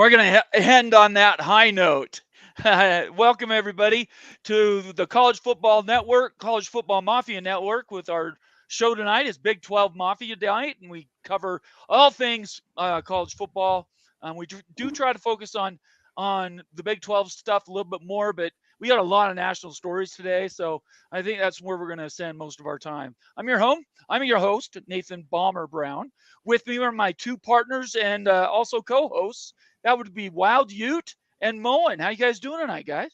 we're going to end on that high note. Welcome, everybody, to the College Football Network, College Football Mafia Network, with our show tonight is Big 12 Mafia Night, and we cover all things college football. We do try to focus on the Big 12 stuff a little bit more, but we got a lot of national stories today, so I think that's where we're going to spend most of our time. I'm your host, Nathan Bomber Brown. With me are my two partners and also co-hosts. That would be Wild Ute and Moen. How you guys doing tonight, guys?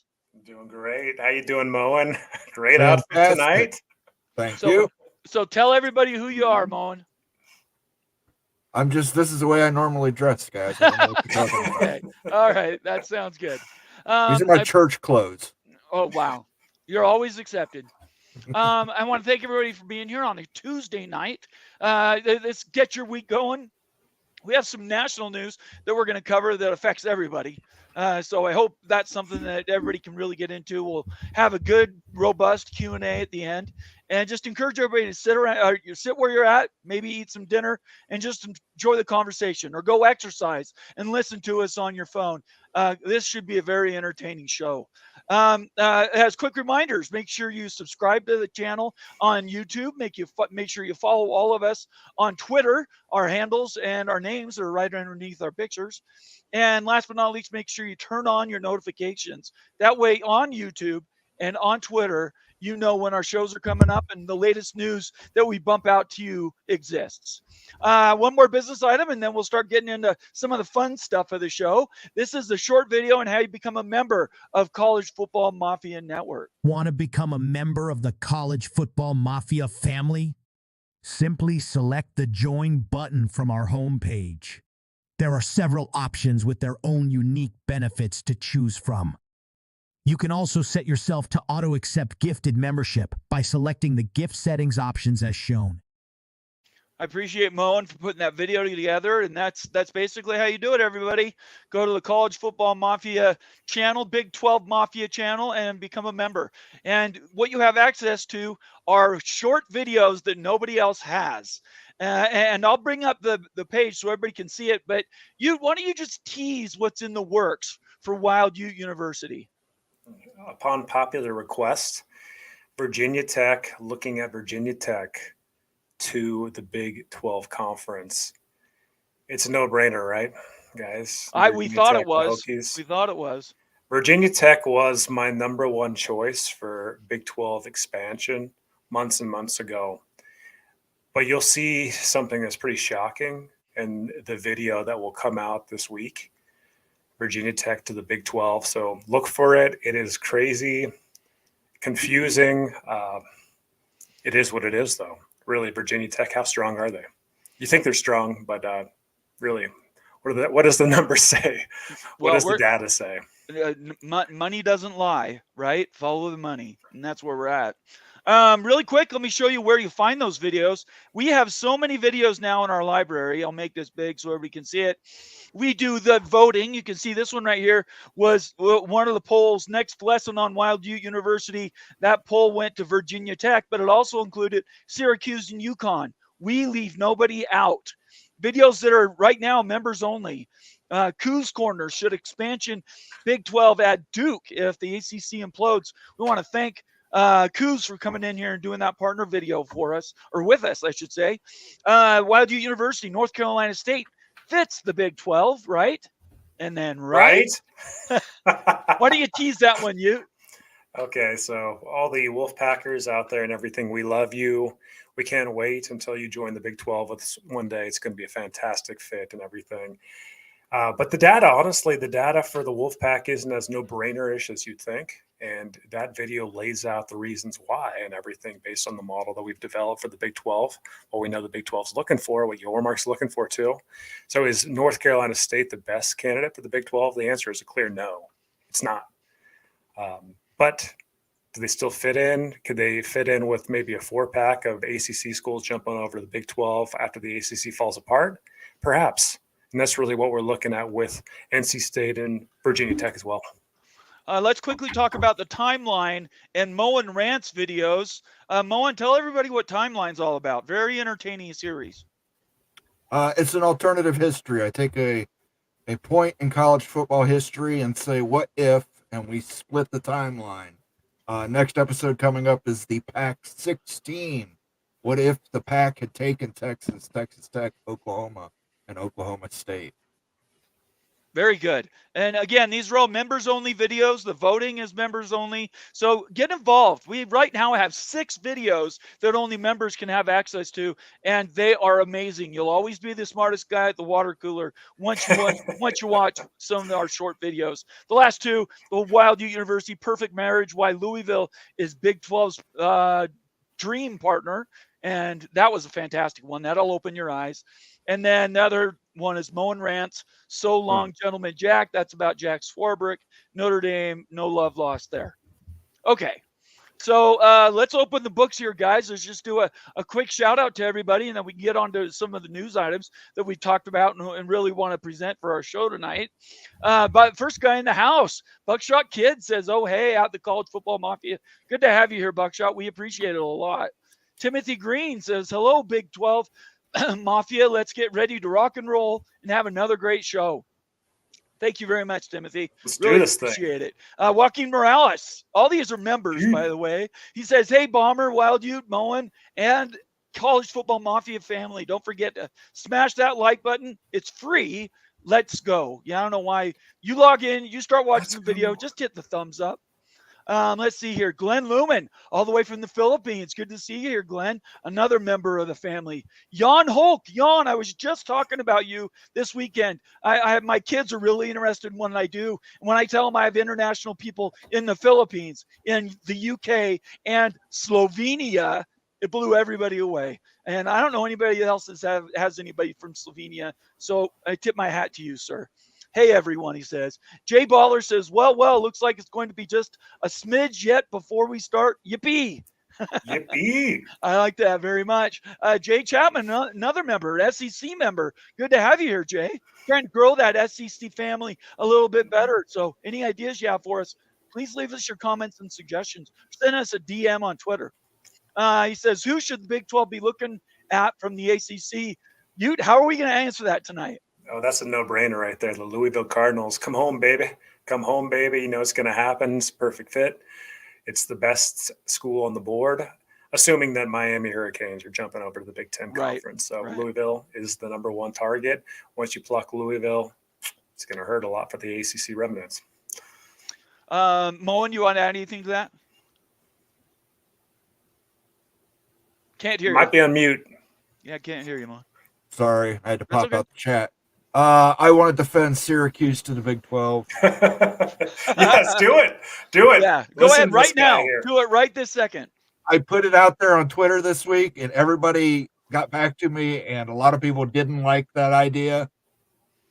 Doing great. How you doing, Moen? Great outfit tonight. Thank you. So tell everybody who you are, Moen. This is the way I normally dress, guys. I don't know what you're talking about. Okay. All right. That sounds good. These are my church clothes. Oh, wow. You're always accepted. I want to thank everybody for being here on a Tuesday night. Let's get your week going. We have some national news that we're going to cover that affects everybody. So I hope that's something that everybody can really get into. We'll have a good, robust Q&A at the end. And just encourage everybody to sit around, sit where you're at, maybe eat some dinner, and just enjoy the conversation, or go exercise and listen to us on your phone. This should be a very entertaining show. As quick reminders, make sure you subscribe to the channel on YouTube. Make sure you follow all of us on Twitter. Our handles and our names are right underneath our pictures. And last but not least, make sure you turn on your notifications. That way on YouTube and on Twitter, you know when our shows are coming up and the latest news that we bump out to you exists. One more business item, and then we'll start getting into some of the fun stuff of the show. This is a short video on how you become a member of College Football Mafia Network. Want to become a member of the College Football Mafia family? Simply select the Join button from our homepage. There are several options with their own unique benefits to choose from. You can also set yourself to auto-accept gifted membership by selecting the gift settings options as shown. I appreciate Moen for putting that video together, and that's basically how you do it, everybody. Go to the College Football Mafia channel, Big 12 Mafia channel, and become a member. And what you have access to are short videos that nobody else has. And I'll bring up the page so everybody can see it, but why don't you just tease what's in the works for Wild Ute University? Upon popular request, Virginia Tech, looking at Virginia Tech to the Big 12 conference. It's a no-brainer, right, guys? We thought it was. We thought it was. Virginia Tech was my number one choice for Big 12 expansion months and months ago. But you'll see something that's pretty shocking in the video that will come out this week. Virginia Tech to the Big 12. So look for it. It is crazy, confusing. It is what it is, though. Really, Virginia Tech, how strong are they? You think they're strong, but really, what does the numbers say? What does the data say? Money doesn't lie, right? Follow the money, and that's where we're at. Really quick, let me show you where you find those videos. We have so many videos now in our library. I'll make this big so everybody can see it. We do the voting. You can see this one right here was one of the polls. Next lesson on Wild Ute University. That poll went to Virginia Tech, but it also included Syracuse and UConn. We leave nobody out. Videos that are right now members only. Coos Corner, should expansion Big 12 add Duke if the ACC implodes? We want to thank Coos for coming in here and doing that partner video for us, or with us, I should say. Wild Ute University, North Carolina State fits the Big 12, right? And then right? Why do you tease that one, Ute? Okay, so all the Wolfpackers out there and everything, we love you. We can't wait until you join the Big 12 with us one day. It's going to be a fantastic fit and everything. But the data, honestly, the data for the Wolfpack isn't as no-brainer-ish as you'd think. And that video lays out the reasons why and everything based on the model that we've developed for the Big 12, what we know the Big 12 is looking for, what Yormark's looking for too. So is North Carolina State the best candidate for the Big 12? The answer is a clear no. It's not. But do they still fit in? Could they fit in with maybe a 4-pack of ACC schools jumping over to the Big 12 after the ACC falls apart? Perhaps. And that's really what we're looking at with NC State and Virginia Tech as well. Let's quickly talk about the timeline and Moen Rants videos. Moen, tell everybody what Timeline's all about. Very entertaining series. It's an alternative history. I take a a point in college football history and say, what if, and we split the timeline. Next episode coming up is the Pac 16. What if the Pac had taken Texas, Texas Tech, Oklahoma, and Oklahoma State? Very good. And again, these are all members only videos. The voting is members only. So get involved. We right now have 6 videos that only members can have access to, and they are amazing. You'll always be the smartest guy at the water cooler once you watch some of our short videos. The last 2, the Wild Ute University Perfect Marriage, why Louisville is Big 12's dream partner. And that was a fantastic one. That'll open your eyes. And then the other one is Moen Rants, So Long, Gentleman Jack. That's about Jack Swarbrick. Notre Dame, no love lost there. Okay. So let's open the books here, guys. Let's just do a quick shout out to everybody, and then we can get on to some of the news items that we talked about and really want to present for our show tonight. But first guy in the house, Buckshot Kid says, oh, hey, out the College Football Mafia. Good to have you here, Buckshot. We appreciate it a lot. Timothy Green says, hello, Big 12 Mafia. Let's get ready to rock and roll and have another great show. Thank you very much, Timothy. Let's really do this appreciate it. Joaquin Morales. All these are members, by the way. He says, hey, Bomber, Wild Ute, Moen, and College Football Mafia family. Don't forget to smash that like button. It's free. Let's go. Yeah, I don't know why. You log in, you start watching the video, just hit the thumbs up. Let's see here. Glenn Lumen, all the way from the Philippines. Good to see you here, Glenn. Another member of the family. Jan Hulk. Jan, I was just talking about you this weekend. My kids are really interested in what I do. And when I tell them I have international people in the Philippines, in the UK, and Slovenia, it blew everybody away. And I don't know anybody else that has anybody from Slovenia. So I tip my hat to you, sir. Hey, everyone, he says. Jay Baller says, well, looks like it's going to be just a smidge yet before we start. Yippee. Yippee. I like that very much. Jay Chapman, another member, SEC member. Good to have you here, Jay. Trying to grow that SEC family a little bit better. So any ideas you have for us, please leave us your comments and suggestions. Send us a DM on Twitter. He says, who should the Big 12 be looking at from the ACC? Ute, how are we going to answer that tonight? Oh, that's a no-brainer right there. The Louisville Cardinals. Come home, baby. Come home, baby. You know it's going to happen. It's a perfect fit. It's the best school on the board, assuming that Miami Hurricanes are jumping over to the Big Ten Conference. So Louisville is the number one target. Once you pluck Louisville, it's going to hurt a lot for the ACC remnants. Moen, you want to add anything to that? Can't hear you. Might be on mute. Yeah, can't hear you, Moen. Sorry, I had to pop out the chat. I want to defend Syracuse to the Big 12. Yes, do it. Do it. Yeah, go ahead right now. Do it right this second. I put it out there on Twitter this week, and everybody got back to me, and a lot of people didn't like that idea.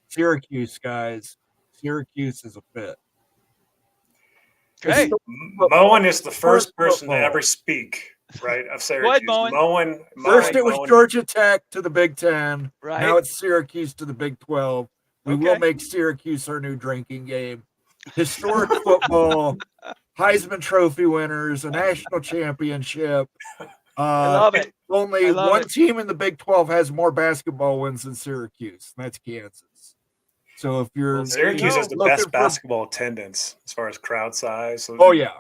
Syracuse, guys. Syracuse is a fit. Okay. Moen is the first person to ever speak. Right, of Syracuse. Moen. First it was Georgia Tech to the Big Ten. Right. Now it's Syracuse to the Big 12. We will make Syracuse our new drinking game. Historic football, Heisman Trophy winners, a national championship. I love it. Only one team in the Big 12 has more basketball wins than Syracuse, and that's Kansas. So if you're Syracuse has the best basketball attendance as far as crowd size,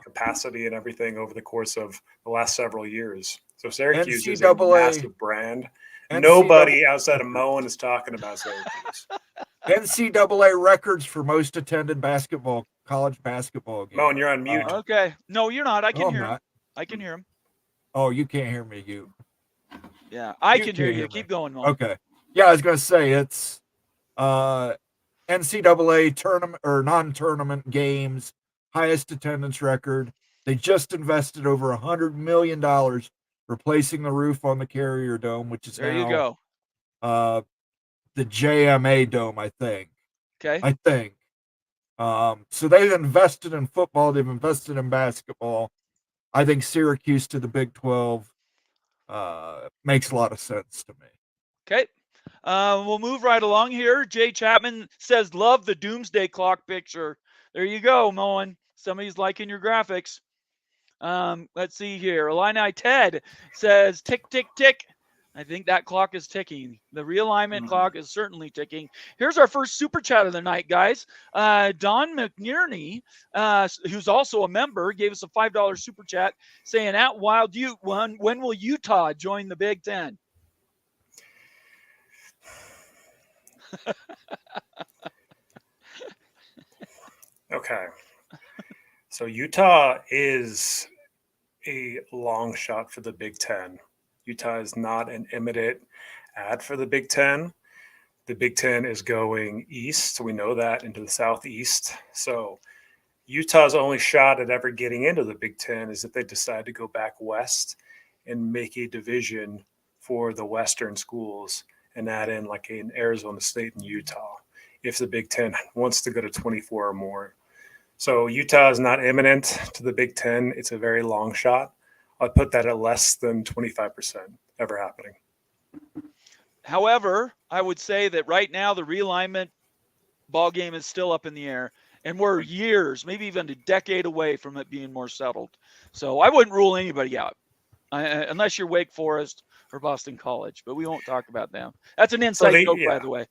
capacity and everything over the course of the last several years. So Syracuse is a massive brand. Nobody outside of Moen is talking about Syracuse. NCAA records for most attended college basketball games. Moen, you're on mute. Okay. No, you're not. I can hear him. I can hear him. Oh, you can't hear me, you. Yeah, I can hear you. Keep going, Moen. Okay. Yeah, I was going to say it's NCAA tournament or non-tournament games, highest attendance record. They just invested over $100 million replacing the roof on the Carrier Dome, which is the JMA Dome, I think. Okay. I think. So they've invested in football. They've invested in basketball. I think Syracuse to the Big 12 makes a lot of sense to me. Okay. We'll move right along here. Jay Chapman says, love the Doomsday Clock picture. There you go, Moen. Somebody's liking your graphics. Let's see here. Illini Ted says, tick, tick, tick. I think that clock is ticking. The realignment clock is certainly ticking. Here's our first super chat of the night, guys. Don McNerney, who's also a member, gave us a $5 super chat saying, "At Wild Ute, when will Utah join the Big Ten?" Okay. So Utah is a long shot for the Big Ten. Utah is not an imminent ad for the Big Ten. The Big Ten is going east. We know that, into the southeast. So Utah's only shot at ever getting into the Big Ten is if they decide to go back west and make a division for the Western schools and add in like an Arizona State and Utah if the Big Ten wants to go to 24 or more. So Utah is not imminent to the Big Ten. It's a very long shot. I'd put that at less than 25% ever happening. However, I would say that right now the realignment ball game is still up in the air, and we're years, maybe even a decade away from it being more settled. So I wouldn't rule anybody out, unless you're Wake Forest or Boston College, but we won't talk about them. That's an inside joke, by the way.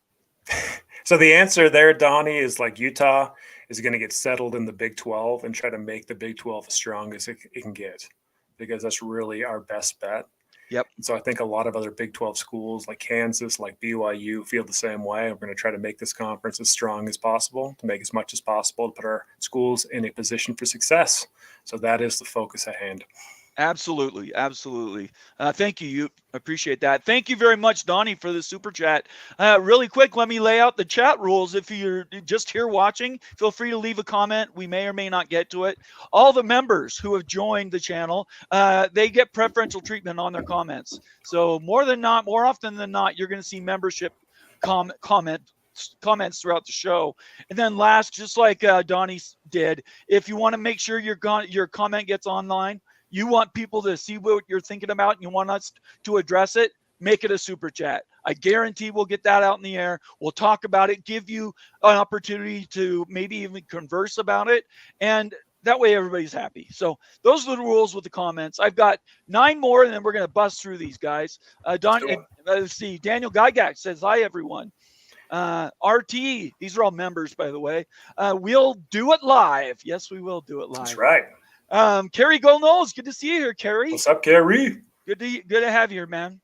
So the answer there, Donnie, is like Utah is going to get settled in the Big 12 and try to make the Big 12 as strong as it can get, because that's really our best bet. Yep. And so I think a lot of other Big 12 schools like Kansas, like BYU feel the same way. We're going to try to make this conference as strong as possible, to make as much as possible, to put our schools in a position for success. So that is the focus at hand. Absolutely. Absolutely. Thank you. You appreciate that. Thank you very much, Donnie, for the super chat. Really quick, let me lay out the chat rules. If you're just here watching, feel free to leave a comment. We may or may not get to it. All the members who have joined the channel, they get preferential treatment on their comments. So more often than not, you're going to see membership comments throughout the show. And then last, just like Donnie did, if you want to make sure your comment gets online, you want people to see what you're thinking about, and you want us to address it, make it a super chat. I guarantee we'll get that out in the air. We'll talk about it, give you an opportunity to maybe even converse about it, and that way everybody's happy. So those are the rules with the comments. I've got 9 more, and then we're going to bust through these guys. Let's see. Daniel Gygax says, "Hi, everyone." RT, these are all members, by the way. We'll do it live. Yes, we will do it live. That's right. Kerry Golnose, good to see you here, Kerry. What's up, Kerry? Good to have you here, man.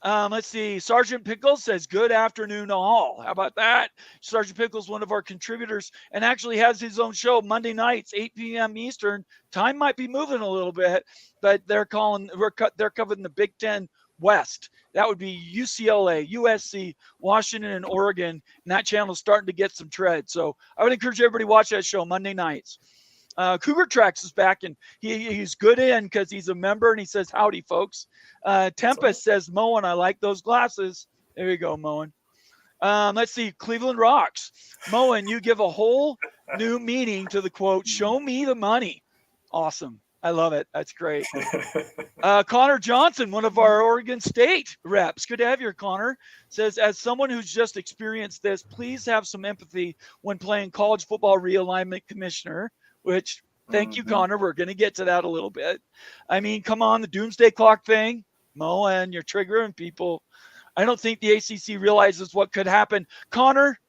Let's see. Sergeant Pickles says, "Good afternoon, all." How about that? Sergeant Pickles, one of our contributors, and actually has his own show Monday nights, 8 p.m. Eastern. Time might be moving a little bit, but they're covering the Big Ten West. That would be UCLA, USC, Washington, and Oregon. And that channel's starting to get some tread. So I would encourage everybody to watch that show Monday nights. Cougar Tracks is back, and he's good in because he's a member, and he says, "Howdy, folks." Tempest says, "Moen, I like those glasses." There you go, Moen. Let's see. Cleveland Rocks. Moen, you give a whole new meaning to the quote, "Show me the money." Awesome. I love it. That's great. Connor Johnson, one of our Oregon State reps. Good to have you here, Connor. Says, "As someone who's just experienced this, please have some empathy when playing college football realignment commissioner," which, thank you, Connor. We're going to get to that a little bit. I mean, come on, the doomsday clock thing. Mo, and you're triggering people. I don't think the ACC realizes what could happen. Connor,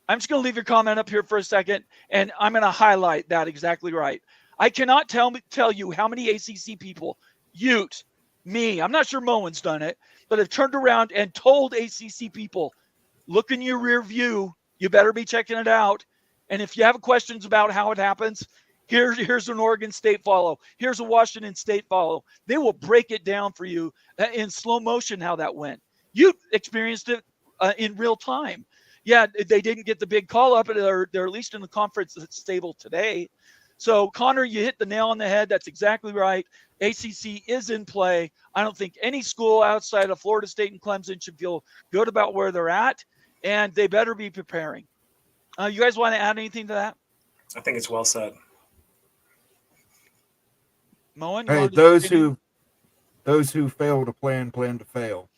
I'm just going to leave your comment up here for a second, and I'm going to highlight that exactly right. I cannot tell you how many ACC people, Ute, me, I'm not sure Moen's done it, but have turned around and told ACC people, look in your rear view, you better be checking it out. And if you have questions about how it happens, here's an Oregon State follow. Here's a Washington State follow. They will break it down for you in slow motion how that went. You experienced it in real time. Yeah, they didn't get the big call up, but they're at least in the conference that's stable today. So, Connor, you hit the nail on the head. That's exactly right. ACC is in play. I don't think any school outside of Florida State and Clemson should feel good about where they're at, and they better be preparing. You guys want to add anything to that? I think it's well said. Moen? Hey, those who fail to plan to fail.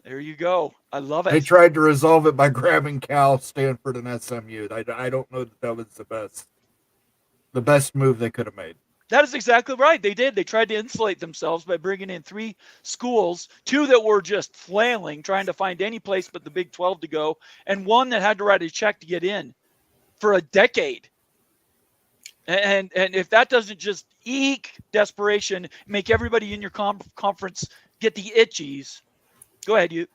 There you go. I love it. They tried to resolve it by grabbing Cal, Stanford, and SMU. I don't know that was the best move they could have made. That is exactly right. They did. They tried to insulate themselves by bringing in 3 schools, 2 that were just flailing, trying to find any place but the Big 12 to go, and 1 that had to write a check to get in for a decade. And if that doesn't just eke desperation, make everybody in your conference get the itchies. Go ahead, you.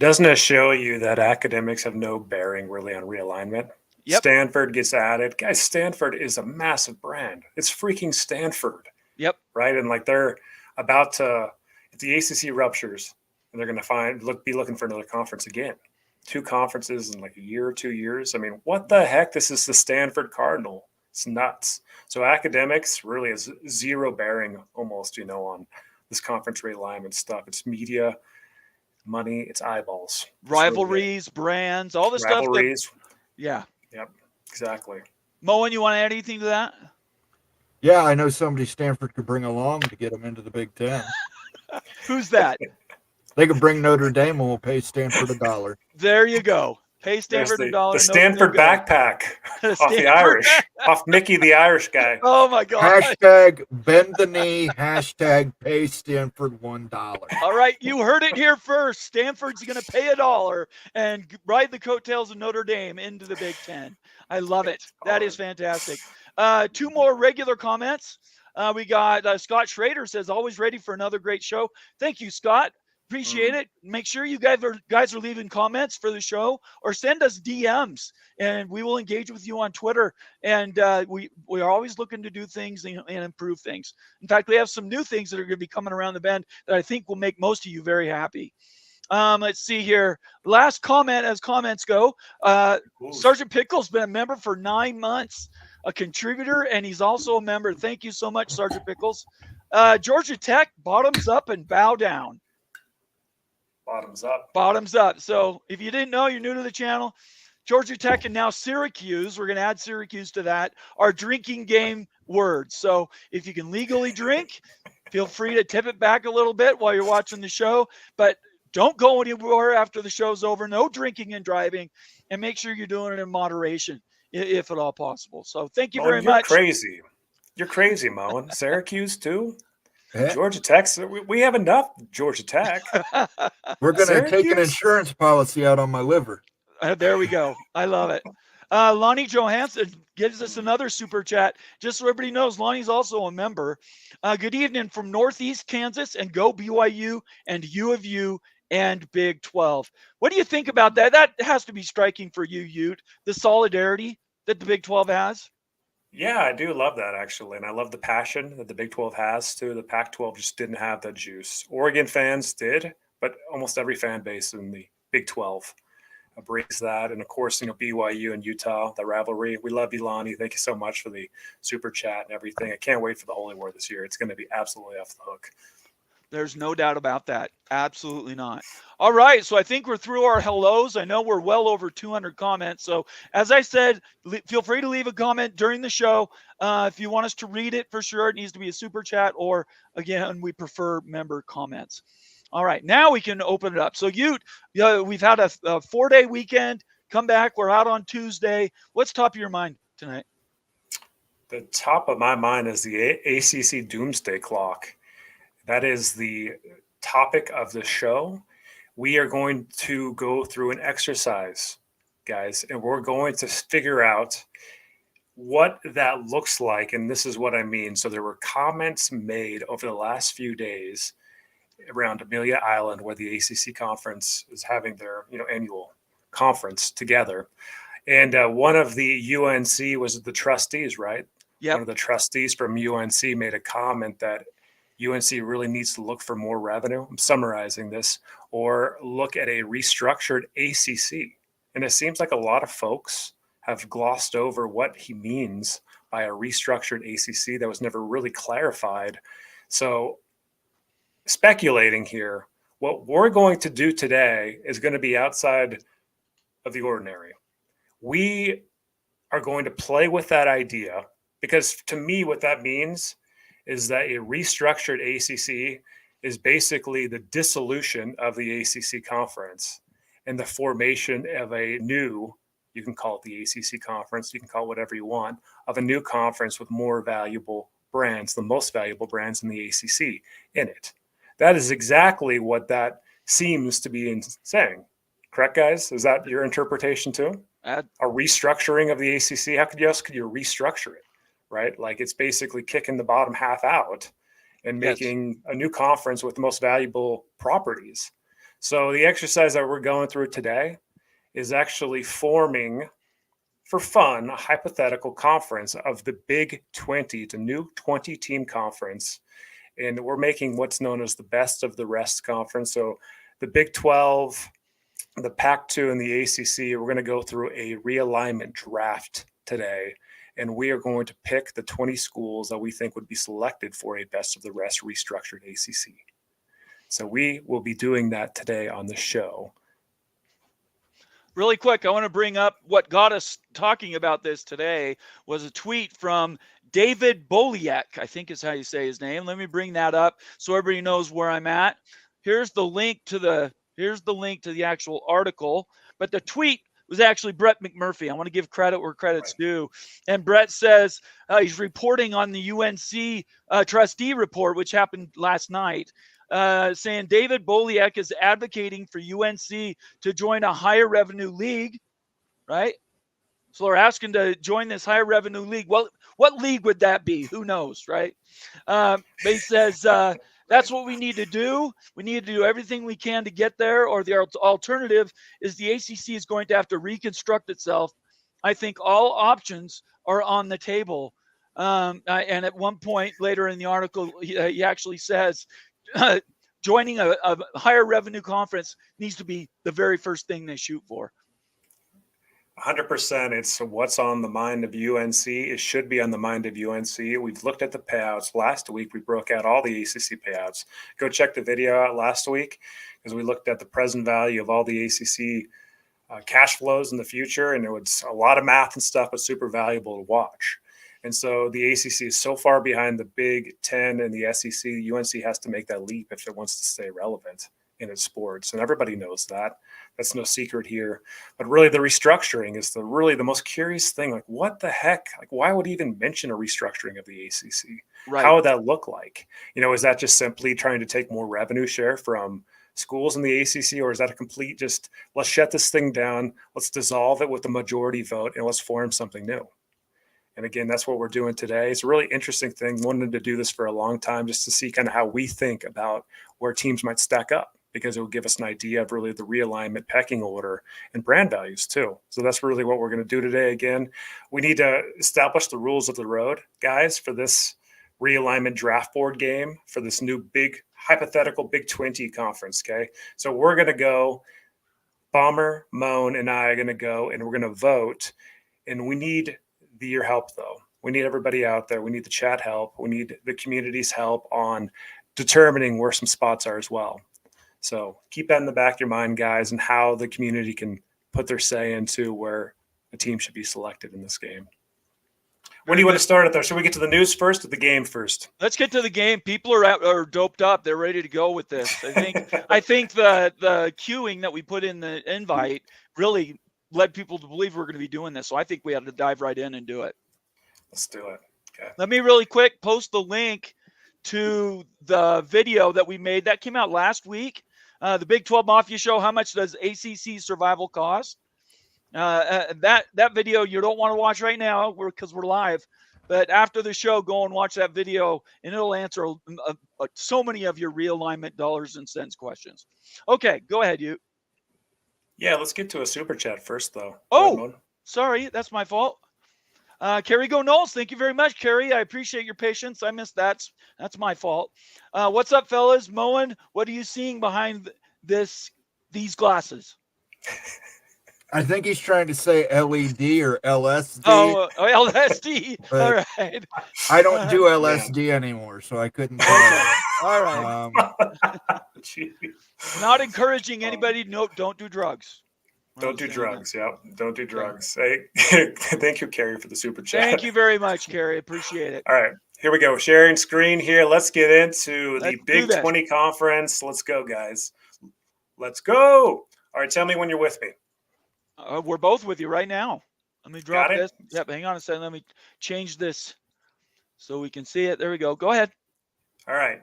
Doesn't it show you that academics have no bearing really on realignment? Yep. Stanford gets added. Guys, Stanford is a massive brand. It's freaking Stanford. Yep. Right? And like they're about to, if the ACC ruptures, and they're going to be looking for another conference again. 2 conferences in like a year or 2 years. I mean, what the heck? This is the Stanford Cardinal. It's nuts. So academics really has zero bearing almost, on this conference realignment stuff. It's media, money, it's eyeballs. Rivalries, brands, all the rivalries. stuff. Yeah. Yep, exactly. Moen, you want to add anything to that? Yeah, I know somebody Stanford could bring along to get them into the Big Ten. Who's that? They could bring Notre Dame and we'll pay Stanford $1. There you go. Pay Stanford $1. The Stanford backpack off the Irish, off Mickey the Irish guy. Oh my God. Hashtag bend the knee. Hashtag pay Stanford $1. All right, you heard it here first. Stanford's going to pay $1 and ride the coattails of Notre Dame into the Big Ten. I love it. That is fantastic. 2 more regular comments. We got Scott Schrader says, always ready for another great show. Thank you, Scott. Appreciate it. Make sure you guys are leaving comments for the show or send us DMs and we will engage with you on Twitter. And we are always looking to do things and improve things. In fact, we have some new things that are going to be coming around the bend that I think will make most of you very happy. Let's see here. Last comment as comments go. Sergeant Pickle's been a member for 9 months, a contributor, and he's also a member. Thank you so much, Sergeant Pickles. Georgia Tech, bottoms up and bow down. Bottoms up. Bottoms up. So if you didn't know, you're new to the channel. Georgia Tech and now Syracuse, we're going to add Syracuse to that, are drinking game words. So if you can legally drink, feel free to tip it back a little bit while you're watching the show. But don't go anywhere after the show's over. No drinking and driving. And make sure you're doing it in moderation, if at all possible. So thank you very much. You're crazy, Moen. Syracuse too? Yeah. Georgia Tech. We have enough Georgia Tech. We're going to take an insurance policy out on my liver. There we go. I love it. Lonnie Johansson gives us another super chat. Just so everybody knows, Lonnie's also a member. Good evening from Northeast Kansas and go BYU and U of U and Big 12. What do you think about that? That has to be striking for you, Ute, the solidarity that the Big 12 has. Yeah, I do love that, actually. And I love the passion that the Big 12 has, too. The Pac-12 just didn't have the juice. Oregon fans did, but almost every fan base in the Big 12 brings that. And, of course, BYU and Utah, the rivalry. We love you, Lonnie. Thank you so much for the super chat and everything. I can't wait for the Holy War this year. It's going to be absolutely off the hook. There's no doubt about that. Absolutely not. All right. So I think we're through our hellos. I know we're well over 200 comments. So as I said, feel free to leave a comment during the show. If you want us to read it, for sure, it needs to be a super chat, or again, we prefer member comments. All right. Now we can open it up. So we've had a 4-day weekend. Come back. We're out on Tuesday. What's top of your mind tonight? The top of my mind is the ACC Doomsday Clock. That is the topic of the show. We are going to go through an exercise, guys, and we're going to figure out what that looks like. And this is what I mean. So there were comments made over the last few days around Amelia Island, where the ACC conference is having their annual conference together. And one of the UNC was the trustees, right? Yeah. One of the trustees from UNC made a comment that UNC really needs to look for more revenue. I'm summarizing this, or look at a restructured ACC. And it seems like a lot of folks have glossed over what he means by a restructured ACC. That was never really clarified. So speculating here, what we're going to do today is going to be outside of the ordinary. We are going to play with that idea, because to me, what that means is that a restructured ACC is basically the dissolution of the ACC conference and the formation of a new, you can call it the ACC conference, you can call it whatever you want, of a new conference with more valuable brands, the most valuable brands in the ACC in it. That is exactly what that seems to be saying. Correct, guys? Is that your interpretation too? A restructuring of the ACC? How could you restructure it, right? Like it's basically kicking the bottom half out and making a new conference with the most valuable properties. So the exercise that we're going through today is actually forming, for fun, a hypothetical conference of the Big 20, the new 20-team conference. And we're making what's known as the best of the rest conference. So the Big 12, the Pac-2, and the ACC, we're going to go through a realignment draft today. And we are going to pick the 20 schools that we think would be selected for a best of the rest restructured ACC. So we will be doing that today on the show. Really quick, I want to bring up what got us talking about this today was a tweet from David Boliak, I think is how you say his name. Let me bring that up so everybody knows where I'm at. Here's the link to the actual article, but the tweet was actually Brett McMurphy. I want to give credit where credit's due. And Brett says he's reporting on the UNC trustee report, which happened last night. Saying David Boliak is advocating for UNC to join a higher revenue league, right? So they're asking to join this higher revenue league. Well, what league would that be? Who knows, right? But he says that's what we need to do. We need to do everything we can to get there, or the alternative is the ACC is going to have to reconstruct itself. I think all options are on the table. And at one point later in the article, he actually says, joining a higher revenue conference needs to be the very first thing they shoot for. 100%. It's what's on the mind of UNC. It should be on the mind of UNC. We've looked at the payouts. Last week, we broke out all the ACC payouts. Go check the video out last week because we looked at the present value of all the ACC cash flows in the future. And it was a lot of math and stuff, but super valuable to watch. And so the ACC is so far behind the Big 10 and the SEC, UNC has to make that leap if it wants to stay relevant in its sports. And everybody knows that. That's no secret here. But really the restructuring is the most curious thing. Like what the heck? Like why would he even mention a restructuring of the ACC? Right. How would that look like? Is that just simply trying to take more revenue share from schools in the ACC, or is that a complete just let's shut this thing down, let's dissolve it with the majority vote, and let's form something new? And again, that's what we're doing today. It's a really interesting thing. Wanted to do this for a long time just to see kind of how we think about where teams might stack up, because it will give us an idea of really the realignment pecking order and brand values too. So that's really what we're going to do today. Again, we need to establish the rules of the road, guys, for this realignment draft board game for this new big hypothetical Big 20 conference. Okay. So we're going to go, Bomber, Moan, and I are going to go and we're going to vote. And we need your help though. We need everybody out there. We need the chat help. We need the community's help on determining where some spots are as well. So keep that in the back of your mind, guys, and how the community can put their say into where a team should be selected in this game. When do you want to start it though? Should we get to the news first or the game first? Let's get to the game. People are doped up. They're ready to go with this. I think the queuing that we put in the invite really led people to believe we're going to be doing this. So I think we had to dive right in and do it. Let's do it. Okay. Let me really quick post the link to the video that we made. That came out last week. The Big 12 Mafia show, how much does ACC survival cost? That video you don't want to watch right now because we're live. But after the show, go and watch that video, and it'll answer so many of your realignment dollars and cents questions. Okay, go ahead, you. Yeah, let's get to a super chat first, though. Oh, sorry, that's my fault. Carrie Go Knowles, thank you very much, Carrie. I appreciate your patience. I missed that. That's my fault. What's up, fellas? Moen, what are you seeing behind these glasses? I think he's trying to say LED or LSD. Oh, LSD. All right. I don't do LSD anymore, so I couldn't do it. All right. Not encouraging anybody. No, don't do drugs. Don't do drugs. Yeah, don't do drugs. Hey, thank you, Carrie, for the super chat. Thank you very much, Carrie. Appreciate it. All right, here we go. Sharing screen here. Let's get into the Big 20 conference. Let's go, guys. Let's go. All right, tell me when you're with me. We're both with you right now. Let me drop this. Yep, hang on a second. Let me change this so we can see it. There we go. Go ahead. All right.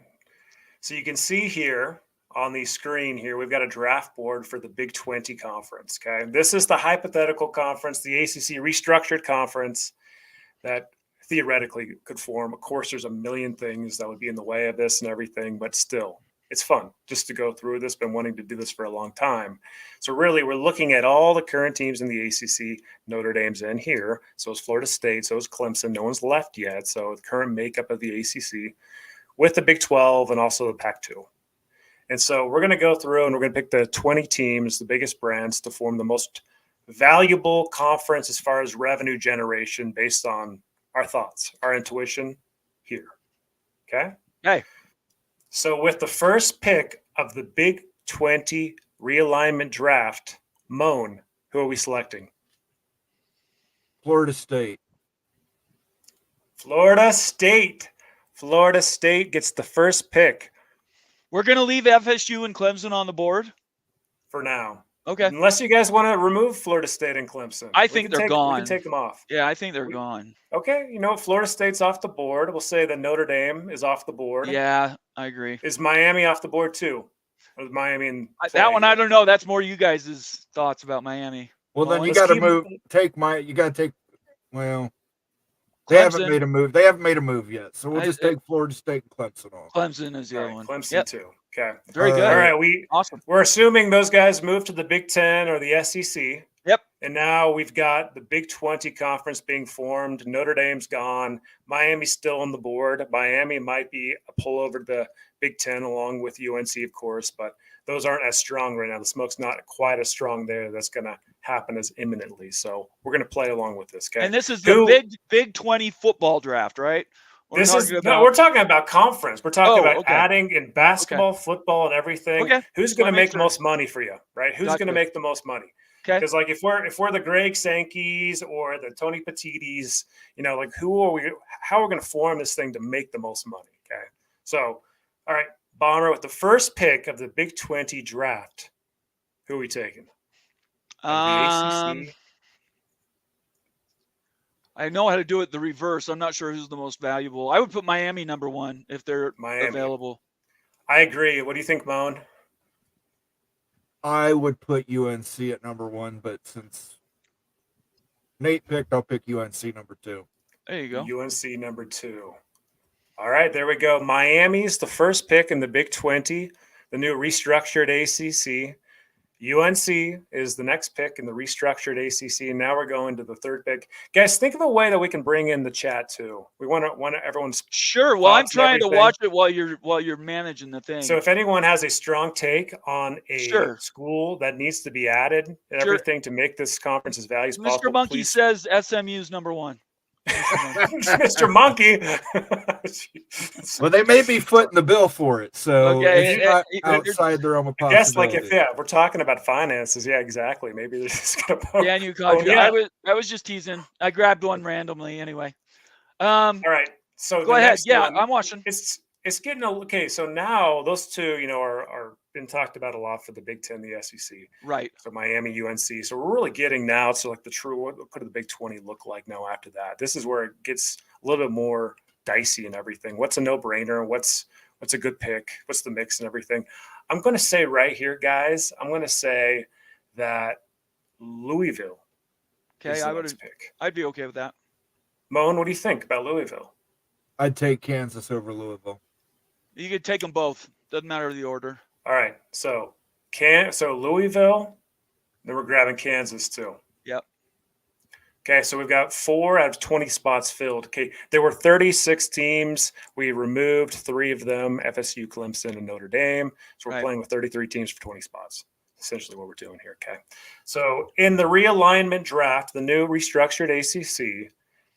So you can see here on the screen here, we've got a draft board for the Big 20 conference. Okay. This is the hypothetical conference, the ACC restructured conference that theoretically could form. Of course, there's a million things that would be in the way of this and everything, but still, it's fun just to go through this. Been wanting to do this for a long time. So really, we're looking at all the current teams in the ACC. Notre Dame's in here. So is Florida State. So is Clemson. No one's left yet. So the current makeup of the ACC with the Big 12 and also the Pac-2. And so we're going to go through and we're going to pick the 20 teams, the biggest brands, to form the most valuable conference as far as revenue generation based on our thoughts, our intuition here. Okay? Hey. So with the first pick of the Big 20 realignment draft, Moan, who are we selecting? Florida State. Florida State. Florida State gets the first pick. We're going to leave FSU and Clemson on the board for now. Okay. Unless you guys want to remove Florida State and Clemson. I think they're gone. We can take them off. Yeah, I think they're gone. Okay. You know, Florida State's off the board. We'll say that Notre Dame is off the board. Yeah, I agree. Is Miami off the board too? Or is Miami in play? That one, I don't know. That's more you guys' thoughts about Miami. Well, then you got to move. You got to take. Well, they Clemson. haven't made a move. They haven't made a move yet. So we'll just take Florida State and Clemson off. Clemson is the other one. Clemson too. Okay. Very good. All right. Awesome. We're assuming those guys moved to the Big 10 or the SEC. Yep. And now we've got the Big 20 conference being formed. Notre Dame's gone. Miami's still on the board. Miami might be a pullover to the Big 10 along with UNC, of course, but those aren't as strong right now. The smoke's not quite as strong there. That's going to happen as imminently. So we're going to play along with this. Okay. And this is the Big 20 football draft, right? We're talking about conference. We're talking about okay. adding in basketball, football, and everything. Okay. Who's going to make the most money for you, right? Who's going to make the most money? Okay. Because like if we're the Greg Sankeys or the Tony Petittis, you know, like who are we? How are we going to form this thing to make the most money? Okay. So, all right, Bomber, with the first pick of the Big 20 draft, who are we taking? The ACC. I know how to do it the reverse. I'm not sure who's the most valuable. I would put Miami number one if they're available. I agree. What do you think, Moan? I would put UNC at number one, but since Nate picked, I'll pick UNC number two. There you go. UNC number two. All right, there we go. Miami's the first pick in the Big 20, the new restructured ACC. UNC is the next pick in the restructured ACC. And now we're going to the third pick. Guys, think of a way that we can bring in the chat too. We want everyone's sure. Well, I'm trying to watch it while you're managing the thing. So if anyone has a strong take on a school that needs to be added and everything to make this conference as valuable as possible, Mr. Monkey says SMU's number one. Mr. Monkey. Well, they may be footing the bill for it, so it's not outside the realm of possibility. Yes, like if we're talking about finances, yeah, exactly. Maybe they're just gonna. Yeah, you called you. I was just teasing. I grabbed one randomly anyway. All right, so go ahead. Yeah, I'm watching. It's getting okay. So now those two, are been talked about a lot for the Big 10, the SEC, right? So Miami, UNC. So we're really getting now to like the true. What could the Big 20 look like now after that? This is where it gets a little bit more dicey and everything. What's a no-brainer? What's a good pick? What's the mix and everything? I'm going to say right here, guys. I'm going to say that Louisville. Okay, I'd be okay with that. Moan, what do you think about Louisville? I'd take Kansas over Louisville. You could take them both. Doesn't matter the order. All right. So Louisville, then we're grabbing Kansas too. Yep. Okay, so we've got 4 out of 20 spots filled. Okay, there were 36 teams. We removed 3 of them, FSU, Clemson, and Notre Dame. So we're playing with 33 teams for 20 spots. Essentially what we're doing here, okay? So in the realignment draft, the new restructured ACC,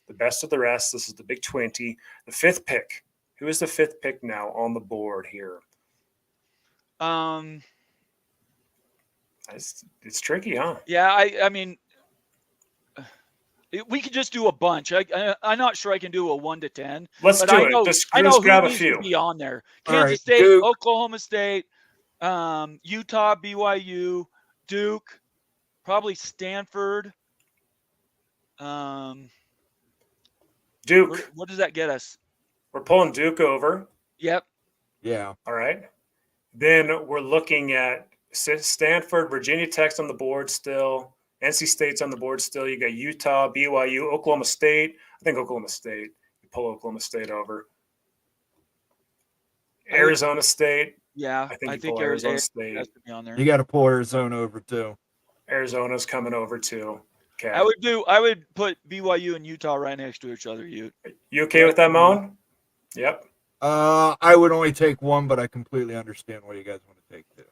the best of the rest, this is the Big 20, the 5th pick. Who is the 5th pick now on the board here? It's tricky, huh? Yeah, I mean, we could just do a bunch. I'm not sure I can do a 1 to 10. Let's do it. Just grab a few. Be on there. Kansas State, Duke. Oklahoma State, Utah, BYU, Duke, probably Stanford. Duke. What does that get us? We're pulling Duke over. Yep. Yeah. All right. Then we're looking at Stanford, Virginia Tech's on the board still. NC State's on the board still. You got Utah, BYU, Oklahoma State. I think Oklahoma State. You pull Oklahoma State over. Arizona State. Yeah. I think you think pull Arizona has State. to be on there. You got to pull Arizona over too. Arizona's coming over too. Okay. I would put BYU and Utah right next to each other. You okay with that, Moan? Yep. I would only take one, but I completely understand what you guys want to take two.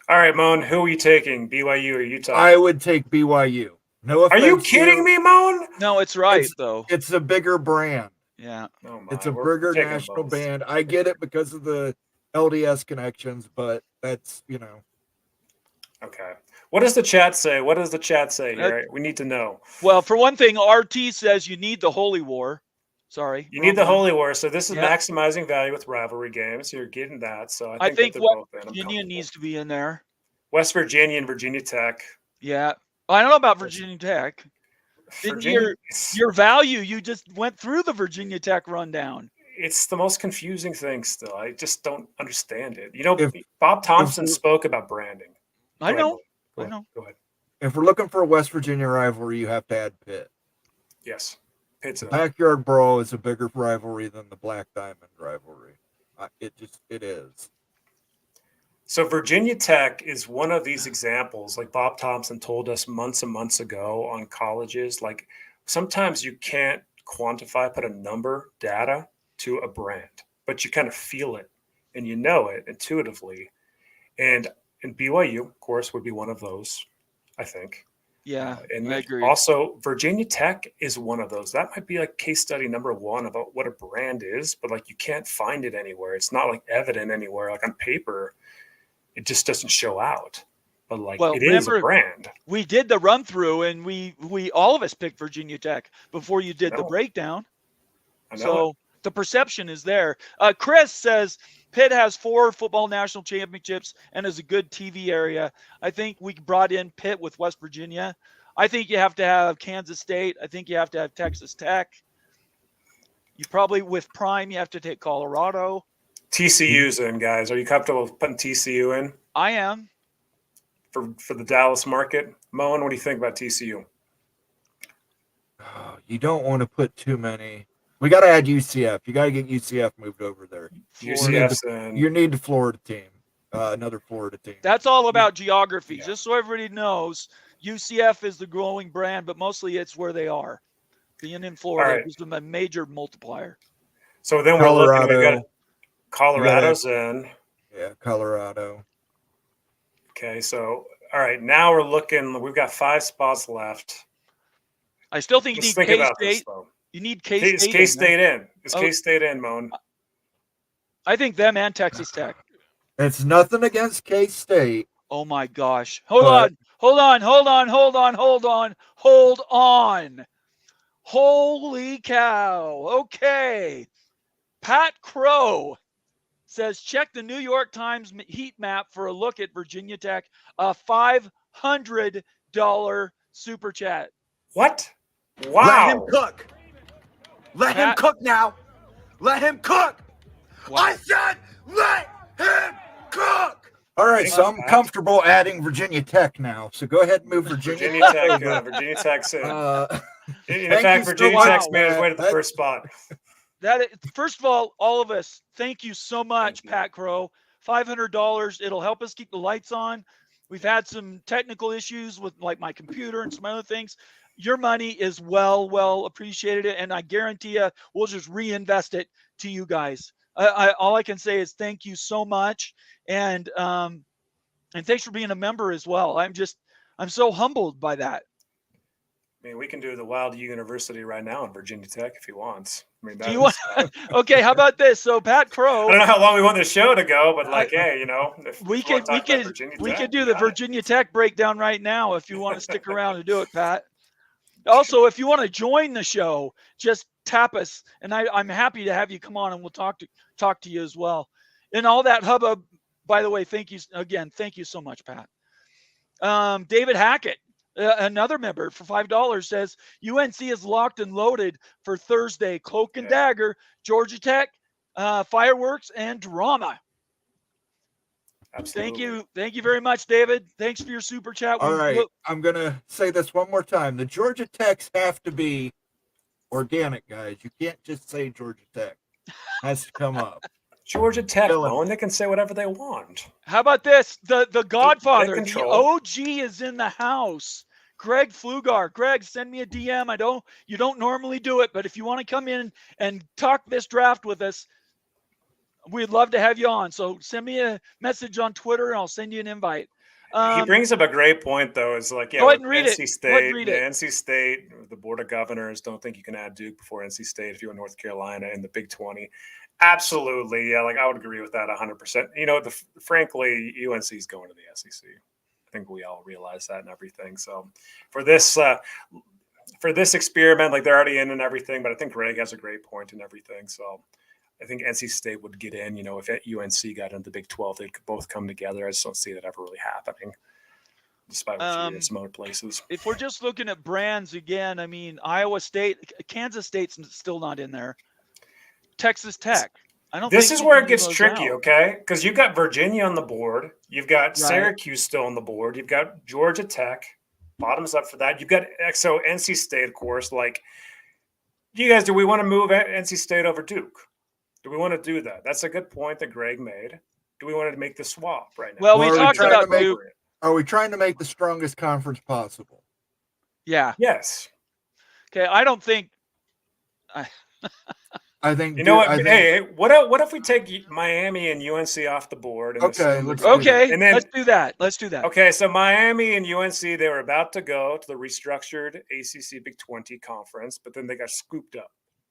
All right, Moan, who are you taking, BYU or Utah? I would take BYU. No offense. Are you kidding me, Moan? No, it's right, though. It's a bigger brand. Yeah. Oh It's a we're bigger taking national both. band. I get it because of the LDS connections, but that's, Okay. What does the chat say? What does the chat say here? We need to know. Well, for one thing, RT says you need the Holy War. Sorry. You need the Holy War. So this is Yeah. maximizing value with rivalry games. You're getting that. So I think that they're West both in. I'm Virginia comfortable. needs to be in there. West Virginia and Virginia Tech. Yeah. I don't know about Virginia Tech. Didn't your value, you just went through the Virginia Tech rundown. It's the most confusing thing still. I just don't understand it. Bob Thompson spoke about branding. I know. Go ahead. if we're looking for a West Virginia rivalry, you have to add Pitt. Yes. Pitt's in. Backyard Brawl is a bigger rivalry than the Black Diamond rivalry. It is. So Virginia Tech is one of these examples, like Bob Thompson told us months and months ago on colleges. Like sometimes you can't quantify, put a number, data to a brand, but you kind of feel it and you know it intuitively. And BYU, of course, would be one of those, I think. Yeah, and I agree. Also, Virginia Tech is one of those. That might be like case study number one about what a brand is, but like you can't find it anywhere. It's not like evident anywhere. Like on paper, it just doesn't show out. But like it is a brand. We did the run through, and we all of us picked Virginia Tech before you did the breakdown. So the perception is there. Chris says Pitt has 4 football national championships and is a good TV area. I think we brought in Pitt with West Virginia. I think you have to have Kansas State. I think you have to have Texas Tech. You probably, with Prime, you have to take Colorado. TCU's in, guys. Are you comfortable with putting TCU in? I am. For the Dallas market. Moen, what do you think about TCU? You don't want to put too many. We got to add UCF. You got to get UCF moved over there. UCF's in. You need the Florida team, another Florida team. That's all about geography. Yeah. Just so everybody knows, UCF is the growing brand, but mostly it's where they are. Being in Florida is a major multiplier. So then we're looking. We got Colorado's in. Yeah, Colorado. Okay, so all right, now we're looking. We've got 5 spots left. I still think you need K-State. You need K-State. Is K-State in? Is K-State in, Moan? I think them and Texas Tech. It's nothing against K-State. Oh my gosh! Hold on! Holy cow! Okay, Pat Crow says check the New York Times heat map for a look at Virginia Tech. A $500 super chat. What? Wow! Let him cook. Let him cook now. Let him cook. Wow. I said let him cook. All right, so I'm comfortable adding Virginia Tech now. So go ahead and move Virginia Tech. Virginia Tech's in. In fact, Virginia Tech's made its way to the first spot. First of all of us, thank you so much, Pat Crow. $500. It'll help us keep the lights on. We've had some technical issues with like my computer and some other things. Your money is well appreciated, and I guarantee you we'll just reinvest it to you guys. All I can say is thank you so much, and thanks for being a member as well. I'm so humbled by that. I mean, we can do the Wild U University right now in Virginia Tech if he wants. I mean, do you want? Okay, how about this? So Pat Crow. I don't know how long we want the show to go, but like, hey, we could do the Virginia Tech breakdown right now if you want to stick around and do it, Pat. Also, if you want to join the show, just tap us, and I'm happy to have you come on, and we'll talk to you as well. And all that hubbub, by the way, thank you again. Thank you so much, Pat. David Hackett another member for $5 says UNC is locked and loaded for Thursday. Cloak and dagger, Georgia Tech, fireworks and drama. Absolutely. Thank you very much, David. Thanks for your super chat. All right, I'm gonna say this one more time. The Georgia Techs have to be organic, guys. You can't just say Georgia Tech. Has to come up. Georgia Tech, Killing Owen, they can say whatever they want. How about this? The Godfather, the control. OG is in the house. Greg Flugar. Greg, send me a DM. You don't normally do it, but if you want to come in and talk this draft with us, we'd love to have you on. So send me a message on Twitter and I'll send you an invite. He brings up a great point, though. Is like, Go ahead and read NC it. State, Read the it. NC State, the Board of Governors don't think you can add Duke before NC State if you're in North Carolina in the Big 20. Absolutely, yeah. Like I would agree with that 100%. You know, frankly, UNC is going to the SEC. I think we all realize that and everything. So for this experiment, like they're already in and everything, but I think Greg has a great point and everything. So I think NC State would get in. You know, if UNC got into the Big 12, they could both come together. I just don't see that ever really happening, despite what you read in some other places. If we're just looking at brands again, I mean, Iowa State, Kansas State's still not in there. Texas Tech. I don't. This think is you where can it gets leave those tricky, out. okay? Because you've got Virginia on the board, you've got Right. Syracuse still on the board, you've got Georgia Tech, bottoms up for that. You've got NC State, of course. Like, you guys, do we want to move NC State over Duke? Do we want to do that? That's a good point that Greg made. Do we want to make the swap right now? Well, we Well, are we talked trying about to make- Duke. Are we trying to make the strongest conference possible? Yeah. Yes. Okay. I don't think. I think. You know what? I think- Hey, what if we take Miami and UNC off the board? And Okay, assume let's we're do good? Okay. And then, Let's do that. Let's do that. okay, so Miami and UNC, they were about to go to the restructured ACC Big 20 conference, but then they got scooped up.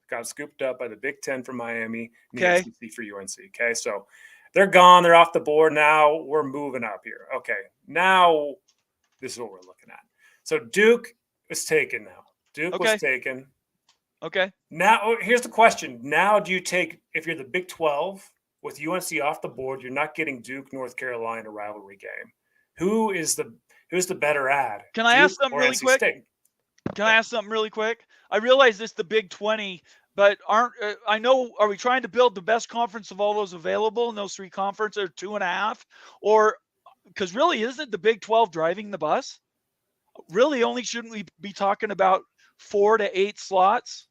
Got scooped up by the Big 10 for Miami and the Okay. ACC for UNC. Okay, so they're gone. They're off the board. Now we're moving up here. Okay, now this is what we're looking at. So Duke is taken now. Duke was taken. Okay. Now, here's the question. Now, do you take, if you're the Big 12 with UNC off the board, you're not getting Duke, North Carolina rivalry game. Who's the better ad? Can I ask something or really NC quick? State? Can I ask something really quick? I realize this is the Big 20, but are we trying to build the best conference of all those available in those three conferences, or 2.5? Or because really, isn't the Big 12 driving the bus? Really, only shouldn't we be talking about 4 to 8 slots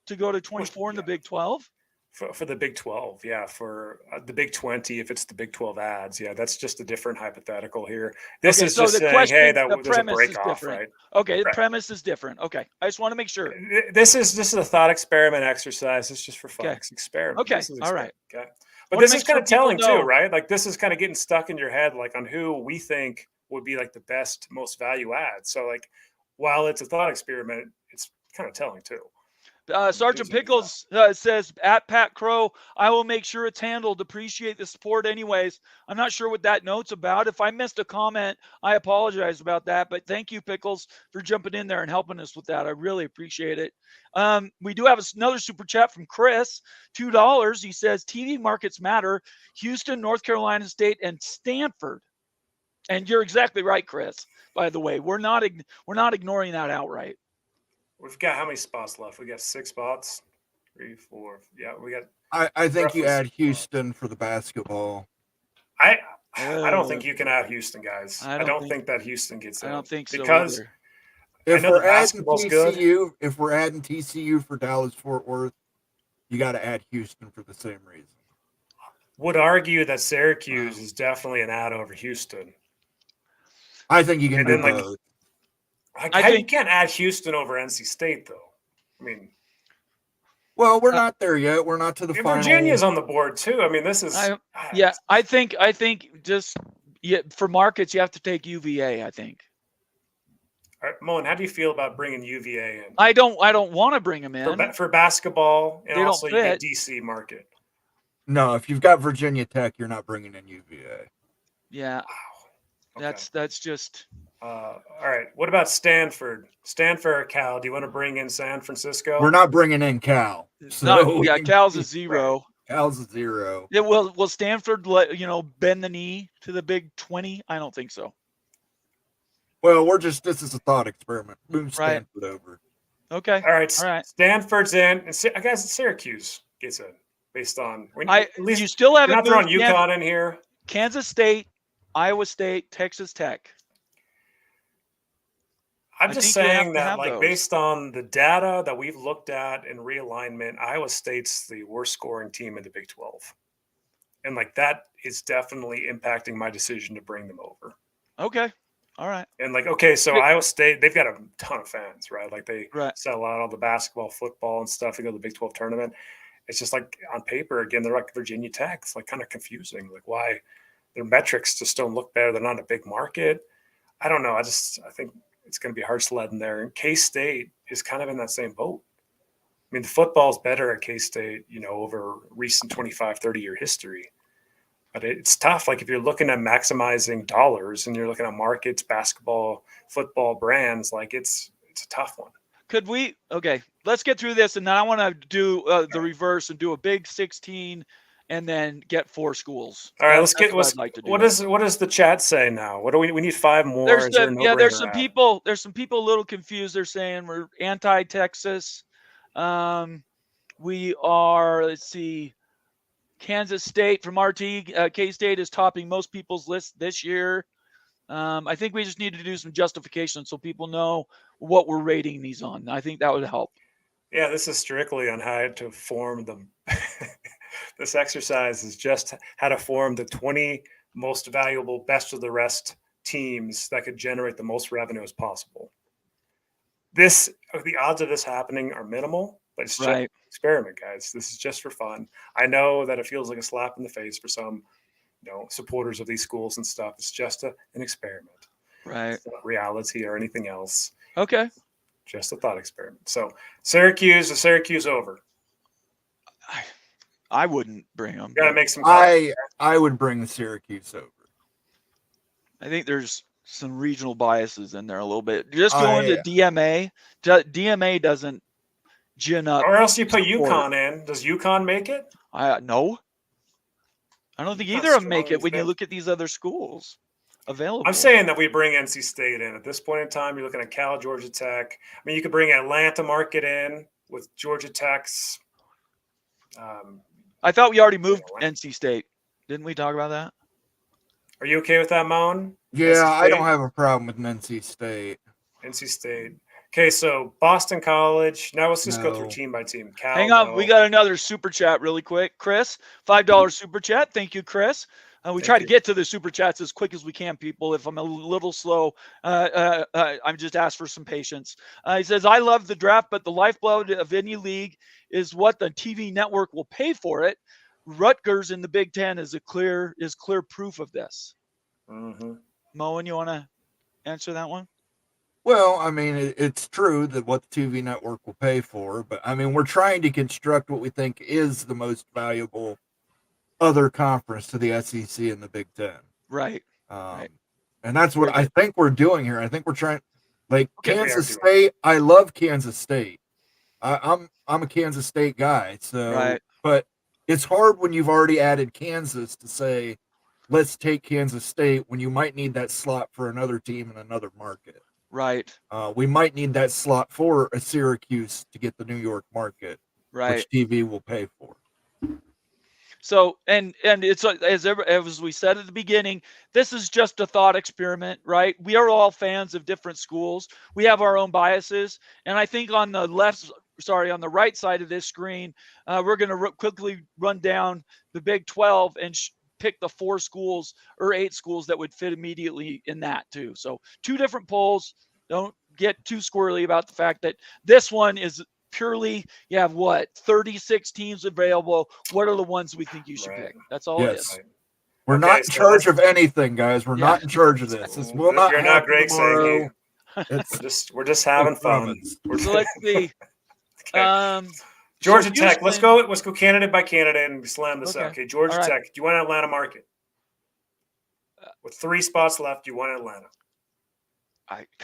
to go to 24 in the Big 12? For the Big 12, yeah. For the Big 20, if it's the Big 12 ads, yeah, that's just a different hypothetical here. This Okay, is so just the saying, question- hey, the there's a premise is break off, different. right? Okay, the Right. premise is different. Okay, I just want to make sure. This is a thought experiment exercise. It's just for fun. Okay. It's experiment. Okay, This is all right. Okay. But Wanna this make is kind sure of telling people know. too, right? Like this is kind of getting stuck in your head, like on who we think would be like the best, most value add. So like, while it's a thought experiment, it's kind of telling too. Sergeant Using Pickles says, at Pat Crow, I will make sure it's handled. Appreciate the support anyways. I'm not sure what that note's about. If I missed a comment, I apologize about that. But thank you, Pickles, for jumping in there and helping us with that. I really appreciate it. We do have another super chat from Chris, $2. He says, TV markets matter. Houston, North Carolina State, and Stanford. And you're exactly right, Chris, by the way. We're not ignoring that outright. We've got how many spots left? We got 6 spots. 3, 4. Yeah, we got. I think you Roughly add 6 Houston for the basketball. I don't think you can add Houston, guys. I I don't don't think- think that Houston gets in. I don't think so because either. If know the we're adding basketball's good. TCU, if we're adding TCU for Dallas Fort Worth, you got to add Houston for the same reason. would argue that Syracuse is definitely an ad over Houston. I think you can And do then, like, both. You can't add Houston over NC State, though. I mean, Well, we're not there yet. We're not to the final. Virginia's on the board too. I mean, this is Yeah, I think just for markets, you have to take UVA. I think. All right, Mullen, how do you feel about bringing UVA in I don't want to bring them in. for basketball, and They don't also you get fit. DC market? No, if you've got Virginia Tech, you're not bringing in UVA. Yeah, Okay. that's just. All right. What about Stanford? Stanford or Cal? Do you want to bring in San Francisco? We're not bringing in Cal. Cal's a 0. Cal's a 0. Yeah, will Stanford bend the knee to the Big 20? I don't think so. Well, this is a thought experiment. Move Right. Stanford over. Okay. All right. All right. Stanford's in, and I guess Syracuse gets in based on at least You still you're haven't not throwing moved UConn in here. Kansas State, Iowa State, Texas Tech. I'm I just think you have saying to that, have like, those. based on the data that we've looked at in realignment, Iowa State's the worst scoring team in the Big 12. And, like, that is definitely impacting my decision to bring them over. Okay. All right. And, like, okay, so Iowa State, they've got a ton of fans, right? Like, they Right. sell out all the basketball, football, and stuff. They go to the Big 12 tournament. It's just like on paper, again, they're like Virginia Tech. It's like kind of confusing. Like, why their metrics just don't look better? They're not a big market. I don't know. I think it's going to be hard sledding there. And K-State is kind of in that same boat. I mean, the football's better at K-State, over recent 25, 30-year history. But it's tough. Like, if you're looking at maximizing dollars and you're looking at markets, basketball, football brands, like, it's a tough one. Could we? Okay, let's get through this, and then I want to do the reverse and do a big 16, and then get 4 schools. All right, That's what I'd like to do. What does the chat say now? What do we need 5 more? There's Is there a there's no-brainer some app? people. There's some people a little confused. They're saying we're anti-Texas. We are. Let's see. Kansas State from RT. K-State is topping most people's list this year. I think we just need to do some justification so people know what we're rating these on. I think that would help. Yeah, this is strictly on how to form them. This exercise is just how to form the 20 most valuable, best of the rest teams that could generate the most revenue as possible. The odds of this happening are minimal, but it's just an experiment, guys. This is just for fun. I know that it feels like a slap in the face for some, supporters of these schools and stuff. It's just an experiment. Right. It's not reality or anything else. Okay. Just a thought experiment. So Syracuse over. I wouldn't bring them. Got to make some. I would bring the Syracuse over. I think there's some regional biases in there a little bit. Just going to DMA. DMA doesn't gin up. Or else you put UConn in. Does UConn make it? No. I don't think either of them make it when you look at these other schools available. I'm saying that we bring NC State in. At this point in time, you're looking at Cal, Georgia Tech. I mean, you could bring Atlanta market in with Georgia Tech's. I thought we already moved NC State. Didn't we talk about that? Are you okay with that, Moan? Yeah, I don't have a problem with NC State. NC State. Okay, so Boston College. Now let's just go through team by team. Cal, hang on, we got another super chat really quick. Chris, $5 super chat. Thank you, Chris. We try to get to the super chats as quick as we can, people. If I'm a little slow, I'm just asked for some patience. He says, I love the draft, but the lifeblood of any league is what the TV network will pay for it. Rutgers in the Big Ten is clear proof of this. Mm-hmm. Moen, you want to answer that one? Well, I mean, it's true that what the TV network will pay for, but I mean, we're trying to construct what we think is the most valuable other conference to the SEC and the Big Ten. Right. And that's what I think we're doing here. I think we're trying, Kansas State. I love Kansas State. I'm a Kansas State guy. So, but it's hard when you've already added Kansas to say, let's take Kansas State when you might need that slot for another team in another market. Right. We might need that slot for a Syracuse to get the New York market, which TV will pay for. So, and it's as we said at the beginning, this is just a thought experiment, right? We are all fans of different schools. We have our own biases, and I think on the on the right side of this screen, we're going to quickly run down the Big 12 and pick the 4 schools or 8 schools that would fit immediately in that too. So 2 different polls. Don't get too squirrely about the fact that this one is purely, you have 36 teams available. What are the ones we think you should pick? That's all it is. We're not in charge of anything, guys. We're not in charge of this. This will not You're not Greg tomorrow. We're just having fun. So let's see. Georgia Tech. Let's go candidate by candidate and slam this out. Okay, Georgia Tech. Do you want an Atlanta market? With 3 spots left, do you want Atlanta?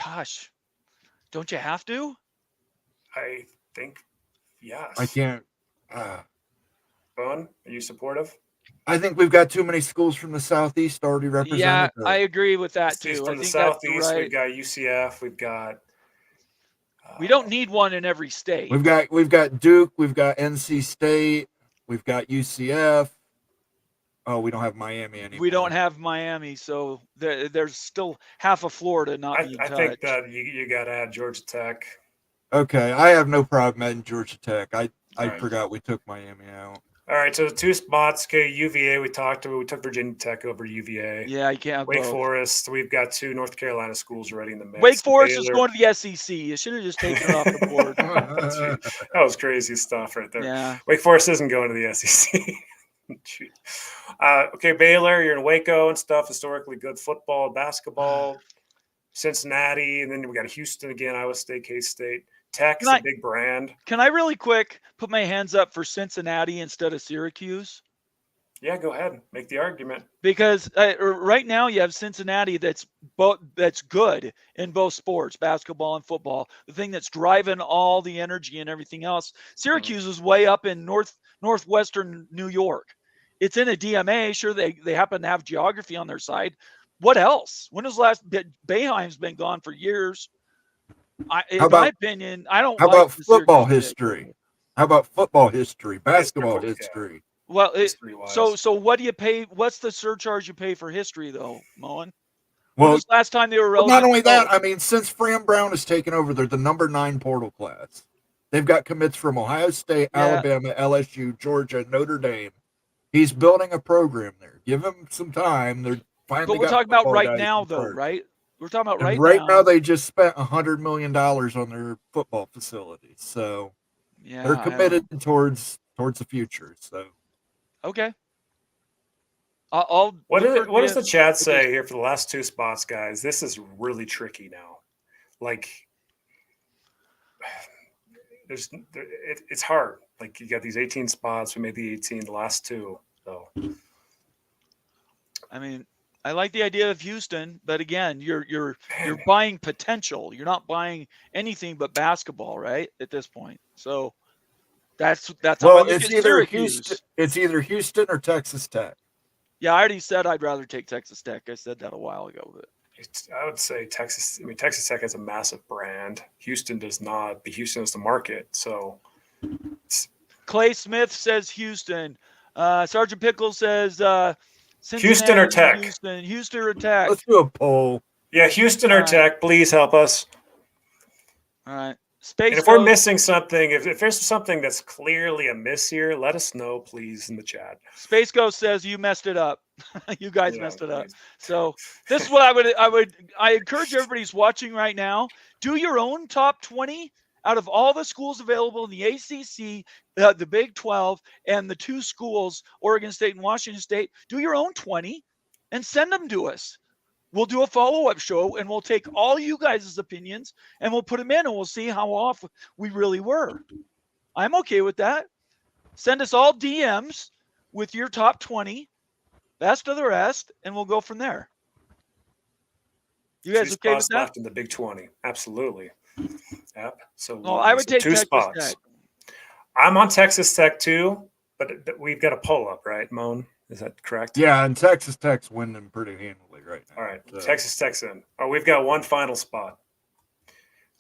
Gosh, don't you have to? I think yes. I can't. Bowen, are you supportive? I think we've got too many schools from the Southeast already represented. Yeah, there. I agree with that See, too. I from the think that's Southeast, right. we've got UCF, we've got. We don't need one in every state. We've got Duke, we've got NC State, we've got UCF. Oh, we don't have Miami anymore. We don't have Miami, so there's still half of Florida not being I touched. think that you got to add Georgia Tech. Okay, I have no problem adding Georgia Tech. I Right. forgot we took Miami out. All right, so 2 spots. Okay, UVA. We took Virginia Tech over UVA. Yeah, you can't have Wake both. Forest. We've got 2 North Carolina schools already in the mix. Wake Forest is Baylor. going to the SEC. You should have just taken it off the board. That was crazy stuff right there. Yeah. Wake Forest isn't going to the SEC. Okay, Baylor, you're in Waco and stuff. Historically good football, basketball. Cincinnati, and then we got Houston again, Iowa State, K-State. Tech's a big brand. Can I really quick put my hands up for Cincinnati instead of Syracuse? Yeah, go ahead. Make the argument. Because right now you have Cincinnati that's good in both sports, basketball and football. The thing that's driving all the energy and everything else. Syracuse is way up in northwestern New York. It's in a DMA. Sure, they happen to have geography on their side. What else? When was the last? Boeheim's been gone for years. In my opinion, I don't. How like about football Syracuse history? pick. How about football history? Basketball history. Well, history-wise. so what do you pay? What's the surcharge you pay for history, though, Moen? Well, When was the last time they were relevant? not only that, I mean, since Fran Brown has taken over, they're the number 9 portal class. They've got commits from Ohio State, Alabama, LSU, Georgia, Notre Dame. He's building a program there. Give him some time. They're finally. But we're talking about right now, though, right? We're talking about right now. They just spent $100 million on their football facilities, so yeah, they're committed towards the future. So okay. What does the chat say here for the last 2 spots, guys? This is really tricky now. Like, it's hard. Like, you got these 18 spots. We made the 18, the last 2. So, I mean, I like the idea of Houston, but again, you're buying potential. You're not buying anything but basketball, right? At this point, so that's well, it's either Houston. It's either Houston or Texas Tech. Yeah, I already said I'd rather take Texas Tech. I said that a while ago, but I would say Texas. I mean, Texas Tech has a massive brand. Houston does not. But Houston is the market. So, Clay Smith says Houston. Sergeant Pickle says Cincinnati, Houston or Tech. Houston or Tech. Let's do a poll. Yeah, Houston or Tech. Please help us. All right. And if we're missing something, if there's something that's clearly a miss here, let us know, please, in the chat. Space Ghost says you messed it up. You guys messed it up. So this is what I encourage everybody who's watching right now. Do your own top 20 out of all the schools available in the ACC, the Big 12, and the 2 schools, Oregon State and Washington State. Do your own 20 and send them to us. We'll do a follow-up show, and we'll take all you guys' opinions, and we'll put them in, and we'll see how off we really were. I'm okay with that. Send us all DMs with your top 20, best of the rest, and we'll go from there. You guys okay with that? Left in the Big 20. Absolutely. Yep. So well, I would take 2 Texas spots. Tech. I'm on Texas Tech too, but we've got a pull up, right, Moan? Is that correct? Yeah, and Texas Tech's winning pretty handily right now. All right, so. Texas Tech's in. Oh, we've got one final spot.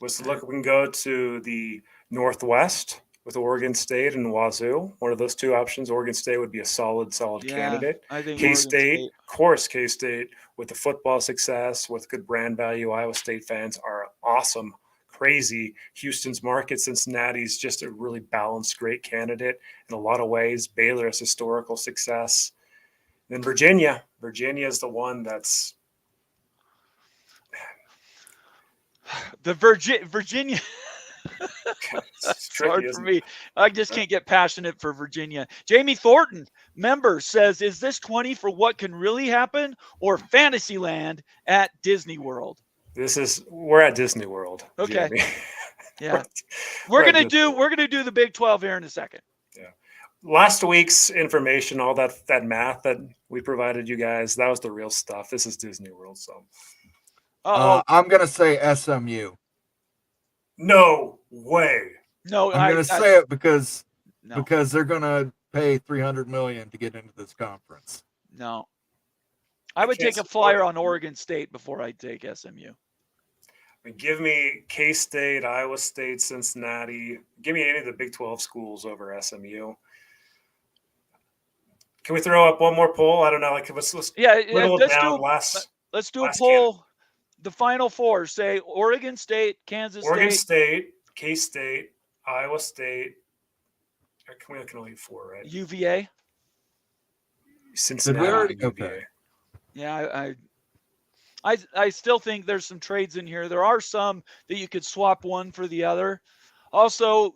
Let's look. We can go to the Northwest with Oregon State and Wazoo. One of those 2 options. Oregon State would be a solid candidate. I think K-State, of course, K-State with the football success, with good brand value. Iowa State fans are awesome. Crazy. Houston's market. Cincinnati's just a really balanced, great candidate in a lot of ways. Baylor has historical success. Then Virginia. Virginia is the one that's the Virginia. It's hard for me. I just can't get passionate for Virginia. Jamie Thornton, member, says, "Is this 20 for what can really happen or Fantasyland at Disney World?" We're at Disney World. Okay. Jamie. Yeah. We're gonna do the Big 12 here in a second. Yeah. Last week's information, all that math that we provided you guys, that was the real stuff. This is Disney World. So I'm gonna say SMU. No way. No, I'm gonna say it because they're gonna pay $300 million to get into this conference. No. I would can't take a support flyer it. on Oregon State before I'd take SMU. Give me K-State, Iowa State, Cincinnati. Give me any of the Big 12 schools over SMU. Can we throw up one more poll? I don't know. Like, let's whittle it down. Let's do a last poll. The final four say Oregon State, Kansas Oregon State, State, K-State, Iowa State. Or can only have four, right? UVA. Cincinnati, UVA. Okay. Yeah, I still think there's some trades in here. There are some that you could swap one for the other. Also,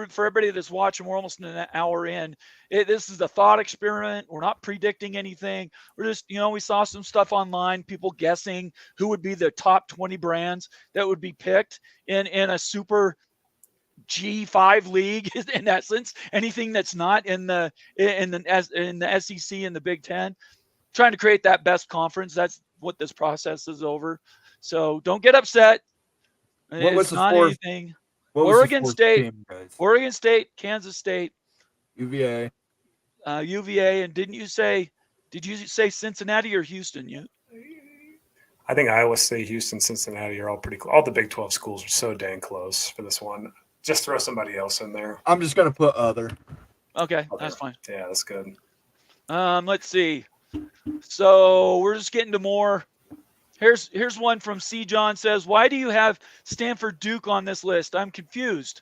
for everybody that's watching, we're almost an hour in. This is a thought experiment. We're not predicting anything. We're just, we saw some stuff online, people guessing who would be the top 20 brands that would be picked in a super G5 league. In essence, anything that's not in the SEC and the Big Ten, trying to create that best conference. That's what this process is over. So don't get upset. What was it's the not fourth? anything. What was Oregon the fourth State, team, guys? Oregon State, Kansas State, UVA. UVA, and did you say Cincinnati or Houston? I think Iowa State, Houston, Cincinnati are all pretty close. All the Big 12 schools are so dang close for this one. Just throw somebody else in there. I'm just going to put other. Okay, that's fine. Yeah, that's good. Let's see. So we're just getting to more. Here's one from C. John says, why do you have Stanford Duke on this list? I'm confused.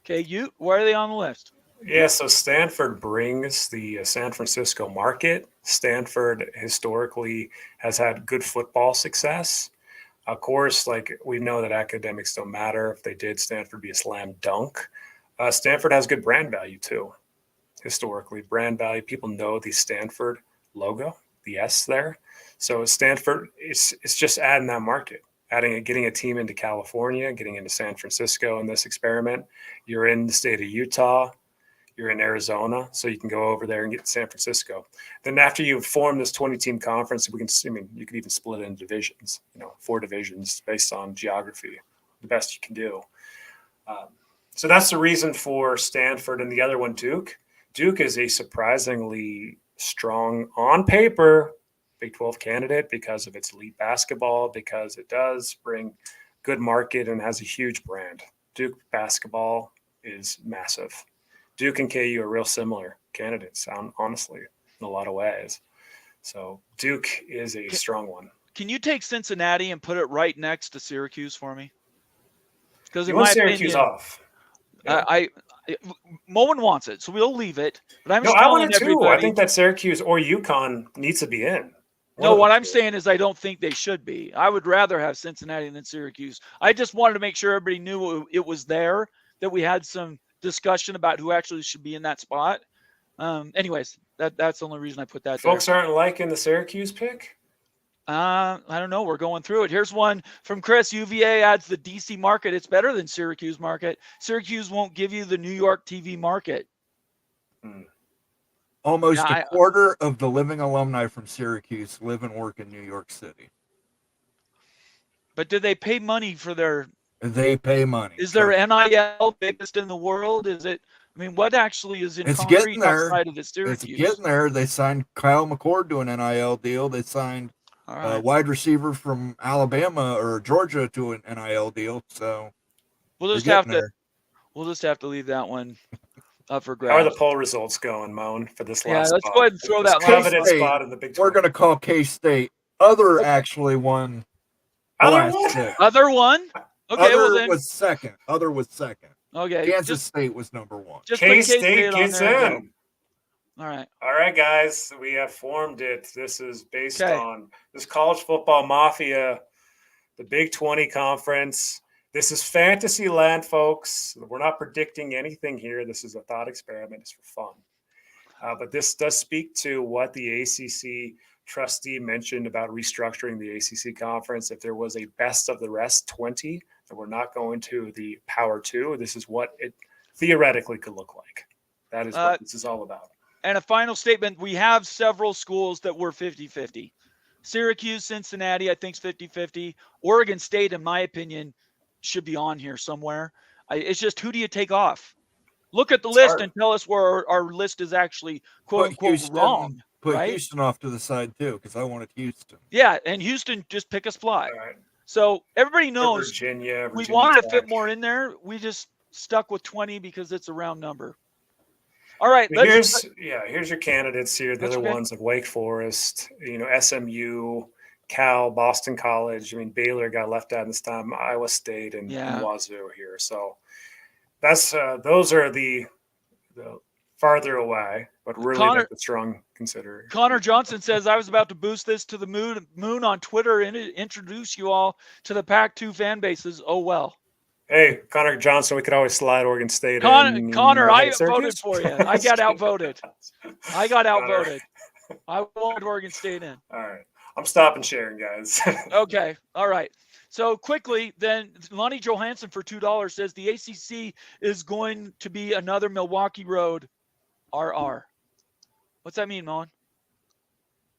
Okay, why are they on the list? Yeah, so Stanford brings the San Francisco market. Stanford historically has had good football success. Of course, like we know that academics don't matter. If they did, Stanford would be a slam dunk. Stanford has good brand value too. Historically, brand value. People know the Stanford logo, the S there. So Stanford, it's just adding that market, getting a team into California, getting into San Francisco in this experiment. You're in the state of Utah, you're in Arizona, so you can go over there and get to San Francisco. Then after you form this 20-team conference, you could even split it into divisions, 4 divisions based on geography, the best you can do. So that's the reason for Stanford, and the other one, Duke. Duke is a surprisingly strong, on paper, Big 12 candidate because of its elite basketball, because it does bring good market and has a huge brand. Duke basketball is massive. Duke and KU are real similar candidates, honestly, in a lot of ways. So Duke is a strong one. Can you take Cincinnati and put it right next to Syracuse for me? Because you want Syracuse off. Yeah. Moen wants it, so we'll leave it. But I'm I want it too. I think that Syracuse or UConn needs to be in. What I'm saying is I don't think they should be. I would rather have Cincinnati than Syracuse. I just wanted to make sure everybody knew it was there, that we had some discussion about who actually should be in that spot. Anyways, that's the only reason I put that there. Folks aren't liking the Syracuse pick? I don't know. We're going through it. Here's one from Chris. UVA adds the DC market. It's better than Syracuse market. Syracuse won't give you the New York TV market. Almost a quarter of the living alumni from Syracuse live and work in New York City. But do they pay money for their... They pay money. Is their NIL biggest in the world? Is it... what actually is in concrete outside of the Syracuse? It's getting there. They signed Kyle McCord to an NIL deal. They signed a wide receiver from Alabama or Georgia to an NIL deal. So we'll just have to leave that one up for grabs. How are the poll results going, Moan, for this last spot? Let's go ahead and throw that coveted spot in the Big 12. We're going to call K-State. Other actually won. Other one? Okay, Other was second. Okay. Kansas State was number 1. K-State gets in. All right. All right, guys. We have formed it. This is based on this college football mafia, the Big 20 conference. This is fantasy land, folks. We're not predicting anything here. This is a thought experiment. It's for fun. But this does speak to what the ACC trustee mentioned about restructuring the ACC conference. If there was a best of the rest 20, and we're not going to the Power 2, this is what it theoretically could look like. That is what this is all about. And a final statement, we have several schools that were 50-50. Syracuse, Cincinnati, I think is 50-50. Oregon State, in my opinion, should be on here somewhere. It's just, who do you take off? Look at the It's list hard. and tell us where our list is actually quote unquote wrong. Put right? Houston off to the side too, because I wanted Houston. Yeah, and Houston just pick a spot. All right. So everybody Or knows Virginia we wanted to Tech. fit more in there. We just stuck with 20 because it's a round number. All right, But let's. here's your candidates here. The That's other okay. ones like Wake Forest, SMU, Cal, Boston College. I mean, Baylor got left out this time. Iowa State and Wazoo here. So that's those are the farther away, but really like the strong consider. Connor Johnson says, I was about to boost this to the moon on Twitter and introduce you all to the Pac-2 fan bases. Oh, well. Hey, Connor Johnson, we could always slide Oregon State in. Connor, I Syracuse? voted for you. I got outvoted. I wanted Oregon State in. All right. I'm stopping sharing, guys. Okay. All right. So quickly, then Lonnie Johansson for $2 says the ACC is going to be another Milwaukee Road RR. What's that mean, Mon?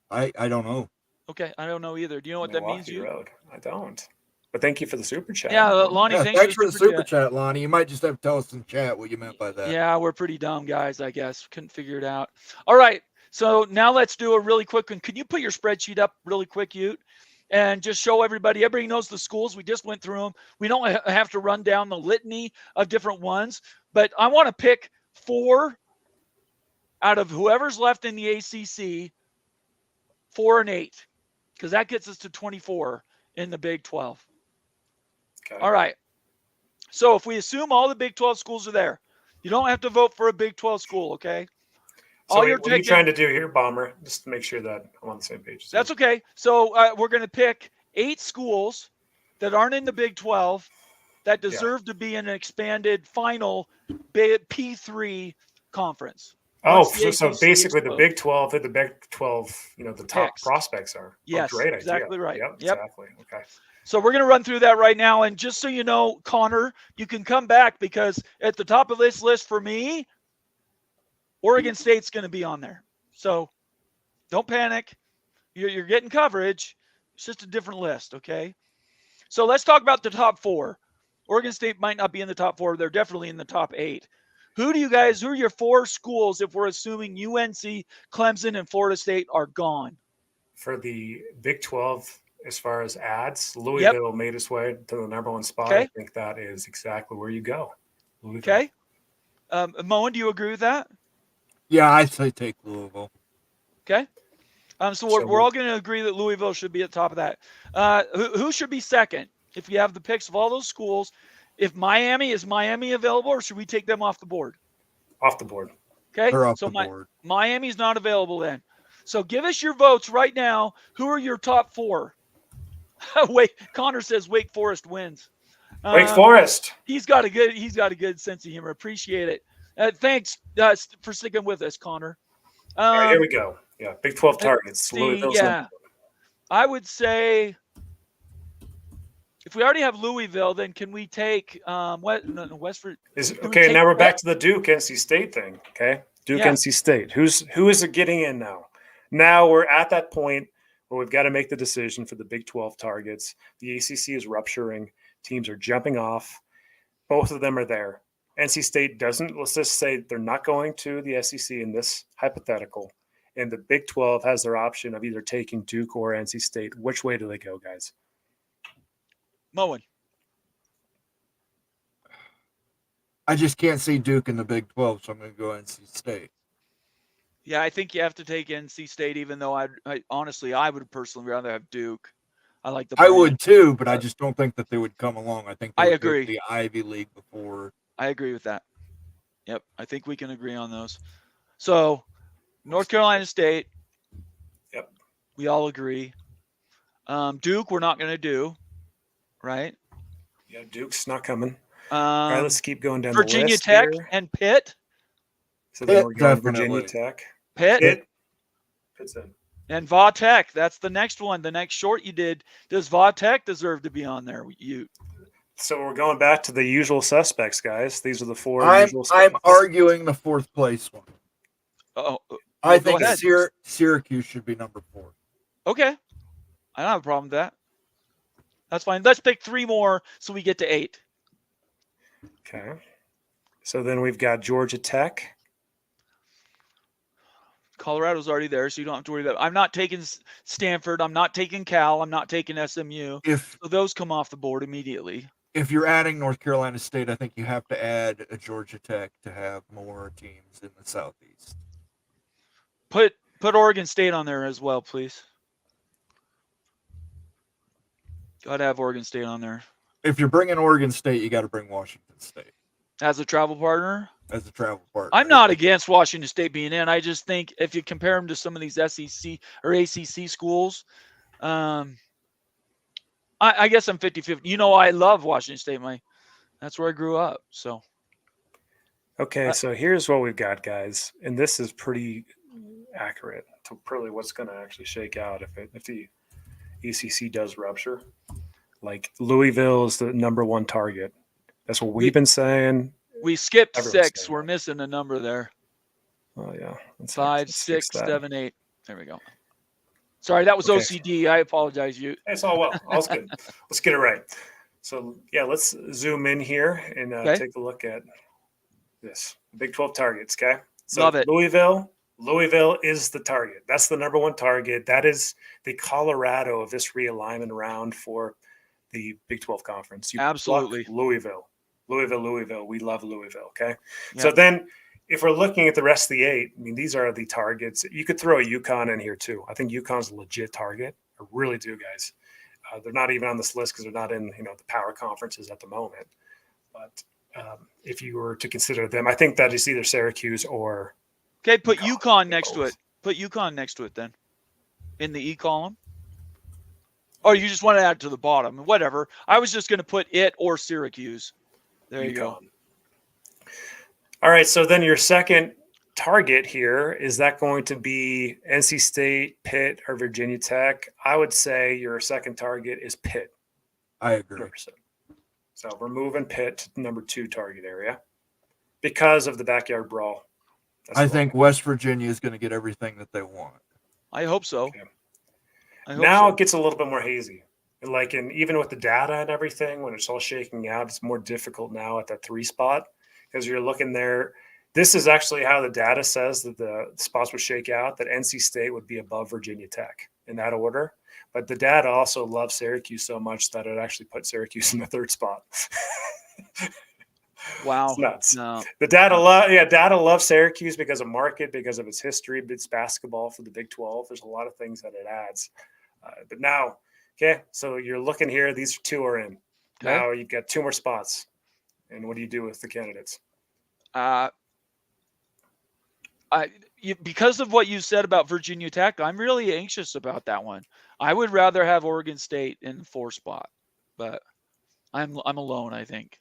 I don't know. Okay, I don't know either. Do you know what Milwaukee that means? Road. I don't. But thank you for the super chat. Yeah, Lonnie, thanks for the super chat, Lonnie. You might just have to tell us in chat what you meant by that. Yeah, we're pretty dumb guys, I guess. Couldn't figure it out. All right, so now let's do a really quick one. Can you put your spreadsheet up really quick, Ute? And just show everybody. Everybody knows the schools. We just went through them. We don't have to run down the litany of different ones. But I want to pick 4 out of whoever's left in the ACC, 4 and 8, because that gets us to 24 in the Big 12. Okay. All right. So if we assume all the Big 12 schools are there, you don't have to vote for a Big 12 school, okay? So what are you trying to do here, Bomber? Just to make sure that I'm on the same page. That's okay. So we're going to pick 8 schools that aren't in the Big 12 that deserve to be in an expanded final P3 conference. Oh, so basically the Big 12, the Big 12, the top Picks. Prospects are. Yes, great exactly idea. right. Yep, Yep. exactly. Okay. So we're going to run through that right now. And just so you know, Connor, you can come back because at the top of this list for me, Oregon State's going to be on there. So don't panic. You're getting coverage. It's just a different list, okay? So let's talk about the top 4. Oregon State might not be in the top 4. They're definitely in the top 8. Who are your 4 schools if we're assuming UNC, Clemson, and Florida State are gone? For the Big 12, as far as ads, Louisville made its way to the number 1 spot. Okay. I think that is exactly where you go. Louisville. Okay. Moen, do you agree with that? Yeah, I'd say take Louisville. Okay. So we're all going to agree that Louisville should be at the top of that. Who should be second? If you have the picks of all those schools, is Miami available, or should we take them off the board? Off the board. Okay. They're off the board. Miami's not available then. So give us your votes right now. Who are your top 4? Wait, Connor says Wake Forest wins. Wake Forest. He's got a good sense of humor. Appreciate it. Thanks for sticking with us, Connor. All right, here we go. Yeah, Big 12 targets. Yeah, I would say if we already have Louisville, then can we take Westford? Okay, now we're back to the Duke NC State thing. Okay, Duke NC State. Who is it getting in now? Now we're at that point where we've got to make the decision for the Big 12 targets. The ACC is rupturing. Teams are jumping off. Both of them are there. NC State doesn't. Let's just say they're not going to the SEC in this hypothetical. And the Big 12 has their option of either taking Duke or NC State. Which way do they go, guys? Moen. I just can't see Duke in the Big 12, so I'm going to go NC State. Yeah, I think you have to take NC State, even though I honestly would personally rather have Duke. I like the. I would too, but I just don't think that they would come along. I think I agree. The Ivy League before. I agree with that. Yep, I think we can agree on those. So, North Carolina State. Yep. We all agree. Duke, we're not going to do, right? Yeah, Duke's not coming. All right, let's keep going down Virginia the list Tech here. And Pitt. So then we're going Virginia Tech. Pitt's in. And Va Tech. That's the next one. The next short you did. Does Va Tech deserve to be on there? So we're going back to the usual suspects, guys. These are the 4 usual suspects. I'm arguing the 4th place one. Oh, I think Syracuse should be number 4. Okay. I don't have a problem with that. That's fine. Let's pick 3 more so we get to 8. Okay. So then we've got Georgia Tech. Colorado's already there, so you don't have to worry about it. I'm not taking Stanford. I'm not taking Cal. I'm not taking SMU. If So those come off the board immediately. if you're adding North Carolina State, I think you have to add a Georgia Tech to have more teams in the Southeast. Put Oregon State on there as well, please. Got to have Oregon State on there If you're bringing Oregon State, you got to bring Washington State as a travel partner. as a travel partner. I'm not against Washington State being in. I just think if you compare them to some of these SEC or ACC schools, I guess I'm 50-50. You know, I love Washington State. That's where I grew up. So Okay, so here's what we've got, guys, and this is pretty accurate to probably what's going to actually shake out if the ACC does rupture. Like Louisville is the number one target. That's what we've been saying. we skipped Everyone's 6. saying We're that. missing a number there. Oh yeah, 5, let's fix 6, that. 7, 8. There we go. Sorry, that was Okay. OCD. I apologize. You. It's all well. All's good. Let's get it right. So yeah, let's zoom in here and Okay. take a look at this Big 12 targets. Okay, so Love it. Louisville is the target. That's the number one target. That is the Colorado of this realignment round for the Big 12 conference. You Absolutely. pluck Louisville. We love Louisville. Okay, Yeah. so then. If we're looking at the rest of the 8, I mean, these are the targets. You could throw a UConn in here too. I think UConn's a legit target. I really do, guys. They're not even on this list because they're not in, the power conferences at the moment. But if you were to consider them, I think that is either Syracuse or. Okay, put UConn. UConn next to it. Put UConn next to it then, in the E column. Or you just want to add to the bottom, whatever. I was just going to put it or Syracuse. There you go. All right, so then your second target here, is that going to be NC State, Pitt, or Virginia Tech? I would say your second target is Pitt. I agree. 100%. So we're moving Pitt to number 2 target area because of the backyard brawl. I think West Virginia is going to get everything that they want. I hope so. Okay. I hope Now so. it gets a little bit more hazy. And even with the data and everything, when it's all shaking out, it's more difficult now at that 3 spot. Because you're looking there, this is actually how the data says that the spots would shake out, that NC State would be above Virginia Tech in that order. But the data also loves Syracuse so much that it actually put Syracuse in the 3rd spot. Wow. It's nuts. No. The data loves Syracuse because of market, because of its history, it's basketball for the Big 12. There's a lot of things that it adds. But now, okay, so you're looking here, these 2 are in. Okay. Now you've got 2 more spots. And what do you do with the candidates? Because of what you said about Virginia Tech, I'm really anxious about that one. I would rather have Oregon State in the 4 spot, but I'm alone, I think.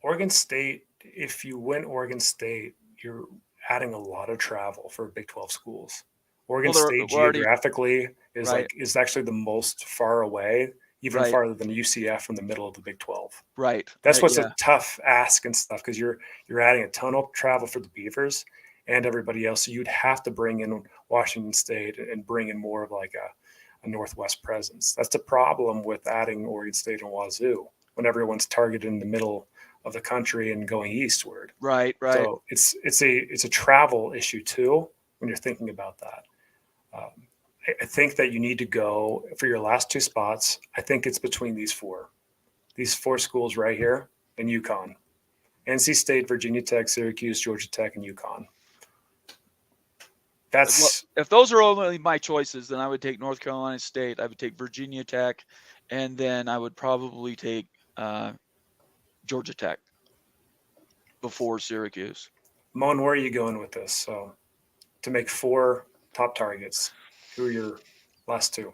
Oregon State, if you win Oregon State, you're adding a lot of travel for Big 12 schools. Oregon State geographically is actually the most far away, even farther than UCF from the middle of the Big 12. Right. That's what's a tough ask and stuff, because you're adding a ton of travel for the Beavers and everybody else. So you'd have to bring in Washington State and bring in more of like a Northwest presence. That's the problem with adding Oregon State and Wazoo when everyone's targeted in the middle of the country and going eastward. Right. So it's a travel issue too when you're thinking about that. I think that you need to go for your last 2 spots. I think it's between these 4 schools right here and UConn, NC State, Virginia Tech, Syracuse, Georgia Tech, and UConn. If those are only my choices, then I would take North Carolina State. I would take Virginia Tech, and then I would probably take Georgia Tech before Syracuse. Mon, where are you going with this? So to make 4 top targets, who are your last 2?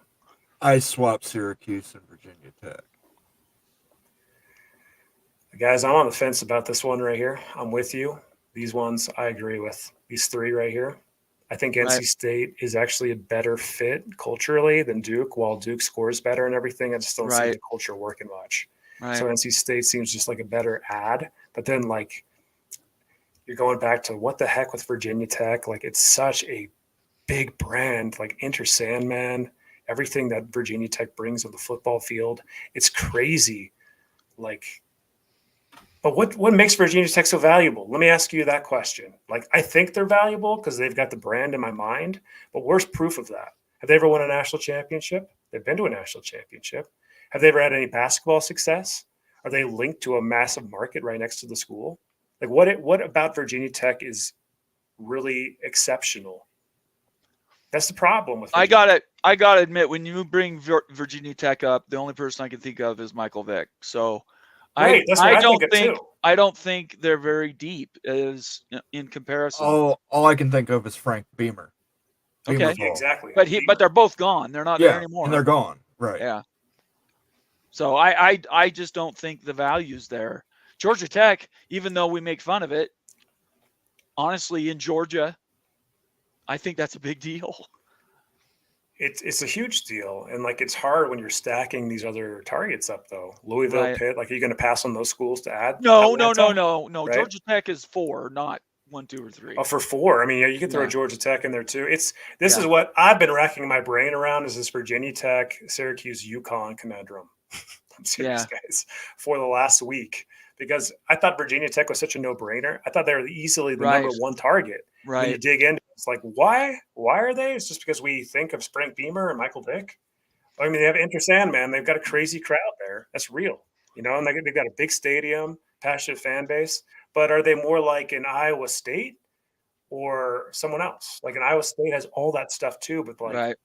I swapped Syracuse and Virginia Tech. Guys, I'm on the fence about this one right here. I'm with you. These ones I agree with. These 3 right here. I think NC State is actually a better fit culturally than Duke. While Duke scores better and everything, I just don't see the culture working much. Right. So NC State seems just like a better ad. But then, like, you're going back to what the heck with Virginia Tech? Like, it's such a big brand, like Enter Sandman, everything that Virginia Tech brings on the football field. It's crazy. Like, But what makes Virginia Tech so valuable? Let me ask you that question. Like, I think they're valuable because they've got the brand in my mind, but where's proof of that? Have they ever won a national championship? They've been to a national championship. Have they ever had any basketball success? Are they linked to a massive market right next to the school? Like, what about Virginia Tech is really exceptional? That's the problem with Virginia. I gotta admit, when you bring Virginia Tech up, the only person I can think of is Michael Vick. So Right, that's what I don't think of too. I don't think they're very deep as in comparison. Oh, all I can think of is Frank Beamer. Okay. Beamer's Yeah, all. exactly. But they're both gone. They're not there Yeah, anymore. and they're gone. Right. Yeah. So I just don't think the value's there. Georgia Tech, even though we make fun of it, honestly, in Georgia, I think that's a big deal. It's a huge deal, and like it's hard when you're stacking these other targets up though. Louisville, Right. Pitt, like are you going to pass on those schools to add? No. Atlanta? Right? Georgia Tech is 4, not 1, 2, or 3. Oh, for 4. I mean, yeah, you can throw Yeah. Georgia Tech in there too. This is Yeah. what I've been racking my brain around is this Virginia Tech, Syracuse, UConn conundrum. I'm serious, guys, for the last week because I thought Virginia Tech was such a no-brainer. I thought they were easily the number one target. When you Right. dig into it, it's like, why? Why are they? It's just because we think of Frank Beamer and Michael Vick. I mean, they have Enter Sandman. They've got a crazy crowd there. That's real, and they've got a big stadium, passionate fan base. But are they more like an Iowa State or someone else? Like an Iowa State has all that stuff too, but like Right.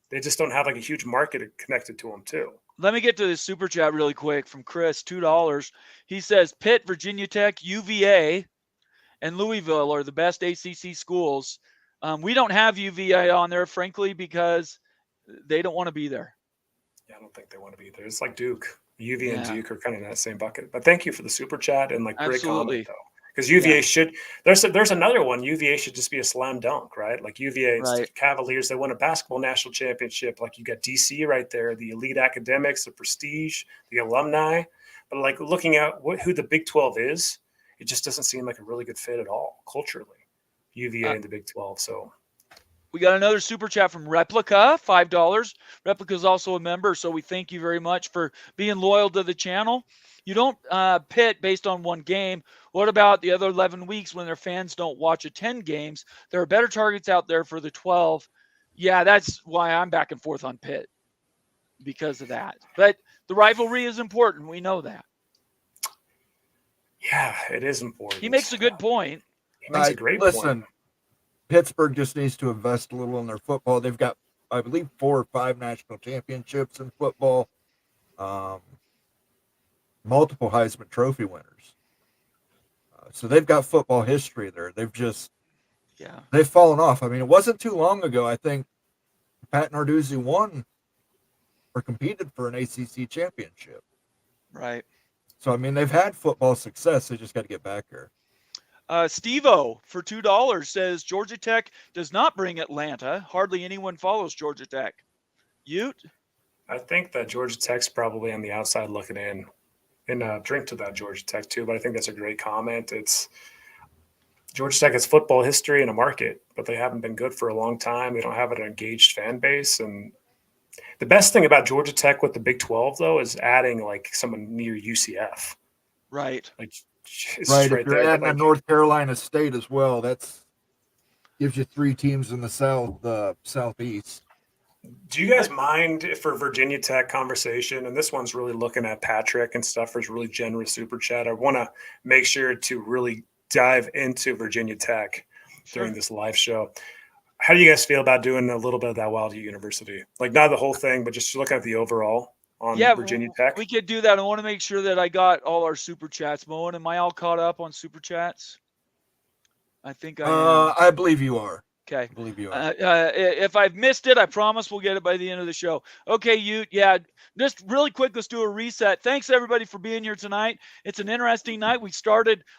they just don't have like a huge market connected to them too. Let me get to this super chat really quick from Chris, $2. He says Pitt, Virginia Tech, UVA, and Louisville are the best ACC schools. We don't have UVA on there, frankly, because they don't want to be there. Yeah, I don't think they want to be there. It's like Duke. UVA and Yeah. Duke are kind of in that same bucket. But thank you for the super chat and like great Absolutely. comment though. Because UVA Yeah. should there's another one. UVA should just be a slam dunk, right? Like UVA and Right. Cavaliers, they won a basketball national championship. Like you got DC right there, the elite academics, the prestige, the alumni. But like looking at who the Big 12 is, it just doesn't seem like a really good fit at all culturally. UVA and the Big 12. So We got another super chat from Replica, $5. Replica is also a member, so we thank you very much for being loyal to the channel. You don't pit based on one game. What about the other 11 weeks when their fans don't watch 10 games? There are better targets out there for the 12. Yeah, that's why I'm back and forth on Pitt because of that. But the rivalry is important. We know that. yeah, it is important. He makes a good point. He makes a great Listen, point. Pittsburgh just needs to invest a little in their football. They've got, I believe, 4 or 5 national championships in football. Multiple Heisman Trophy winners. So they've got football history there. They've fallen off. I mean, it wasn't too long ago. I think Pat Narduzzi won or competed for an ACC championship. Right. So, I mean, they've had football success. They just got to get back there. Steve-O for $2 says Georgia Tech does not bring Atlanta. Hardly anyone follows Georgia Tech. Ute? I think that Georgia Tech's probably on the outside looking in. And drink to that Georgia Tech too, but I think that's a great comment. It's Georgia Tech has football history and a market, but they haven't been good for a long time. They don't have an engaged fan base. And the best thing about Georgia Tech with the Big 12 though is adding like someone near UCF. Right. Like Right. right If you're there. adding Like, a North Carolina State as well, that's gives you 3 teams in the southeast. do you guys mind if for Virginia Tech conversation, and this one's really looking at Patrick and stuff for his really generous super chat. I want to make sure to really dive into Virginia Tech during this live show. How do you guys feel about doing a little bit of that Wild U University? Like not the whole thing, but just looking at the overall on Virginia Tech. We could do that. I want to make sure that I got all our super chats. Moen, am I all caught up on super chats? I think I am. I believe you are. Okay. I believe you are. If I've missed it, I promise we'll get it by the end of the show. Okay, yeah, just really quick, let's do a reset. Thanks, everybody, for being here tonight. It's an interesting night.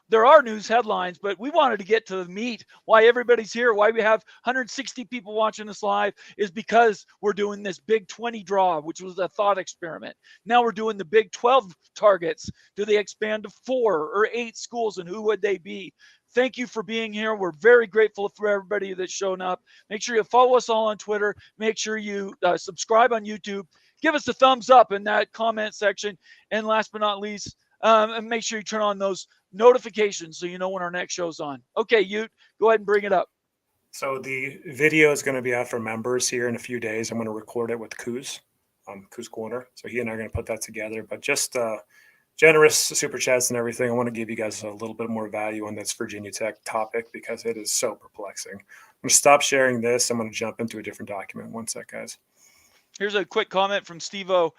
There are news headlines, but we wanted to get to the meat. Why everybody's here, why we have 160 people watching us live is because we're doing this Big 20 draw, which was a thought experiment. Now we're doing the Big 12 targets. Do they expand to 4 or 8 schools, and who would they be? Thank you for being here. We're very grateful for everybody that's shown up. Make sure you follow us all on Twitter. Make sure you subscribe on YouTube. Give us a thumbs up in that comment section. And last but not least, And make sure you turn on those notifications so you know when our next show's on. Okay, you go ahead and bring it up. So the video is going to be out for members here in a few days. I'm going to record it with Kuz, Kuz Corner. So he and I are going to put that together. But just generous super chats and everything. I want to give you guys a little bit more value on this Virginia Tech topic because it is so perplexing. I'm going to stop sharing this. I'm going to jump into a different document. One sec, guys. Here's a quick comment from Steve-O.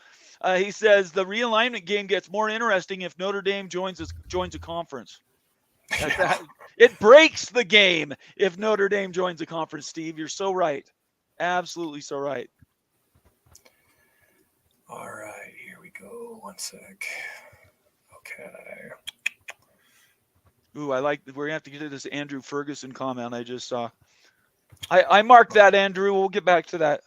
He says the realignment game gets more interesting if Notre Dame joins a conference. It breaks the game if Notre Dame joins a conference, Steve. You're so right. Absolutely so right. All right, here we go. One sec. Okay. Ooh, we're going to have to get to this Andrew Ferguson comment I just saw. I marked that, Andrew. We'll get back to that.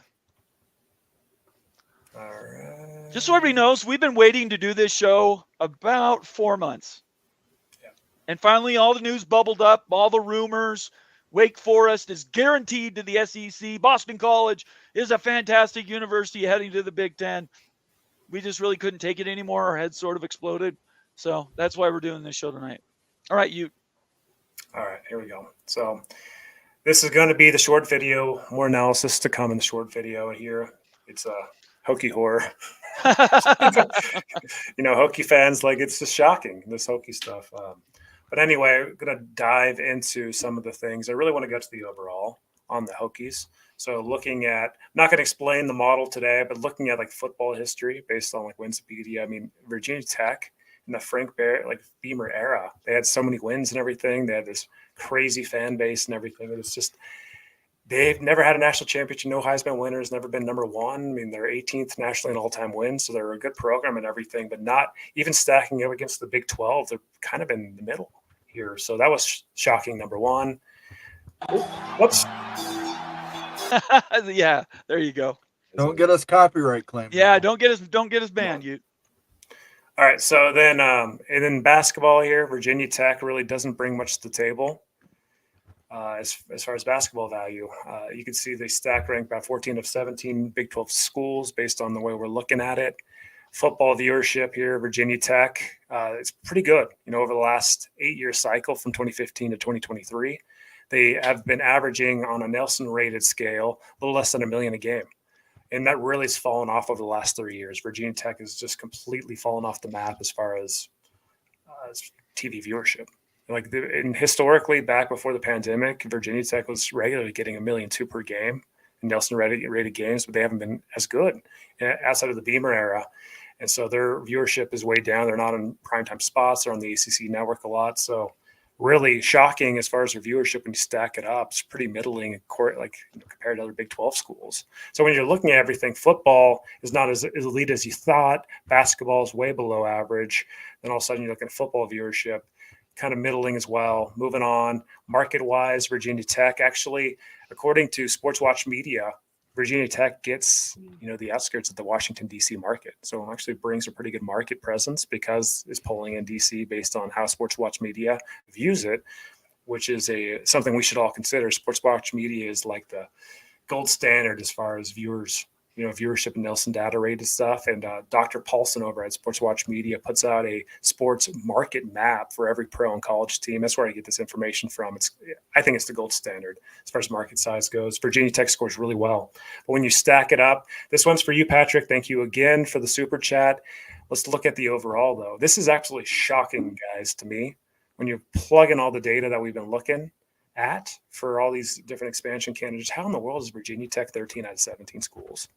All right. Just so everybody knows, we've been waiting to do this show about 4 months. And finally, all the news bubbled up, all the rumors. Wake Forest is guaranteed to the SEC. Boston College is a fantastic university heading to the Big Ten. We just really couldn't take it anymore. Our heads sort of exploded. So that's why we're doing this show tonight. All right, you. All right, here we go. So this is going to be the short video. More analysis to come in the short video here. It's a Hokie horror. Hokie fans, it's just shocking, this Hokie stuff. But anyway, I'm going to dive into some of the things. I really want to go to the overall on the Hokies. So looking at, I'm not going to explain the model today, but looking at football history based on Wikipedia. I mean, Virginia Tech in the Frank Beamer era, they had so many wins and everything. They had this crazy fan base and everything. It was just, they've never had a national championship, no Heisman winners, never been number one. I mean, they're 18th nationally in all-time wins, so they're a good program and everything, but not even stacking up against the Big 12. They're kind of in the middle here. So that was shocking, number one. Whoops. Yeah, there you go. Don't get us copyright claim. Yeah, now. don't get us banned, you. All right, so then and then basketball here, Virginia Tech really doesn't bring much to the table. As far as basketball value, you can see they stack rank about 14 of 17 Big 12 schools based on the way we're looking at it. Football viewership here, Virginia Tech, it's pretty good. Over the last 8-year cycle from 2015 to 2023, they have been averaging on a Nelson rated scale a little less than 1 million a game. And that really has fallen off over the last 3 years. Virginia Tech has just completely fallen off the map as far as TV viewership. And historically, back before the pandemic, Virginia Tech was regularly getting 1.2 million per game in Nelson rated games, but they haven't been as good outside of the Beamer era. And so their viewership is way down. They're not in primetime spots. They're on the ACC network a lot. So really shocking as far as their viewership when you stack it up. It's pretty middling compared to other Big 12 schools. So when you're looking at everything, football is not as elite as you thought. Basketball is way below average. Then all of a sudden you're looking at football viewership, kind of middling as well. Moving on, market-wise, Virginia Tech actually, according to Sports Watch Media, Virginia Tech gets, the outskirts of the Washington, D.C. market. So it actually brings a pretty good market presence because it's polling in D.C. based on how Sports Watch Media views it, which is something we should all consider. Sports Watch Media is like the gold standard as far as viewership and Nelson data rated stuff. And Dr. Paulson over at Sports Watch Media puts out a sports market map for every pro and college team. That's where I get this information from. I think it's the gold standard as far as market size goes. Virginia Tech scores really well. But when you stack it up, this one's for you, Patrick. Thank you again for the super chat. Let's look at the overall, though. This is absolutely shocking, guys, to me. When you plug in all the data that we've been looking at for all these different expansion candidates, how in the world is Virginia Tech 13 out of 17 schools?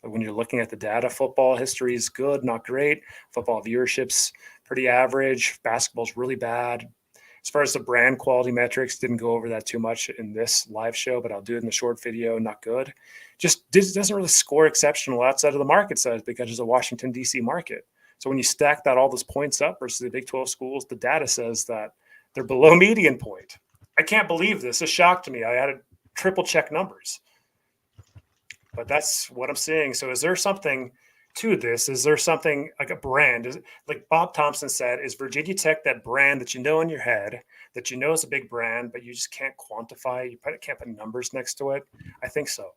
When you're looking at the data, football history is good, not great. Football viewership's pretty average. Basketball's really bad. As far as the brand quality metrics, didn't go over that too much in this live show, but I'll do it in the short video. Not good. Just doesn't really score exceptional outside of the market size because it's a Washington, D.C. market. So when you stack all those points up versus the Big 12 schools, the data says that they're below median point. I can't believe this. It's a shock to me. I had to triple check numbers. But that's what I'm seeing. So is there something to this? Is there something like a brand? Like Bob Thompson said, is Virginia Tech that brand that you know in your head, that you know is a big brand, but you just can't quantify? You can't put numbers next to it? I think so.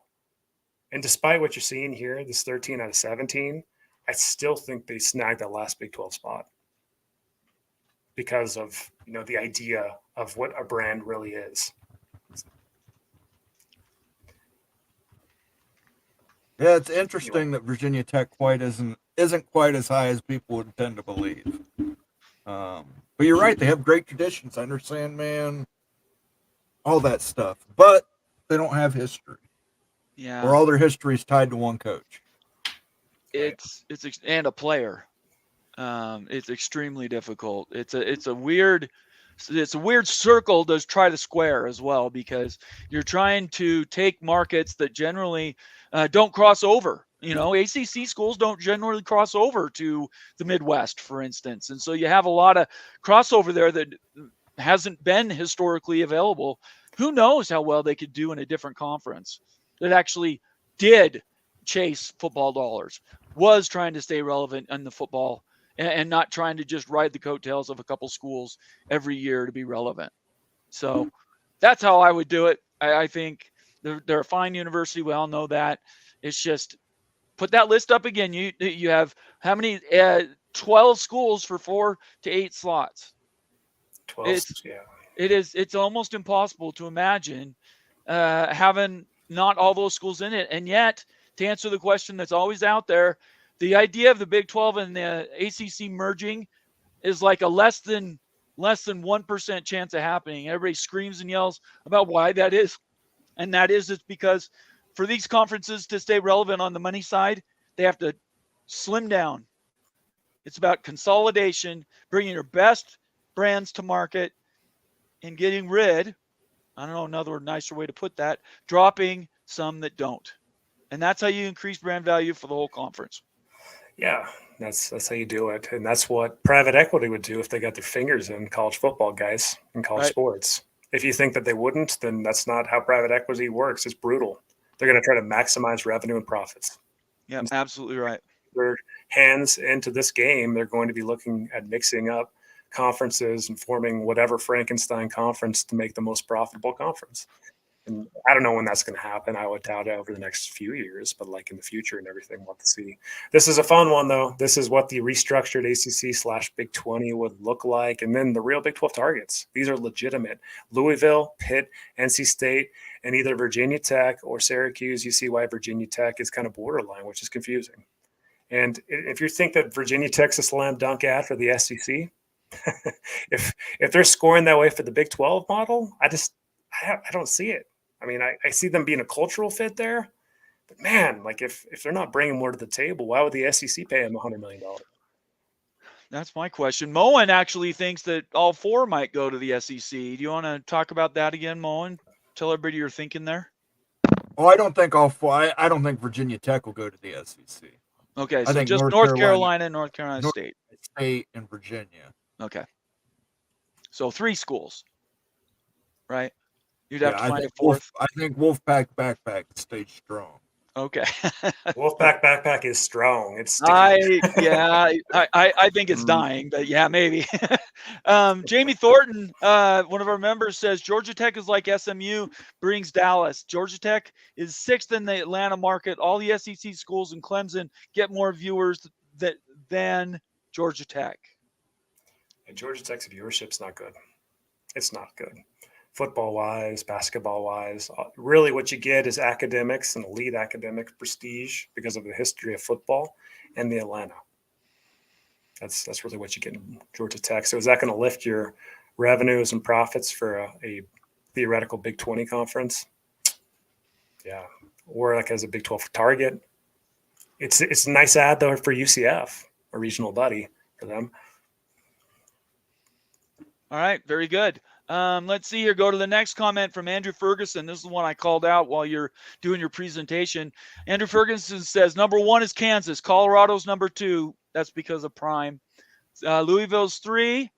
And despite what you're seeing here, this 13 out of 17, I still think they snagged that last Big 12 spot. because of, the idea of what a brand really is. Yeah, it's interesting that Virginia Tech isn't quite as high as people would tend to believe. But you're right; they have great traditions. I understand, man, all that stuff, but they don't have history. Yeah, Or all their history is tied to one coach. it's and a player. It's extremely difficult. It's a weird circle to try to square as well, because you're trying to take markets that generally don't cross over. ACC schools don't generally cross over to the Midwest, for instance, and so you have a lot of crossover there that hasn't been historically available. Who knows how well they could do in a different conference that actually did chase football dollars, was trying to stay relevant in the football, and not trying to just ride the coattails of a couple schools every year to be relevant. So that's how I would do it. I think they're a fine university. We all know that. It's just put that list up again. You have how many? 12 schools for 4 to 8 slots. 12, It's almost impossible to imagine having not all those schools in it. And yet, to answer the question that's always out there, the idea of the Big 12 and the ACC merging is like a less than 1% chance of happening. Everybody screams and yells about why that is. And that is, it's because for these conferences to stay relevant on the money side, they have to slim down. It's about consolidation, bringing your best brands to market, and getting rid, I don't know another nicer way to put that, dropping some that don't. And that's how you increase brand value for the whole conference. Yeah, that's how you do it. And that's what private equity would do if they got their fingers in college football, guys, in college sports. If you think that they wouldn't, then that's not how private equity works. It's brutal. They're going to try to maximize revenue and profits. Yeah, absolutely right. Their hands into this game, they're going to be looking at mixing up conferences and forming whatever Frankenstein conference to make the most profitable conference. And I don't know when that's going to happen. I would doubt it over the next few years, but like in the future and everything, we'll have to see. This is a fun one, though. This is what the restructured ACC/Big 20 would look like. And then the real Big 12 targets. These are legitimate. Louisville, Pitt, NC State, and either Virginia Tech or Syracuse. You see why Virginia Tech is kind of borderline, which is confusing. And if you think that Virginia Tech's a slam dunk ad for the SEC, if they're scoring that way for the Big 12 model, I don't see it. I mean, I see them being a cultural fit there, but man, like if they're not bringing more to the table, why would the SEC pay them $100 million? That's my question. Moen actually thinks that all 4 might go to the SEC. Do you want to talk about that again, Moen? Tell everybody you're thinking there. Oh, I don't think all 4. I don't think Virginia Tech will go to the SEC. Okay, so just North Carolina, North Carolina State, and Virginia. Okay, so 3 schools, right? You'd have to find a 4th. I think Wolfpack Backpack stayed strong. Okay. Wolfpack Backpack is strong. It's I think it's dying, but yeah, maybe. Jamie Thornton, one of our members, says Georgia Tech is like SMU brings Dallas. Georgia Tech is 6th in the Atlanta market. All the SEC schools in Clemson get more viewers than Georgia Tech. And Georgia Tech's viewership's not good. It's not good. Football-wise, basketball-wise, really what you get is academics and elite academic prestige because of the history of football and the Atlanta. That's really what you get in Georgia Tech. So is that going to lift your revenues and profits for a theoretical Big 20 conference? Yeah. Or like as a Big 12 target. It's a nice ad, though, for UCF, a regional buddy for them. All right, very good. Let's see here. Go to the next comment from Andrew Ferguson. This is the one I called out while you're doing your presentation. Andrew Ferguson says, number 1 is Kansas. Colorado's number 2. That's because of Prime. Louisville's 3.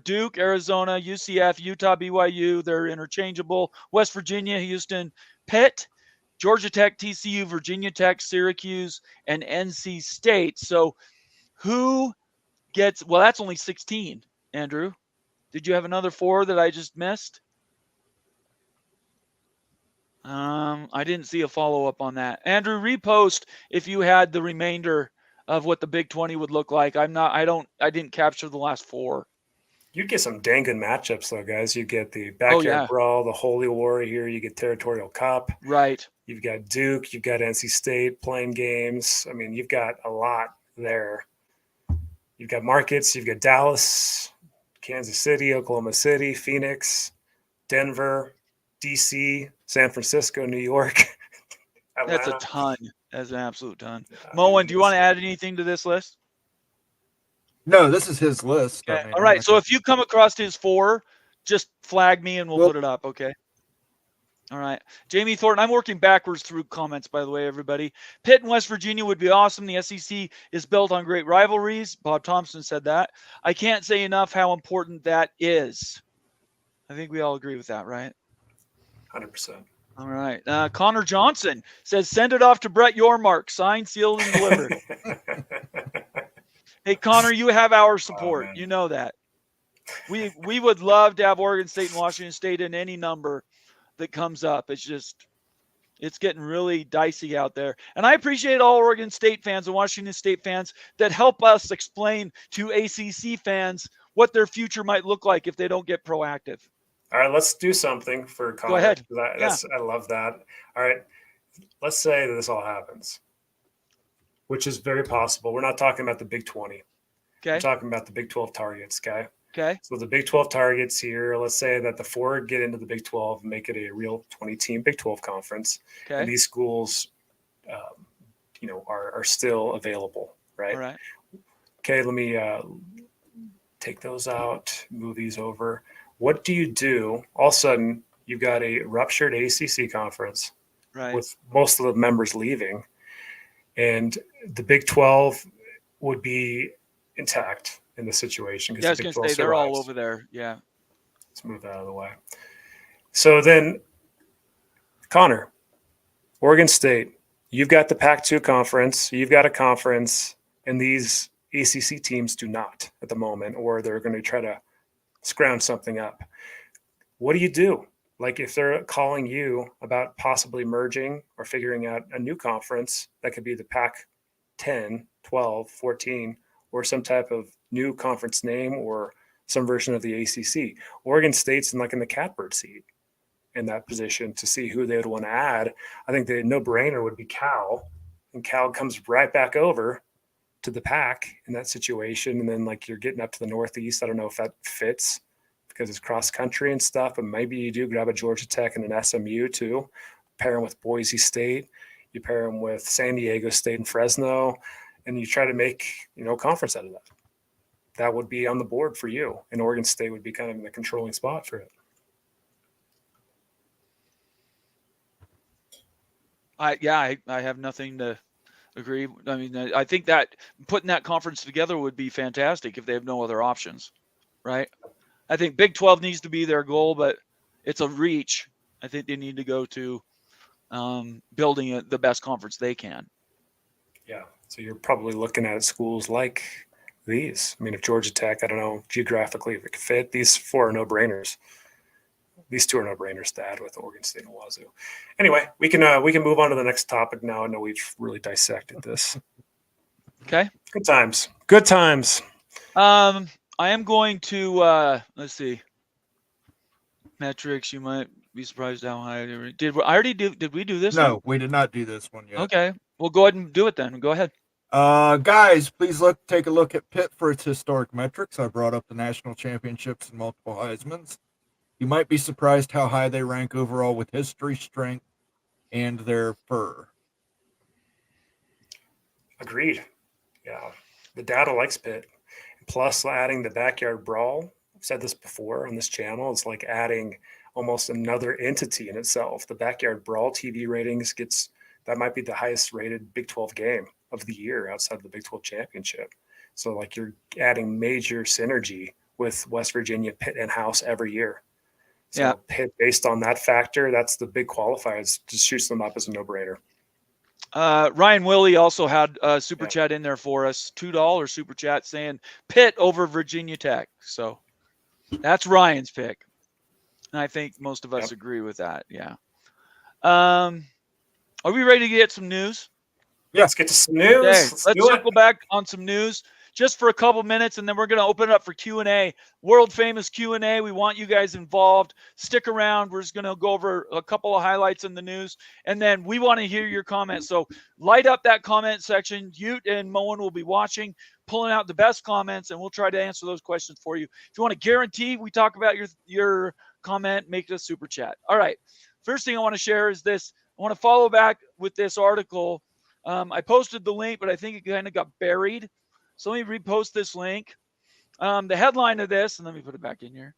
Duke, Arizona, UCF, Utah, BYU. They're interchangeable. West Virginia, Houston, Pitt, Georgia Tech, TCU, Virginia Tech, Syracuse, and NC State. So who gets – well, that's only 16, Andrew. Did you have another 4 that I just missed? I didn't see a follow-up on that. Andrew, repost if you had the remainder of what the Big 20 would look like. I didn't capture the last 4. You get some dang good matchups, though, guys. You get the Oh, backyard yeah. brawl, the Holy War here. You get Territorial Cup. Right. You've got Duke. You've got NC State playing games. I mean, you've got a lot there. You've got markets. You've got Dallas, Kansas City, Oklahoma City, Phoenix, Denver, DC, San Francisco, New York, That's a Atlanta. ton. That's an absolute ton. I Moen, mean, do you want to add anything to this list? No, this is his list. Okay. I mean, All I'm right. not So gonna- if you come across his 4, just flag me and we'll Well- put it up. Okay. All right. Jamie Thornton, I'm working backwards through comments, by the way, everybody. Pitt and West Virginia would be awesome. The SEC is built on great rivalries. Bob Thompson said that. I can't say enough how important that is. I think we all agree with that, right? 100%. All right. Connor Johnson says, send it off to Brett Yormark. Signed, sealed, and delivered. Hey, Connor, you have our support. man. You know that. We would love to have Oregon State and Washington State in any number that comes up. It's getting really dicey out there. And I appreciate all Oregon State fans and Washington State fans that help us explain to ACC fans what their future might look like if they don't get proactive. All right, let's do something for Connor. Go ahead. I love that. All right, let's say that this all happens, which is very possible. We're not talking about the Big 20. We're Okay. talking about the Big 12 targets, okay? Okay. So the Big 12 targets here, let's say that the 4 get into the Big 12 and make it a real 20-team Big 12 conference. Okay. And these schools, are still available, right? All right. Okay, let me take those out, move these over. What do you do? All of a sudden, you've got a ruptured ACC conference Right. with most of the members leaving, and the Big 12 would be intact in the situation. Yeah, I was the going Big to 12 say they're all survives. over there. Yeah. Let's move that out of the way. So then, Connor, Oregon State, you've got the Pac-2 conference, you've got a conference, and these ACC teams do not at the moment, or they're going to try to scrounge something up. What do you do? Like if they're calling you about possibly merging or figuring out a new conference, that could be the Pac-10, 12, 14, or some type of new conference name or some version of the ACC. Oregon State's in the catbird seat in that position to see who they would want to add. I think the no-brainer would be Cal, and Cal comes right back over to the Pac in that situation. And then you're getting up to the Northeast. I don't know if that fits because it's cross country and stuff, but maybe you do grab a Georgia Tech and an SMU too, pair them with Boise State, you pair them with San Diego State and Fresno, and you try to make, a conference out of that. That would be on the board for you. And Oregon State would be kind of in the controlling spot for it. I have nothing to agree. I mean, I think that putting that conference together would be fantastic if they have no other options, right? I think Big 12 needs to be their goal, but it's a reach. I think they need to go to building the best conference they can. Yeah. So you're probably looking at schools like these. I mean, if Georgia Tech, I don't know geographically if it could fit, these 4 are no-brainers. These 2 are no-brainers to add with Oregon State and Wazoo. Anyway, we can move on to the next topic now. I know we've really dissected this. Okay. Good times. Good times. I am going to let's see. Metrics. You might be surprised how high did we do this? No, we did not do this one yet. Okay. Well, go ahead and do it then. Go ahead. Guys, please take a look at Pitt for its historic metrics. I brought up the national championships and multiple Heismans. You might be surprised how high they rank overall with history, strength, and their fur. Agreed. Yeah. The data likes Pitt. Plus, adding the backyard brawl, I've said this before on this channel, it's like adding almost another entity in itself. The backyard brawl TV ratings that might be the highest rated Big 12 game of the year outside of the Big 12 championship. So you're adding major synergy with West Virginia, Pitt, and House every year. So Yeah. Pitt, based on that factor, that's the big qualifier. It just shoots them up as a no-brainer. Ryan Willie also had a super chat in there for us, $2 super chat saying Pitt over Virginia Tech. So that's Ryan's pick. And I think most of us agree with that. Yeah. Are we ready to get some news? Yeah, let's get to some news. Okay, let's circle back on some news. just for a couple minutes, and then we're going to open it up for Q&A, world famous Q&A. We want you guys involved. Stick around. We're just going to go over a couple of highlights in the news, and then we want to hear your comments. So light up that comment section. Ute and Moen will be watching, pulling out the best comments, and we'll try to answer those questions for you. If you want to guarantee we talk about your comment, make it a super chat. All right. First thing I want to share is this. I want to follow back with this article. I posted the link, but I think it kind of got buried. So let me repost this link. The headline of this, and let me put it back in here.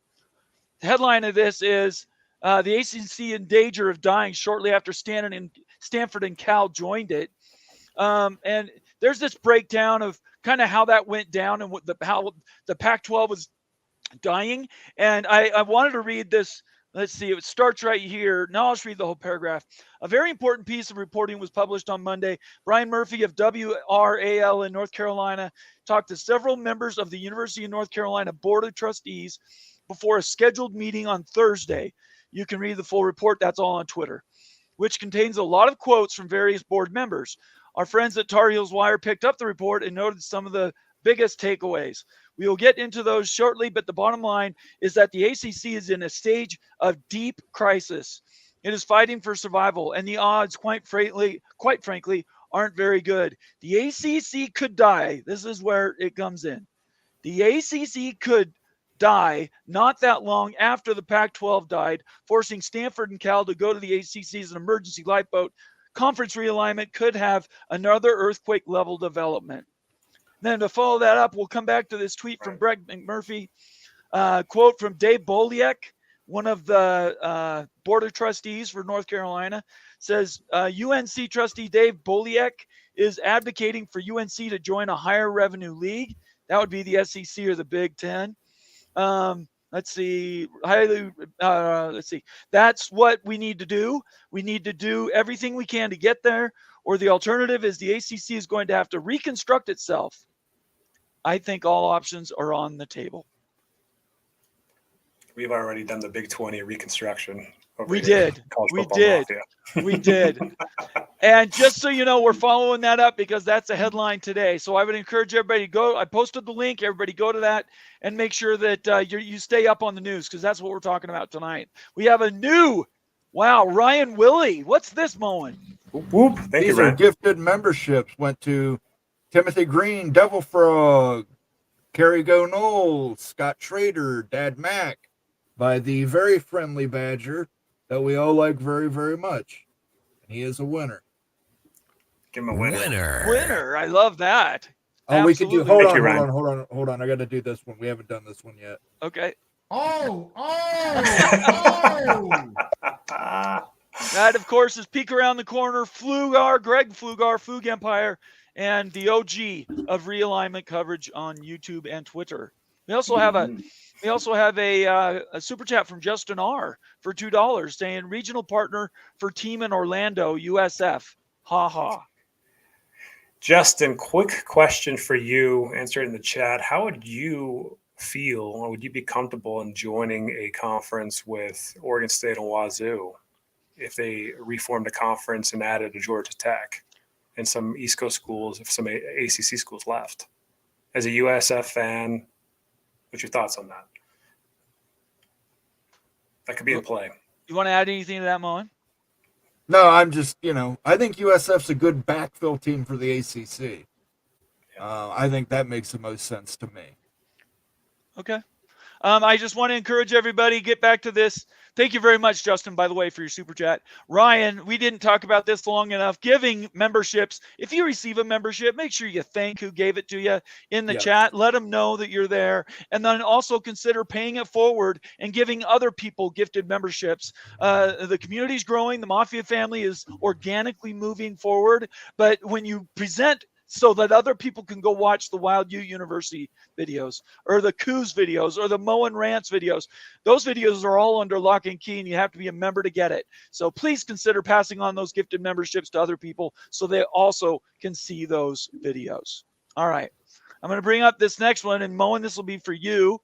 The headline of this is the ACC in danger of dying shortly after Stanford and Cal joined it. And there's this breakdown of kind of how that went down and how the Pac-12 was dying. And I wanted to read this. Let's see. It starts right here. Now I'll just read the whole paragraph. A very important piece of reporting was published on Monday. Brian Murphy of WRAL in North Carolina talked to several members of the University of North Carolina Board of Trustees before a scheduled meeting on Thursday. You can read the full report. That's all on Twitter, which contains a lot of quotes from various board members. Our friends at Tar Heels Wire picked up the report and noted some of the biggest takeaways. We will get into those shortly, but the bottom line is that the ACC is in a stage of deep crisis. It is fighting for survival, and the odds, quite frankly, aren't very good. The ACC could die. This is where it comes in. The ACC could die not that long after the Pac-12 died, forcing Stanford and Cal to go to the ACC as an emergency lifeboat. Conference realignment could have another earthquake-level development. Then to follow that up, we'll come back to this tweet from Brett McMurphy. Quote from Dave Boliek, one of the Board of Trustees for North Carolina, says UNC trustee Dave Boliek is advocating for UNC to join a higher revenue league. That would be the SEC or the Big Ten. Let's see. That's what we need to do. We need to do everything we can to get there, or the alternative is the ACC is going to have to reconstruct itself. I think all options are on the table. We've already done the Big 20 reconstruction. We did. We did. And just so you know, we're following that up because that's a headline today. So I would encourage everybody to go. I posted the link. Everybody go to that and make sure that you stay up on the news because that's what we're talking about tonight. We have a new, Ryan Willie. What's this, Moen? Whoop, whoop. Thank These you, are Ryan. gifted memberships. Went to Timothy Green, Devil Frog, Kerry Go Knowles, Scott Schrader, Dad Mac, by the very friendly Badger that we all like very, very much. And he is a winner. Give him a winner. Winner. I love that. Oh, we could do. Absolutely. Hold on. I got to do this one. We haven't done this one yet. Okay. Oh. That, of course, is Peek Around the Corner, Greg Flugar, Flug Empire, and the OG of realignment coverage on YouTube and Twitter. We also have a super chat from Justin R for $2 saying regional partner for team in Orlando, USF. Ha ha. Justin, quick question for you. Answer it in the chat. How would you feel, or would you be comfortable in joining a conference with Oregon State and Wazoo if they reformed a conference and added a Georgia Tech and some East Coast schools, if some ACC schools left? As a USF fan, what's your thoughts on that? That could be in play. You want to add anything to that, Moen? No, I'm just, I think USF's a good backfill team for the ACC. I think that makes the most sense to me. Okay. I just want to encourage everybody, get back to this. Thank you very much, Justin, by the way, for your super chat. Ryan, we didn't talk about this long enough. Giving memberships. If you receive a membership, make sure you thank who gave it to you in the chat. Let them know that you're there. And then also consider paying it forward and giving other people gifted memberships. The community's growing. The Mafia family is organically moving forward. But when you present so that other people can go watch the Wild U University videos or the Coos videos or the Moen Rants videos. Those videos are all under lock and key, and you have to be a member to get it. So please consider passing on those gifted memberships to other people so they also can see those videos. All right. I'm going to bring up this next one, and Moen, this will be for you.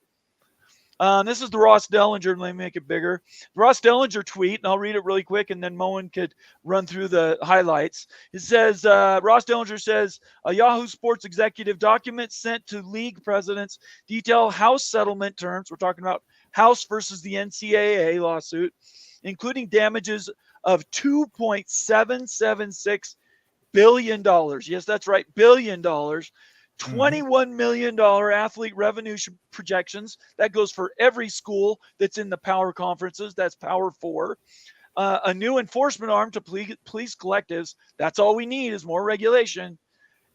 This is the Ross Dellenger. Let me make it bigger. The Ross Dellenger tweet, and I'll read it really quick, and then Moen could run through the highlights. It says, Ross Dellenger says, a Yahoo Sports executive document sent to league presidents detail House settlement terms. We're talking about House versus the NCAA lawsuit, including damages of $2.776 billion. Yes, that's right, $1 billion. $21 million athlete revenue projections. That goes for every school that's in the power conferences. That's Power 4. A new enforcement arm to police collectives. That's all we need is more regulation.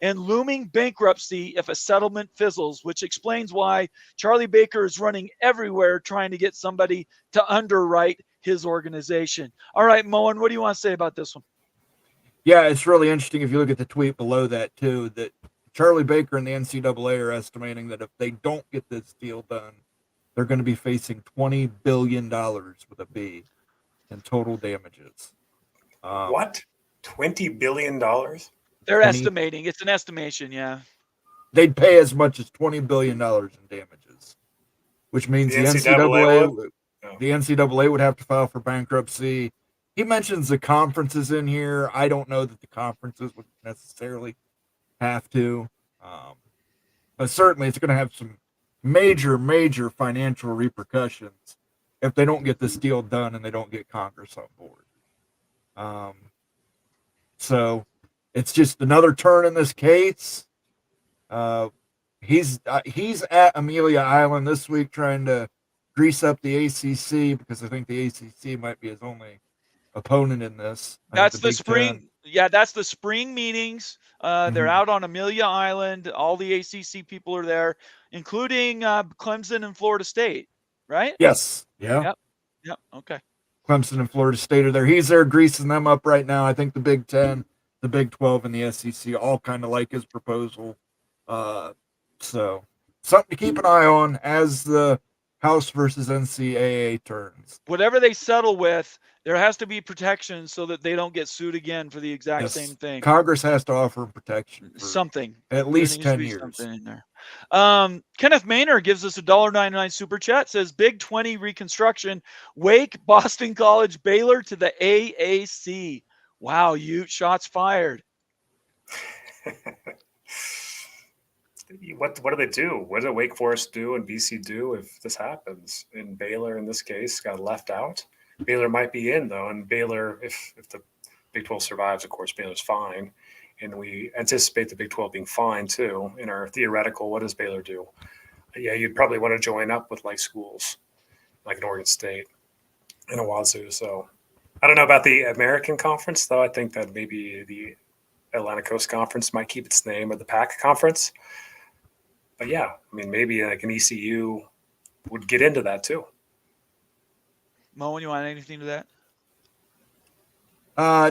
And looming bankruptcy if a settlement fizzles, which explains why Charlie Baker is running everywhere trying to get somebody to underwrite his organization. All right, Moen, what do you want to say about this one? Yeah, it's really interesting if you look at the tweet below that too, that Charlie Baker and the NCAA are estimating that if they don't get this deal done, they're going to be facing $20 billion with a B in total damages. What? $20 billion? They're estimating. It's an estimation, yeah. They'd pay as much as $20 billion in damages, which means the NCAA would have to file for bankruptcy. He mentions the conferences in here. I don't know that the conferences would necessarily have to, but certainly it's going to have some major financial repercussions if they don't get this deal done and they don't get Congress on board. So it's just another turn in this case. He's at Amelia Island this week trying to grease up the ACC because I think the ACC might be his only opponent in this. That's the spring. Yeah, that's the spring meetings. They're out on Amelia Island. All the ACC people are there, including Clemson and Florida State, right? Yes. Yeah. Yep. Okay. Clemson and Florida State are there. He's there greasing them up right now. I think the Big 10, the Big 12, and the SEC all kind of like his proposal. So something to keep an eye on as the House versus NCAA turns. Whatever they settle with, there has to be protection so that they don't get sued again for the exact same thing. Congress has to offer protection. Something. At least 10 years. Something in there. Kenneth Maynard gives us a $1.99 super chat. Says Big 20 reconstruction. Wake, Boston College, Baylor to the AAC. Wow, Ute, shots fired. What do they do? What did Wake Forest do and BC do if this happens? And Baylor, in this case, got left out. Baylor might be in, though, and Baylor, if the Big 12 survives, of course, Baylor's fine. And we anticipate the Big 12 being fine, too. In our theoretical, what does Baylor do? Yeah, you'd probably want to join up with like schools, like an Oregon State and a Wazoo. So I don't know about the American Conference, though. I think that maybe the Atlantic Coast Conference might keep its name, or the PAC Conference. But yeah, I mean, maybe like an ECU would get into that too. Moen, you want anything to that?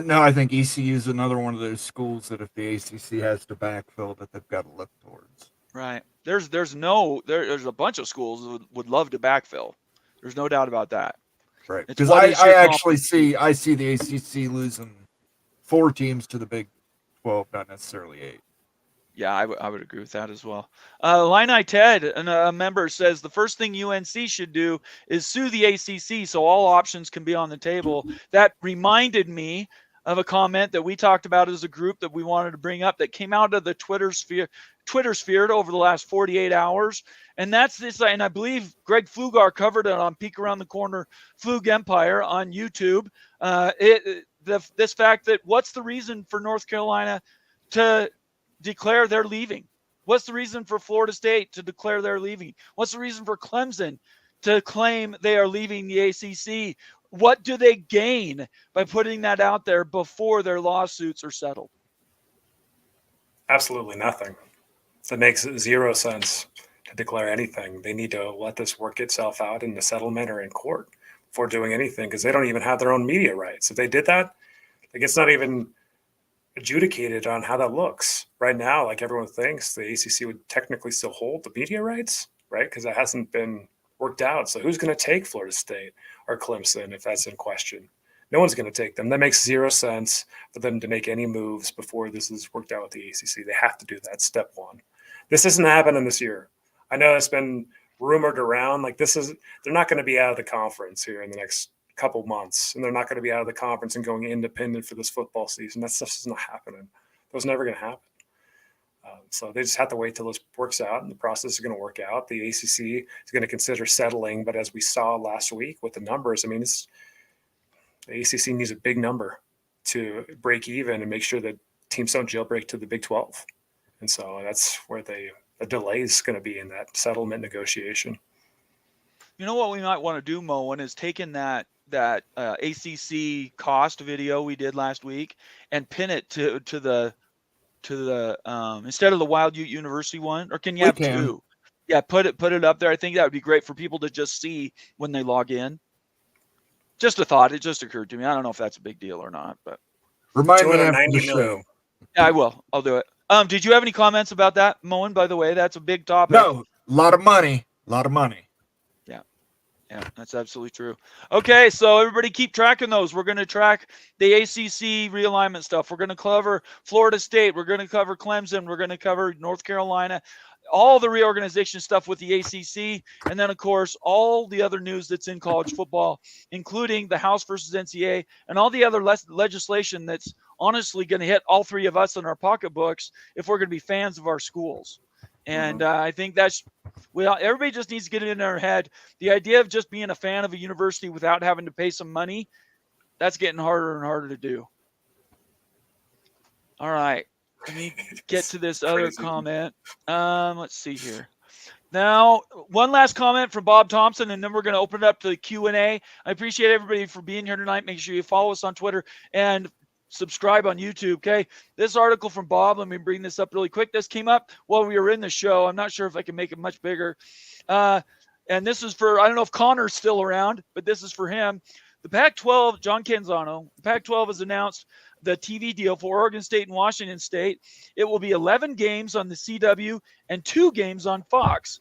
No, I think ECU is another one of those schools that if the ACC has to backfill, that they've got to look towards. Right. There's a bunch of schools that would love to backfill. There's no doubt about that. Right. Because I see the ACC losing 4 teams to the Big 12, not necessarily 8. Yeah, I would agree with that as well. Illini Ted, a member, says the first thing UNC should do is sue the ACC so all options can be on the table. That reminded me of a comment that we talked about as a group that we wanted to bring up that came out of the Twitter sphere over the last 48 hours. And that's this, and I believe Greg Flugar covered it on Peek Around the Corner Flug Empire on YouTube. This fact that what's the reason for North Carolina to declare they're leaving? What's the reason for Florida State to declare they're leaving? What's the reason for Clemson to claim they are leaving the ACC? What do they gain by putting that out there before their lawsuits are settled? Absolutely nothing. It makes 0 sense to declare anything. They need to let this work itself out in the settlement or in court before doing anything, because they don't even have their own media rights. If they did that, like, it's not even adjudicated on how that looks right now. Like, everyone thinks the ACC would technically still hold the media rights, right? Because that hasn't been worked out. So who's going to take Florida State or Clemson if that's in question? No one's going to take them. That makes 0 sense for them to make any moves before this is worked out with the ACC. They have to do that. Step 1. This isn't happening this year. I know it's been rumored around. Like they're not going to be out of the conference here in the next couple months, and they're not going to be out of the conference and going independent for this football season. That stuff's just not happening. That was never going to happen. So they just have to wait till this works out, and the process is going to work out. The ACC is going to consider settling, but as we saw last week with the numbers, I mean, the ACC needs a big number to break even and make sure that teams don't jailbreak to the Big 12. And so that's where the delay is going to be in that settlement negotiation. You know what we might want to do, Moen, is taking that ACC cost video we did last week and pin it to the instead of the Wild Ute University one, or can you have two? Yeah, put it up there. I think that would be great for people to just see when they log in. Just a thought. It just occurred to me. I don't know if that's a big deal or not, but remind me after the show. Yeah, I will. I'll do it. Did you have any comments about that, Moen? By the way, that's a big topic. No, a lot of money. Yeah, that's absolutely true. Okay, so everybody keep tracking those. We're going to track the ACC realignment stuff. We're going to cover Florida State. We're going to cover Clemson. We're going to cover North Carolina, all the reorganization stuff with the ACC, and then, of course, all the other news that's in college football, including the House versus NCAA and all the other legislation that's honestly going to hit all three of us in our pocketbooks if we're going to be fans of our schools. And I think everybody just needs to get it in their head. The idea of just being a fan of a university without having to pay some money, that's getting harder and harder to do. All right. Let me get to this other comment. Let's see here. Now, one last comment from Bob Thompson, and then we're going to open it up to the Q&A. I appreciate everybody for being here tonight. Make sure you follow us on Twitter and subscribe on YouTube. Okay. This article from Bob, let me bring this up really quick. This came up while we were in the show. I'm not sure if I can make it much bigger. And this is for, I don't know if Connor's still around, but this is for him. The Pac-12, John Canzano, the Pac-12 has announced the TV deal for Oregon State and Washington State. It will be 11 games on the CW and 2 games on Fox.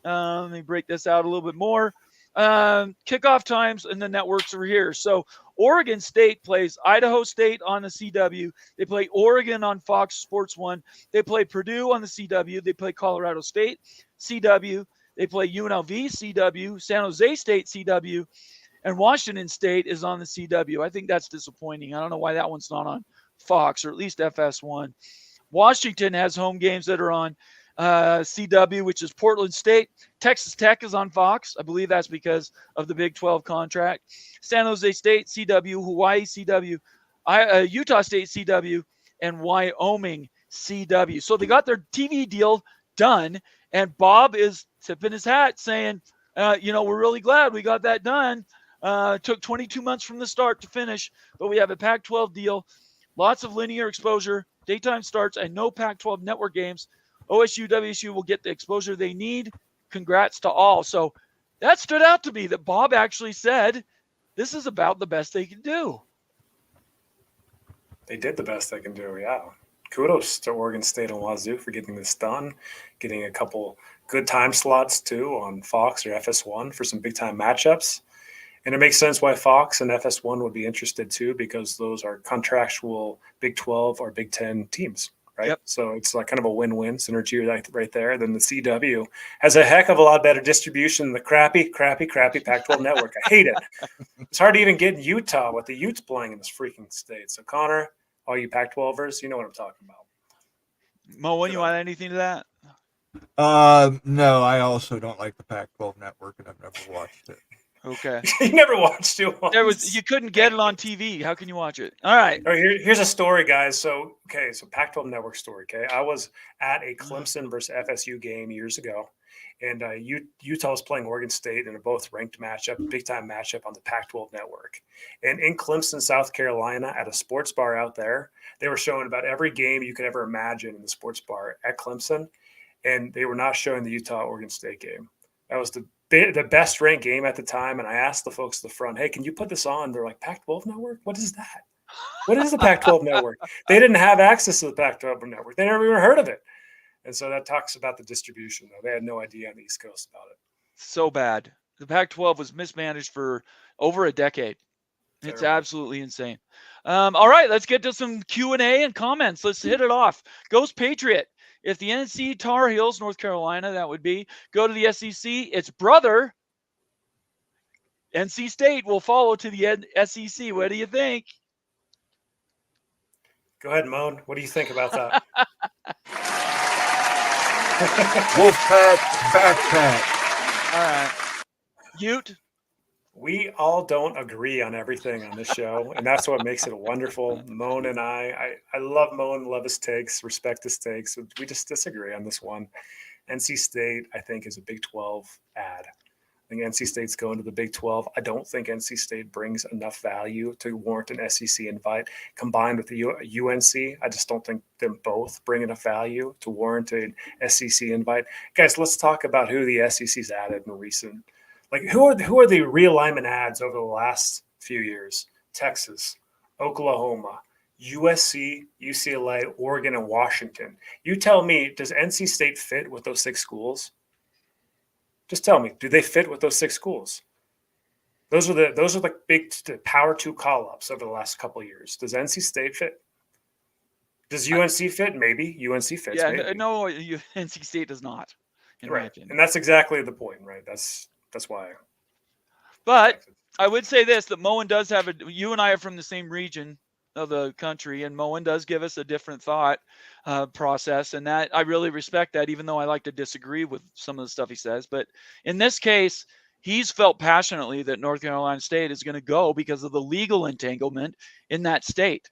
Let me break this out a little bit more. Kickoff times and the networks are here. So Oregon State plays Idaho State on the CW. They play Oregon on Fox Sports 1. They play Purdue on the CW. They play Colorado State CW. They play UNLV CW, San Jose State CW, and Washington State is on the CW. I think that's disappointing. I don't know why that one's not on Fox, or at least FS1. Washington has home games that are on CW, which is Portland State. Texas Tech is on Fox. I believe that's because of the Big 12 contract. San Jose State CW, Hawaii CW, Utah State CW, and Wyoming CW. So they got their TV deal done, and Bob is tipping his hat saying, we're really glad we got that done. Took 22 months from the start to finish, but we have a Pac-12 deal, lots of linear exposure, daytime starts, and no Pac-12 network games. OSU, WSU will get the exposure they need. Congrats to all. So that stood out to me that Bob actually said this is about the best they can do. They did the best they can do, yeah. Kudos to Oregon State and Wazoo for getting this done, getting a couple good time slots, too, on Fox or FS1 for some big-time matchups. And it makes sense why Fox and FS1 would be interested, too, because those are contractual Big 12 or Big 10 teams. Right. Yep. So it's like kind of a win-win synergy right there. Then the CW has a heck of a lot better distribution than the crappy Pac-12 network. I hate it. It's hard to even get in Utah with the Utes playing in this freaking state. So Connor, all you Pac-12ers, you know what I'm talking about. Mo, when you want anything to that? No, I also don't like the Pac-12 network, and I've never watched it. Okay. You never watched it once. You couldn't get it on TV. How can you watch it? All right. Here's a story, guys. So Pac-12 network story. Okay. I was at a Clemson versus FSU game years ago, and Utah was playing Oregon State in a both ranked matchup, big time matchup on the Pac-12 network. And in Clemson, South Carolina, at a sports bar out there, they were showing about every game you could ever imagine in the sports bar at Clemson, and they were not showing the Utah-Oregon State game. That was the best ranked game at the time, and I asked the folks at the front, hey, can you put this on? They're like, Pac-12 network? What is that? What is the Pac-12 network? They didn't have access to the Pac-12 network. They never even heard of it. And so that talks about the distribution, though. They had no idea on the East Coast about it. So bad. The Pac-12 was mismanaged for over a decade. It's absolutely insane. All right, let's get to some Q&A and comments. Let's hit it off. Ghost Patriot if the NC Tar Heels, North Carolina, that would be, go to the SEC, its brother, NC State, will follow to the SEC. What do you think? Go ahead, Moan. What do you think about that? Wolfpack, backpack. All right. Ute? We all don't agree on everything on this show, and that's what makes it wonderful. Moan and I love Moan, love his takes, respect his takes. We just disagree on this one. NC State, I think, is a Big 12 ad. I think NC State's going to the Big 12. I don't think NC State brings enough value to warrant an SEC invite. Combined with the UNC, I just don't think them both bring enough value to warrant an SEC invite. Guys, let's talk about who the SEC's added in recent. Like, who are the realignment ads over the last few years? Texas, Oklahoma, USC, UCLA, Oregon, and Washington. You tell me, does NC State fit with those 6 schools? Just tell me, do they fit with those 6 schools? Those are the big Power 2 call-ups over the last couple of years. Does NC State fit? Does UNC fit? Maybe UNC fits. Yeah, maybe. no, NC State does not. In my Right, opinion. and that's exactly the point, right? That's why. But I would say this, that Moen does have you and I are from the same region of the country, and Moen does give us a different thought process, and that I really respect that, even though I like to disagree with some of the stuff he says. But in this case, he's felt passionately that North Carolina State is going to go because of the legal entanglement in that state.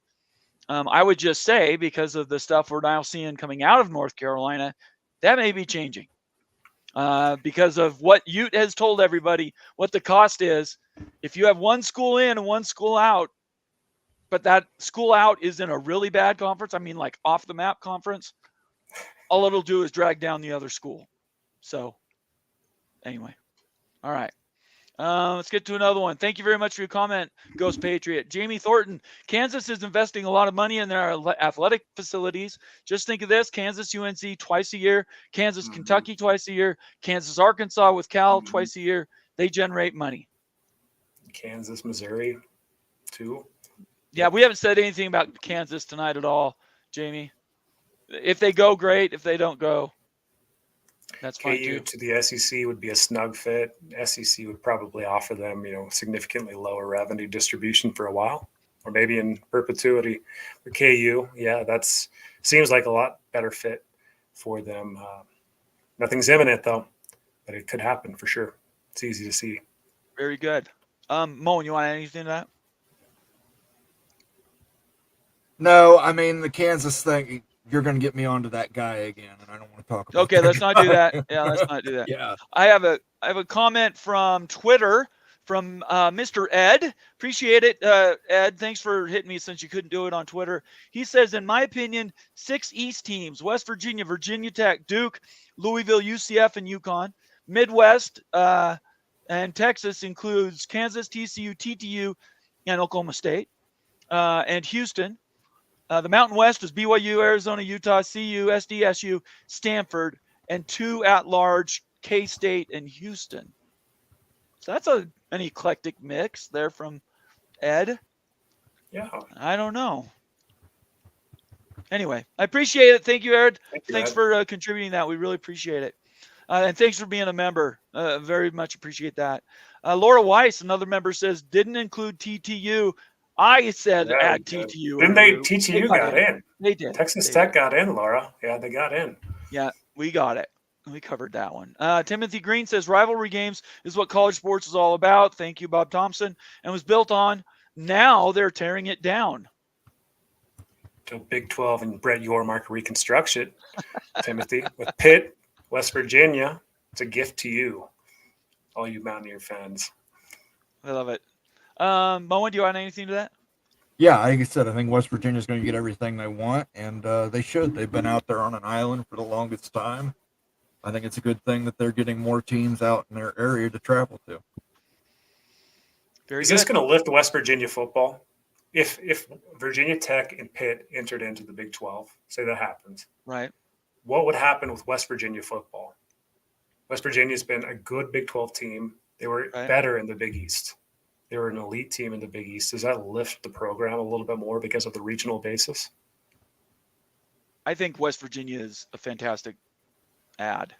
I would just say, because of the stuff we're now seeing coming out of North Carolina, that may be changing. Because of what Ute has told everybody, what the cost is. If you have one school in and one school out, but that school out is in a really bad conference, I mean like off the map conference, all it'll do is drag down the other school. So anyway, all right. Let's get to another one. Thank you very much for your comment, Ghost Patriot. Jamie Thornton, Kansas is investing a lot of money in their athletic facilities. Just think of this: Kansas, UNC twice a year, Kansas, Kentucky twice a year, Kansas, Arkansas with Cal twice a year. They generate money. Kansas, Missouri, too. Yeah, we haven't said anything about Kansas tonight at all, Jamie. If they go, great. If they don't go, that's fine KU too. to the SEC would be a snug fit. SEC would probably offer them, significantly lower revenue distribution for a while, or maybe in perpetuity. For KU, yeah, that's seems like a lot better fit for them. Nothing's imminent though, but it could happen for sure. It's easy to see. Very good. Moen, you want to add anything to that? No, I mean the Kansas thing. You're going to get me onto that guy again, and I don't want to talk about. Okay, let's not do that. Yeah, let's not do that. Yeah. I have a comment from Twitter from Mr. Ed. Appreciate it, Ed. Thanks for hitting me since you couldn't do it on Twitter. He says, in my opinion, 6 East teams: West Virginia, Virginia Tech, Duke, Louisville, UCF, and UConn. Midwest and Texas includes Kansas, TCU, TTU, and Oklahoma State, and Houston. The Mountain West is BYU, Arizona, Utah, CU, SD, SU, Stanford, and 2 at-large, K-State and Houston. So that's an eclectic mix there from Ed. Yeah. I don't know. Anyway, I appreciate it. Thank you, Ed. Thanks Ed. for contributing that. We really appreciate it. And thanks for being a member. Very much appreciate that. Laura Weiss, another member, says, didn't include TTU. I said add TTU. Didn't they? TTU got in. They did. Texas Tech got in, Laura. Yeah, they got in. Yeah, we got it. We covered that one. Timothy Green says rivalry games is what college sports is all about. Thank you, Bob Thompson. And was built on. Now they're tearing it down. Till Big 12 and Brett Yormark reconstruction, Timothy, with Pitt, West Virginia. It's a gift to you, all you Mountaineer fans. I love it. Moen, do you want anything to that? Yeah, like I said, I think West Virginia's going to get everything they want, and they should. They've been out there on an island for the longest time. I think it's a good thing that they're getting more teams out in their area to travel to. Very Is good. this going to lift West Virginia football? If Virginia Tech and Pitt entered into the Big 12, say that happens, Right. what would happen with West Virginia football? West Virginia's been a good Big 12 team. They were better in the Big East. They were an elite team in the Big East. Does that lift the program a little bit more because of the regional basis? I think West Virginia is a fantastic ad.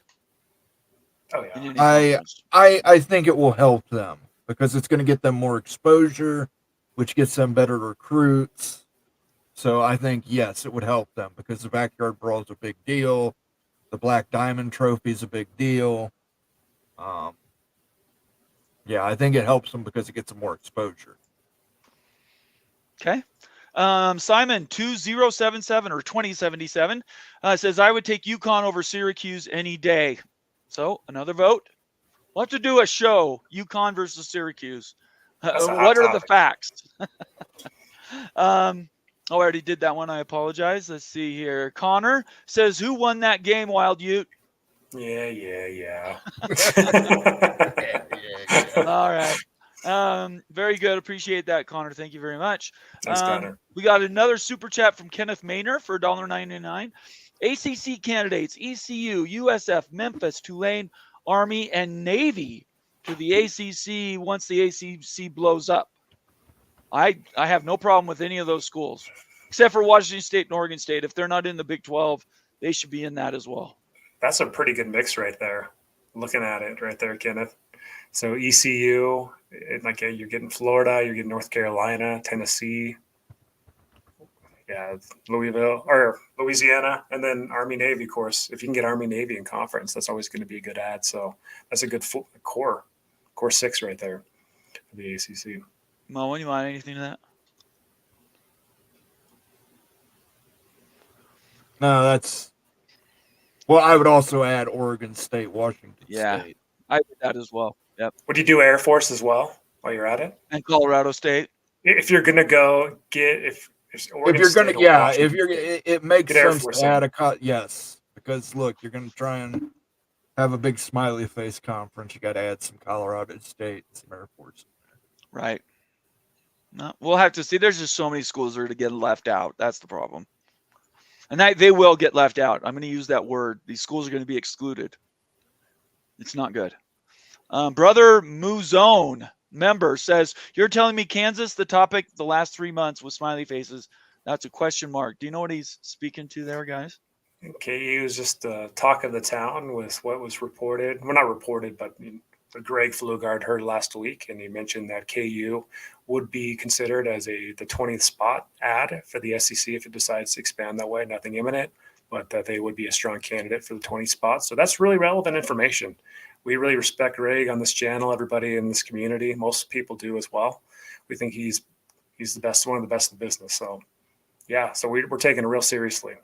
Oh in yeah. any I conference. I think it will help them because it's going to get them more exposure, which gets them better recruits. So I think yes, it would help them because the backyard brawl is a big deal. The Black Diamond Trophy is a big deal. Um, yeah, I think it helps them because it gets them more exposure. Okay. Simon 2077 or 2077 says I would take UConn over Syracuse any day. So another vote. We'll have to do a show, UConn versus Syracuse. That's a hot What are the topic. facts? I already did that one. I apologize. Let's see here. Connor says, who won that game, Wild Ute? Yeah. All right. Very good. Appreciate that, Connor. Thank you very much. Thanks, Connor. We got another super chat from Kenneth Maynor for $1.99. ACC candidates, ECU, USF, Memphis, Tulane, Army, and Navy to the ACC once the ACC blows up. I have no problem with any of those schools, except for Washington State and Oregon State. If they're not in the Big 12, they should be in that as well. That's a pretty good mix right there. Looking at it right there, Kenneth. So ECU, you're getting Florida, you're getting North Carolina, Tennessee, Louisville or Louisiana, and then Army Navy. Of course, if you can get Army Navy in conference, that's always going to be a good ad. So that's a good core 6 right there for the ACC. Mo, you want anything to that? No, that's. Well, I would also add Oregon State, Washington State. I did that as well. Yep. Would you do Air Force as well while you're at it? And Colorado State. If you're gonna go get if you're gonna it makes sense to add yes, because look, you're gonna try and have a big smiley face conference. You got to add some Colorado State, some Air Force. Right. No, we'll have to see. There's just so many schools that are getting left out. That's the problem. And they will get left out. I'm going to use that word. These schools are going to be excluded. It's not good. Brother Muzone member says, you're telling me Kansas, the topic the last 3 months with smiley faces. That's a question mark. Do you know what he's speaking to there, guys? KU is just talk of the town with what was reported. Well, not reported, but Greg Flugard heard last week, and he mentioned that KU would be considered as the 20th spot ad for the SEC if it decides to expand that way. Nothing imminent, but that they would be a strong candidate for the 20 spots. So that's really relevant information. We really respect Greg on this channel, everybody in this community. Most people do as well. We think he's the best, one of the best in the business. So, yeah, so we're taking it real seriously.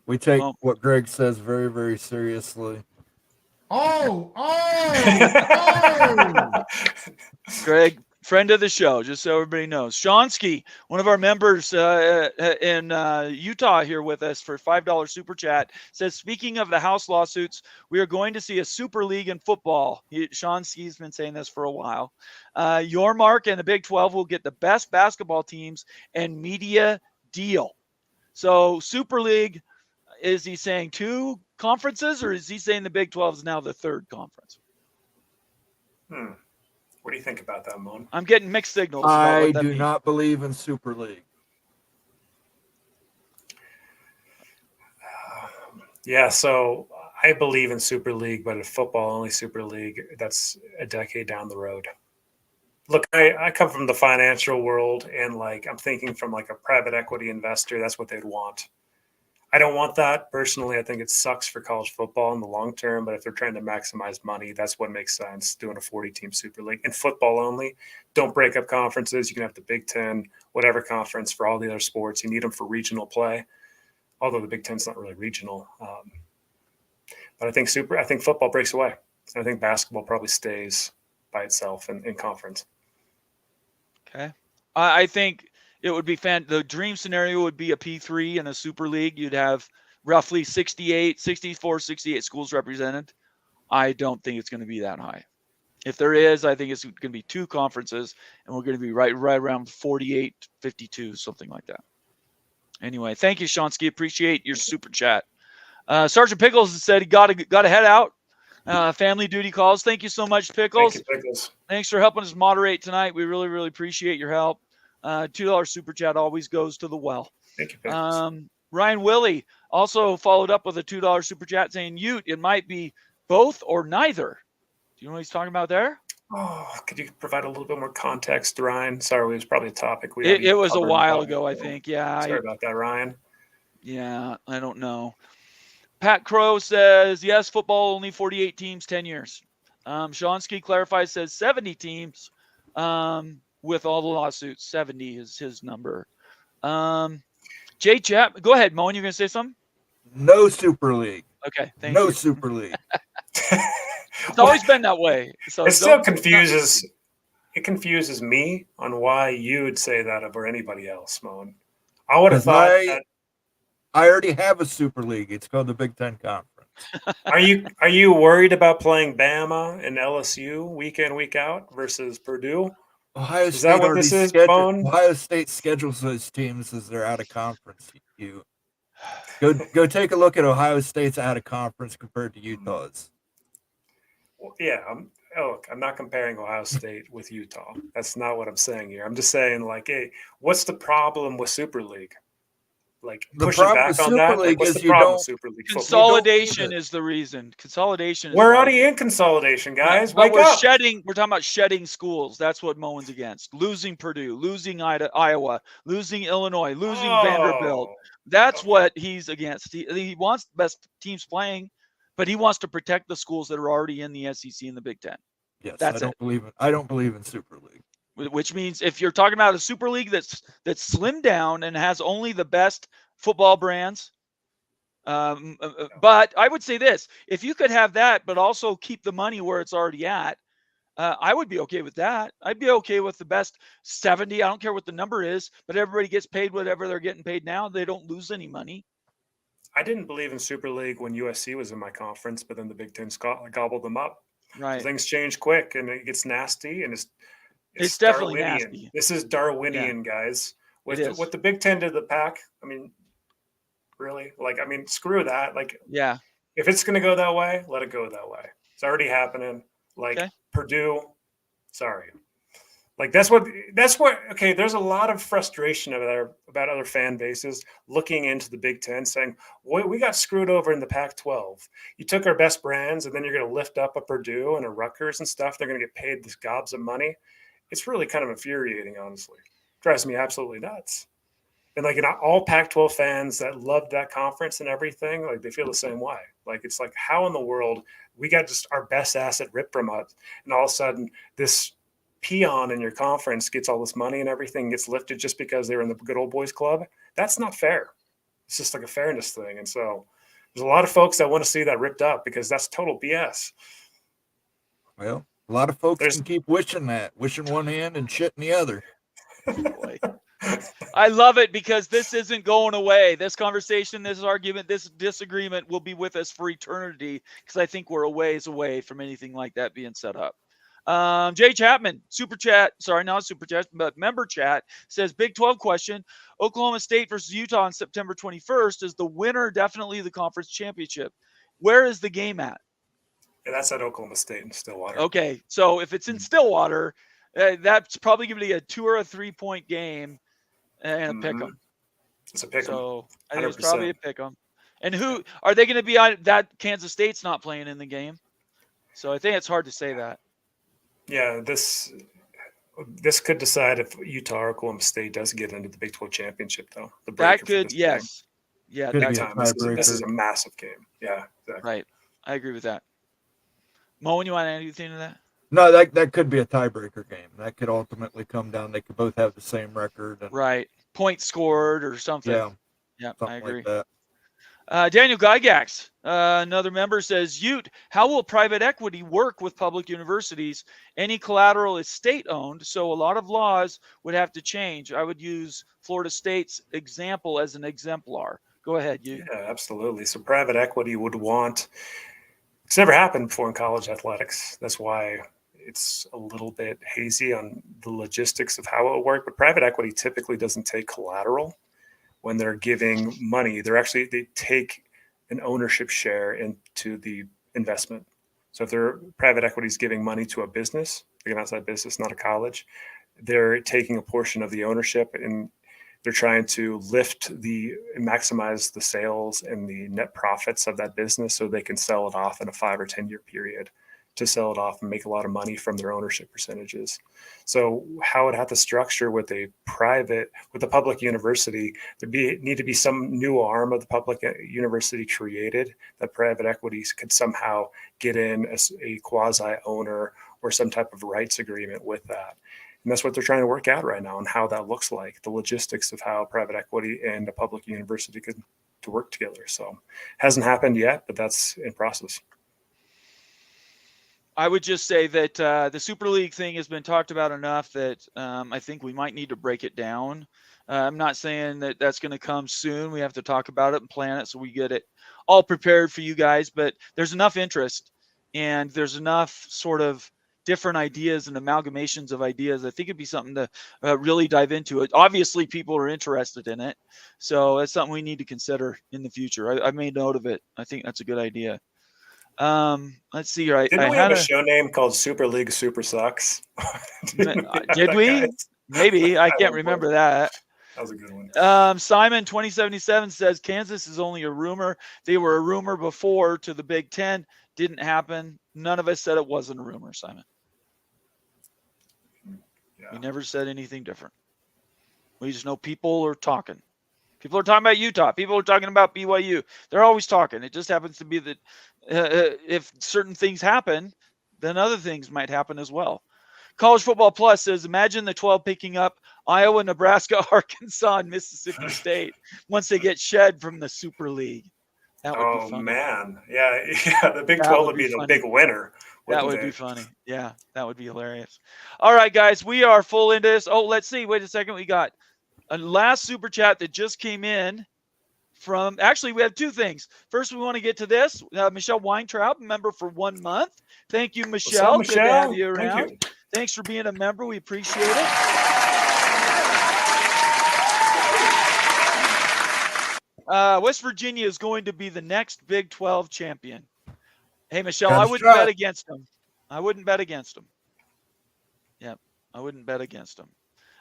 We take what Greg says very, very seriously. Oh! Greg, friend of the show, just so everybody knows. Shonsky, one of our members in Utah here with us for $5 super chat, says, speaking of the House lawsuits, we are going to see a super league in football. Shonsky's been saying this for a while. Your Mark and the Big 12 will get the best basketball teams and media deal. So super league, is he saying 2 conferences, or is he saying the Big 12 is now the 3rd conference? What do you think about that, Moan? I'm getting mixed signals. I do not believe in Super League. Yeah, so I believe in Super League, but a football-only Super League, that's a decade down the road. Look, I come from the financial world, and I'm thinking from a private equity investor, that's what they'd want. I don't want that personally. I think it sucks for college football in the long term, but if they're trying to maximize money, that's what makes sense, doing a 40-team Super League. And football only, don't break up conferences. You can have the Big Ten, whatever conference for all the other sports. You need them for regional play, although the Big Ten's not really regional. But I think football breaks away. I think basketball probably stays by itself in conference. Okay. I think it would be the dream scenario would be a P3 and a Super League. You'd have roughly 68 schools represented. I don't think it's going to be that high. If there is, I think it's going to be 2 conferences, and we're going to be right around 48, 52, something like that. Anyway, thank you, Shonsky. Appreciate your super chat. Sergeant Pickles said he got to head out. Family duty calls. Thank you so much, Pickles. Thank you, Pickles. Thanks for helping us moderate tonight. We really, really appreciate your help. $2 super chat always goes to the well. Thank you, Pickles. Ryan Willie also followed up with a $2 super chat saying, Ute, it might be both or neither. Do you know what he's talking about there? Oh, could you provide a little bit more context, Ryan? Sorry, it was probably a topic we It haven't was a covered while about, ago, I so think. Yeah. sorry about that, Ryan. Yeah, I don't know. Pat Crow says, yes, football only 48 teams, 10 years. Shonsky clarifies, says 70 teams with all the lawsuits. 70 is his number. Jay Chap, go ahead, Moen. You're going to say something? No Super League. Okay, thank No you. Super League. It's always been that way. So It still confuses. It confuses me on why you would say that over anybody else, Moen. I would have thought that. I already have a Super League. It's called the Big Ten Conference. Are you worried about playing Bama and LSU week in, week out versus Purdue? Ohio Is State that what already this is, scheduled. Bone? Ohio State schedules those teams as they're out of conference. You go take a look at Ohio State's out of conference compared to Utah's. Well, yeah, look, I'm not comparing Ohio State with Utah. That's not what I'm saying here. I'm just saying, like, hey, what's the problem with Super League? Like, The pushing problem back with on Super that. League Like, what's is the you problem don't- with Super League football? Consolidation is the reason. Consolidation. We're is already in consolidation, guys. But Wake we're up. shedding. We're talking about shedding schools. That's what Moen's against. Losing Purdue, losing Iowa, losing Illinois, losing Vanderbilt. Oh, That's okay. what he's against. He wants the best teams playing, but he wants to protect the schools that are already in the SEC and the Big Ten. Yes, That's I don't believe in Super League. Which means if you're talking about a super league that's slimmed down and has only the best football brands, but I would say this: if you could have that, but also keep the money where it's already at, I would be okay with that. I'd be okay with the best 70. I don't care what the number is, but everybody gets paid whatever they're getting paid now. They don't lose any money. I didn't believe in Super League when USC was in my conference, but then the Big Ten gobbled them up. Right. Things change quick, and it gets nasty, and It's definitely Darwinian. nasty. This is Darwinian, guys. It is. What the Big Ten did to the Pac, I mean, really? Like, I mean, screw that. Like, Yeah. if it's going to go that way, let it go that way. It's already happening. Like, Okay. Purdue, sorry. Like, that's what, okay, there's a lot of frustration about other fan bases looking into the Big Ten saying, we got screwed over in the Pac-12. You took our best brands, and then you're going to lift up a Purdue and a Rutgers and stuff. They're going to get paid this gobs of money. It's really kind of infuriating, honestly. Drives me absolutely nuts. And like, all Pac-12 fans that loved that conference and everything, like, they feel the same way. Like, it's like, how in the world we got just our best asset ripped from us, and all of a sudden this peon in your conference gets all this money and everything gets lifted just because they were in the good old boys club? That's not fair. It's just like a fairness thing. And so there's a lot of folks that want to see that ripped up because that's total BS. Well, a lot of folks can keep wishing one hand and shit in the other. Boy. I love it because this isn't going away. This conversation, this argument, this disagreement will be with us for eternity because I think we're a ways away from anything like that being set up. Jay Chapman, super chat, sorry, not super chat, but member chat says Big 12 question. Oklahoma State versus Utah on September 21st. Is the winner definitely the conference championship? Where is the game at? Yeah, that's at Oklahoma State and Stillwater. Okay, so if it's in Stillwater, that's probably going to be a 2 or a 3 point game and a pick 'em. It's a pick 'em. So I think 100%. it's probably a pick 'em. And who are they going to be on? That Kansas State's not playing in the game, so I think it's hard to say that. Yeah, this could decide if Utah or Oklahoma State does get into the Big 12 championship, though. That could, yes, game. yeah, Could that be a could. This is a massive game. Yeah, exactly. Right. I agree with that. Moen, you want to add anything to that? No, that could be a tiebreaker game. That could ultimately come down. They could both have the same record. And, Right. Point scored or something. Yeah, I agree. like that. Daniel Gygax, another member, says, Ute, how will private equity work with public universities? Any collateral is state-owned, so a lot of laws would have to change. I would use Florida State's example as an exemplar. Go ahead, Ute. Yeah, absolutely. So private equity would want – it's never happened before in college athletics. That's why it's a little bit hazy on the logistics of how it would work. But private equity typically doesn't take collateral when they're giving money. They take an ownership share into the investment. So if they're private equity is giving money to a business, like an outside business, not a college, they're taking a portion of the ownership, and They're trying to maximize the sales and the net profits of that business so they can sell it off in a 5 or 10 year period to sell it off and make a lot of money from their ownership percentages. So how it had to structure with a public university, need to be some new arm of the public university created that private equities could somehow get in as a quasi owner or some type of rights agreement with that. And that's what they're trying to work out right now, and how that looks like, the logistics of how private equity and a public university could to work together. So hasn't happened yet, but that's in process. I would just say that the Super League thing has been talked about enough that I think we might need to break it down. I'm not saying that that's going to come soon. We have to talk about it and plan it so we get it all prepared for you guys. But there's enough interest and there's enough sort of different ideas and amalgamations of ideas. I think it'd be something to really dive into it. Obviously, people are interested in it. So that's something we need to consider in the future. I made note of it. I think that's a good idea. Let's see here. Didn't we have a show name called Super League Super Sucks? Did we? Maybe. I can't remember that. That was a good one. Simon 2077 says Kansas is only a rumor. They were a rumor before to the Big Ten. Didn't happen. None of us said it wasn't a rumor, Simon. Yeah. We never said anything different. We just know people are talking. People are talking about Utah. People are talking about BYU. They're always talking. It just happens to be that if certain things happen, then other things might happen as well. College Football Plus says, imagine the 12 picking up Iowa, Nebraska, Arkansas, and Mississippi State once they get shed from the Super League. That would be funny. Man. Yeah. The Big 12 would be the big winner. That would be funny. Yeah, that would be hilarious. All right, guys, we are full into this. Oh, let's see. Wait a second. We got a last super chat that just came in from, actually, we have two things. First, we want to get to this. Michelle Weintraub, member for 1 month. Thank you, Michelle. What's up, Good to have Michelle? you around. Thank you. Thanks for being a member. We appreciate it. West Virginia is going to be the next Big 12 champion. Hey, Michelle, I wouldn't bet against them. I wouldn't bet against them. Yep, I wouldn't bet against them.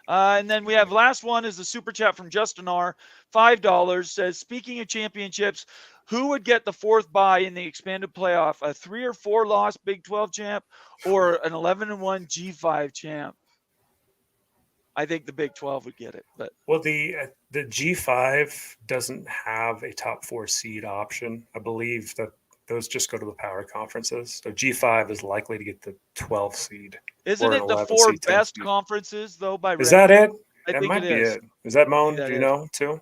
And then we have last one is the super chat from Justin R. $5 says, speaking of championships, who would get the fourth bye in the expanded playoff? A 3 or 4 loss Big 12 champ or an 11-1 G5 champ? I think the Big 12 would get it. But well, the G5 doesn't have a top 4 seed option. I believe that those just go to the power conferences. So G5 is likely to get the 12 seed. Isn't it the 4 best conferences, though, by Is that it? I think might it be is. it. Is that Moan? Do you know, too?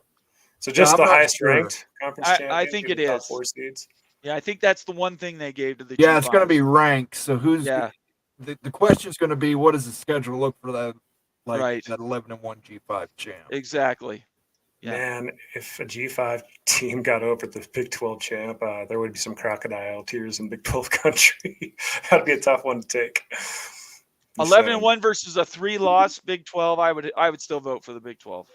So just the highest ranked conference champion? I think it is. Top 4 seeds? Yeah, I think that's the one thing they gave to the Yeah, G5. it's going to be ranked. So who's the question is going to be, what does the schedule look for that? Like Right. that 11-1 G5 champ. Exactly. Yeah. Man, if a G5 team got over the Big 12 champ, there would be some crocodile tears in Big 12 country. That'd be a tough one to take. 11-1 versus a 3-loss Big 12. I would still vote for the Big 12.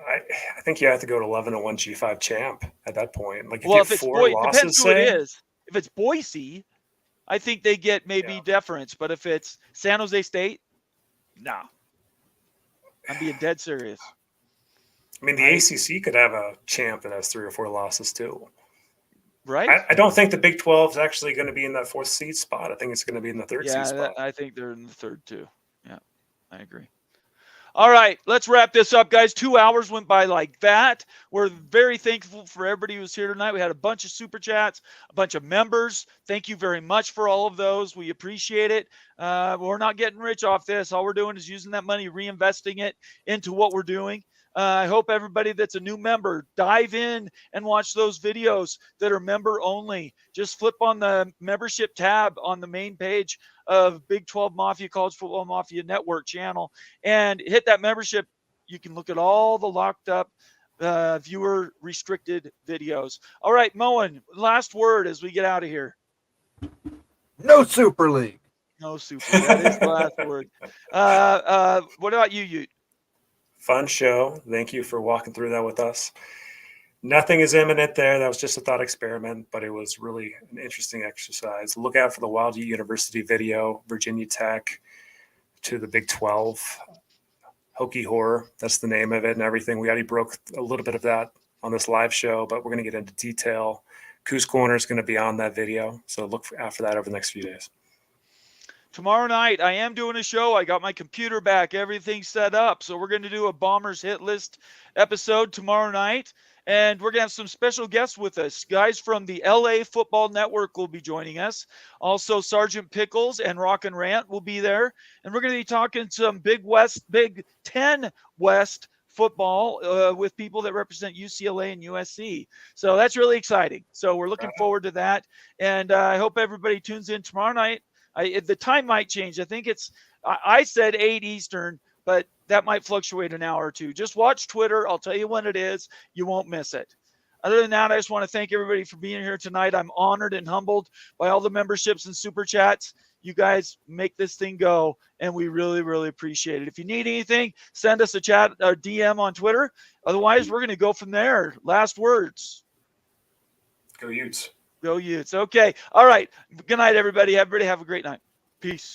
I think you have to go to 11-1 G5 champ at that point. Like, Well, if it's four losses, depends who it is. If it's Boise, I think they get maybe deference. But if it's San Jose State, no. I'm being dead serious. I mean, the ACC could have a champ that has 3 or 4 losses too. Right? I don't think the Big 12 is actually going to be in that 4th seed spot. I think it's going to be in the 3rd seed spot. I think they're in the 3rd too. Yeah, I agree. All right, let's wrap this up, guys. 2 hours went by like that. We're very thankful for everybody who's here tonight. We had a bunch of super chats, a bunch of members. Thank you very much for all of those. We appreciate it. We're not getting rich off this. All we're doing is using that money, reinvesting it into what we're doing. I hope everybody that's a new member, dive in and watch those videos that are member only. Just flip on the membership tab on the main page of Big 12 Mafia, College Football Mafia Network channel, and hit that membership. You can look at all the locked up viewer restricted videos. All right, Moen, last word as we get out of here. No Super League. No Super. That is the last word. What about you, Ute? Fun show. Thank you for walking through that with us. Nothing is imminent there. That was just a thought experiment, but it was really an interesting exercise. Look out for the Wild University video, Virginia Tech to the Big 12. Hokey Horror. That's the name of it and everything. We already broke a little bit of that on this live show, but we're going to get into detail. Coos Corner is going to be on that video, so look after that over the next few days. Tomorrow night, I am doing a show. I got my computer back, everything set up. So we're going to do a Bombers hit list episode tomorrow night. And we're going to have some special guests with us. Guys from the LA Football Network will be joining us. Also, Sergeant Pickles and Rock and Rant will be there. And we're going to be talking some Big 10 West football with people that represent UCLA and USC. So that's really exciting. So we're looking forward to that. And I hope everybody tunes in tomorrow night. The time might change. I think I said 8 Eastern, but that might fluctuate an hour or two. Just watch Twitter. I'll tell you when it is. You won't miss it. Other than that, I just want to thank everybody for being here tonight. I'm honored and humbled by all the memberships and super chats. You guys make this thing go, and we really, really appreciate it. If you need anything, send us a chat or DM on Twitter. Otherwise, we're going to go from there. Last words. Go Utes. Go Utes. Okay. All right. Good night, everybody. Everybody have a great night. Peace.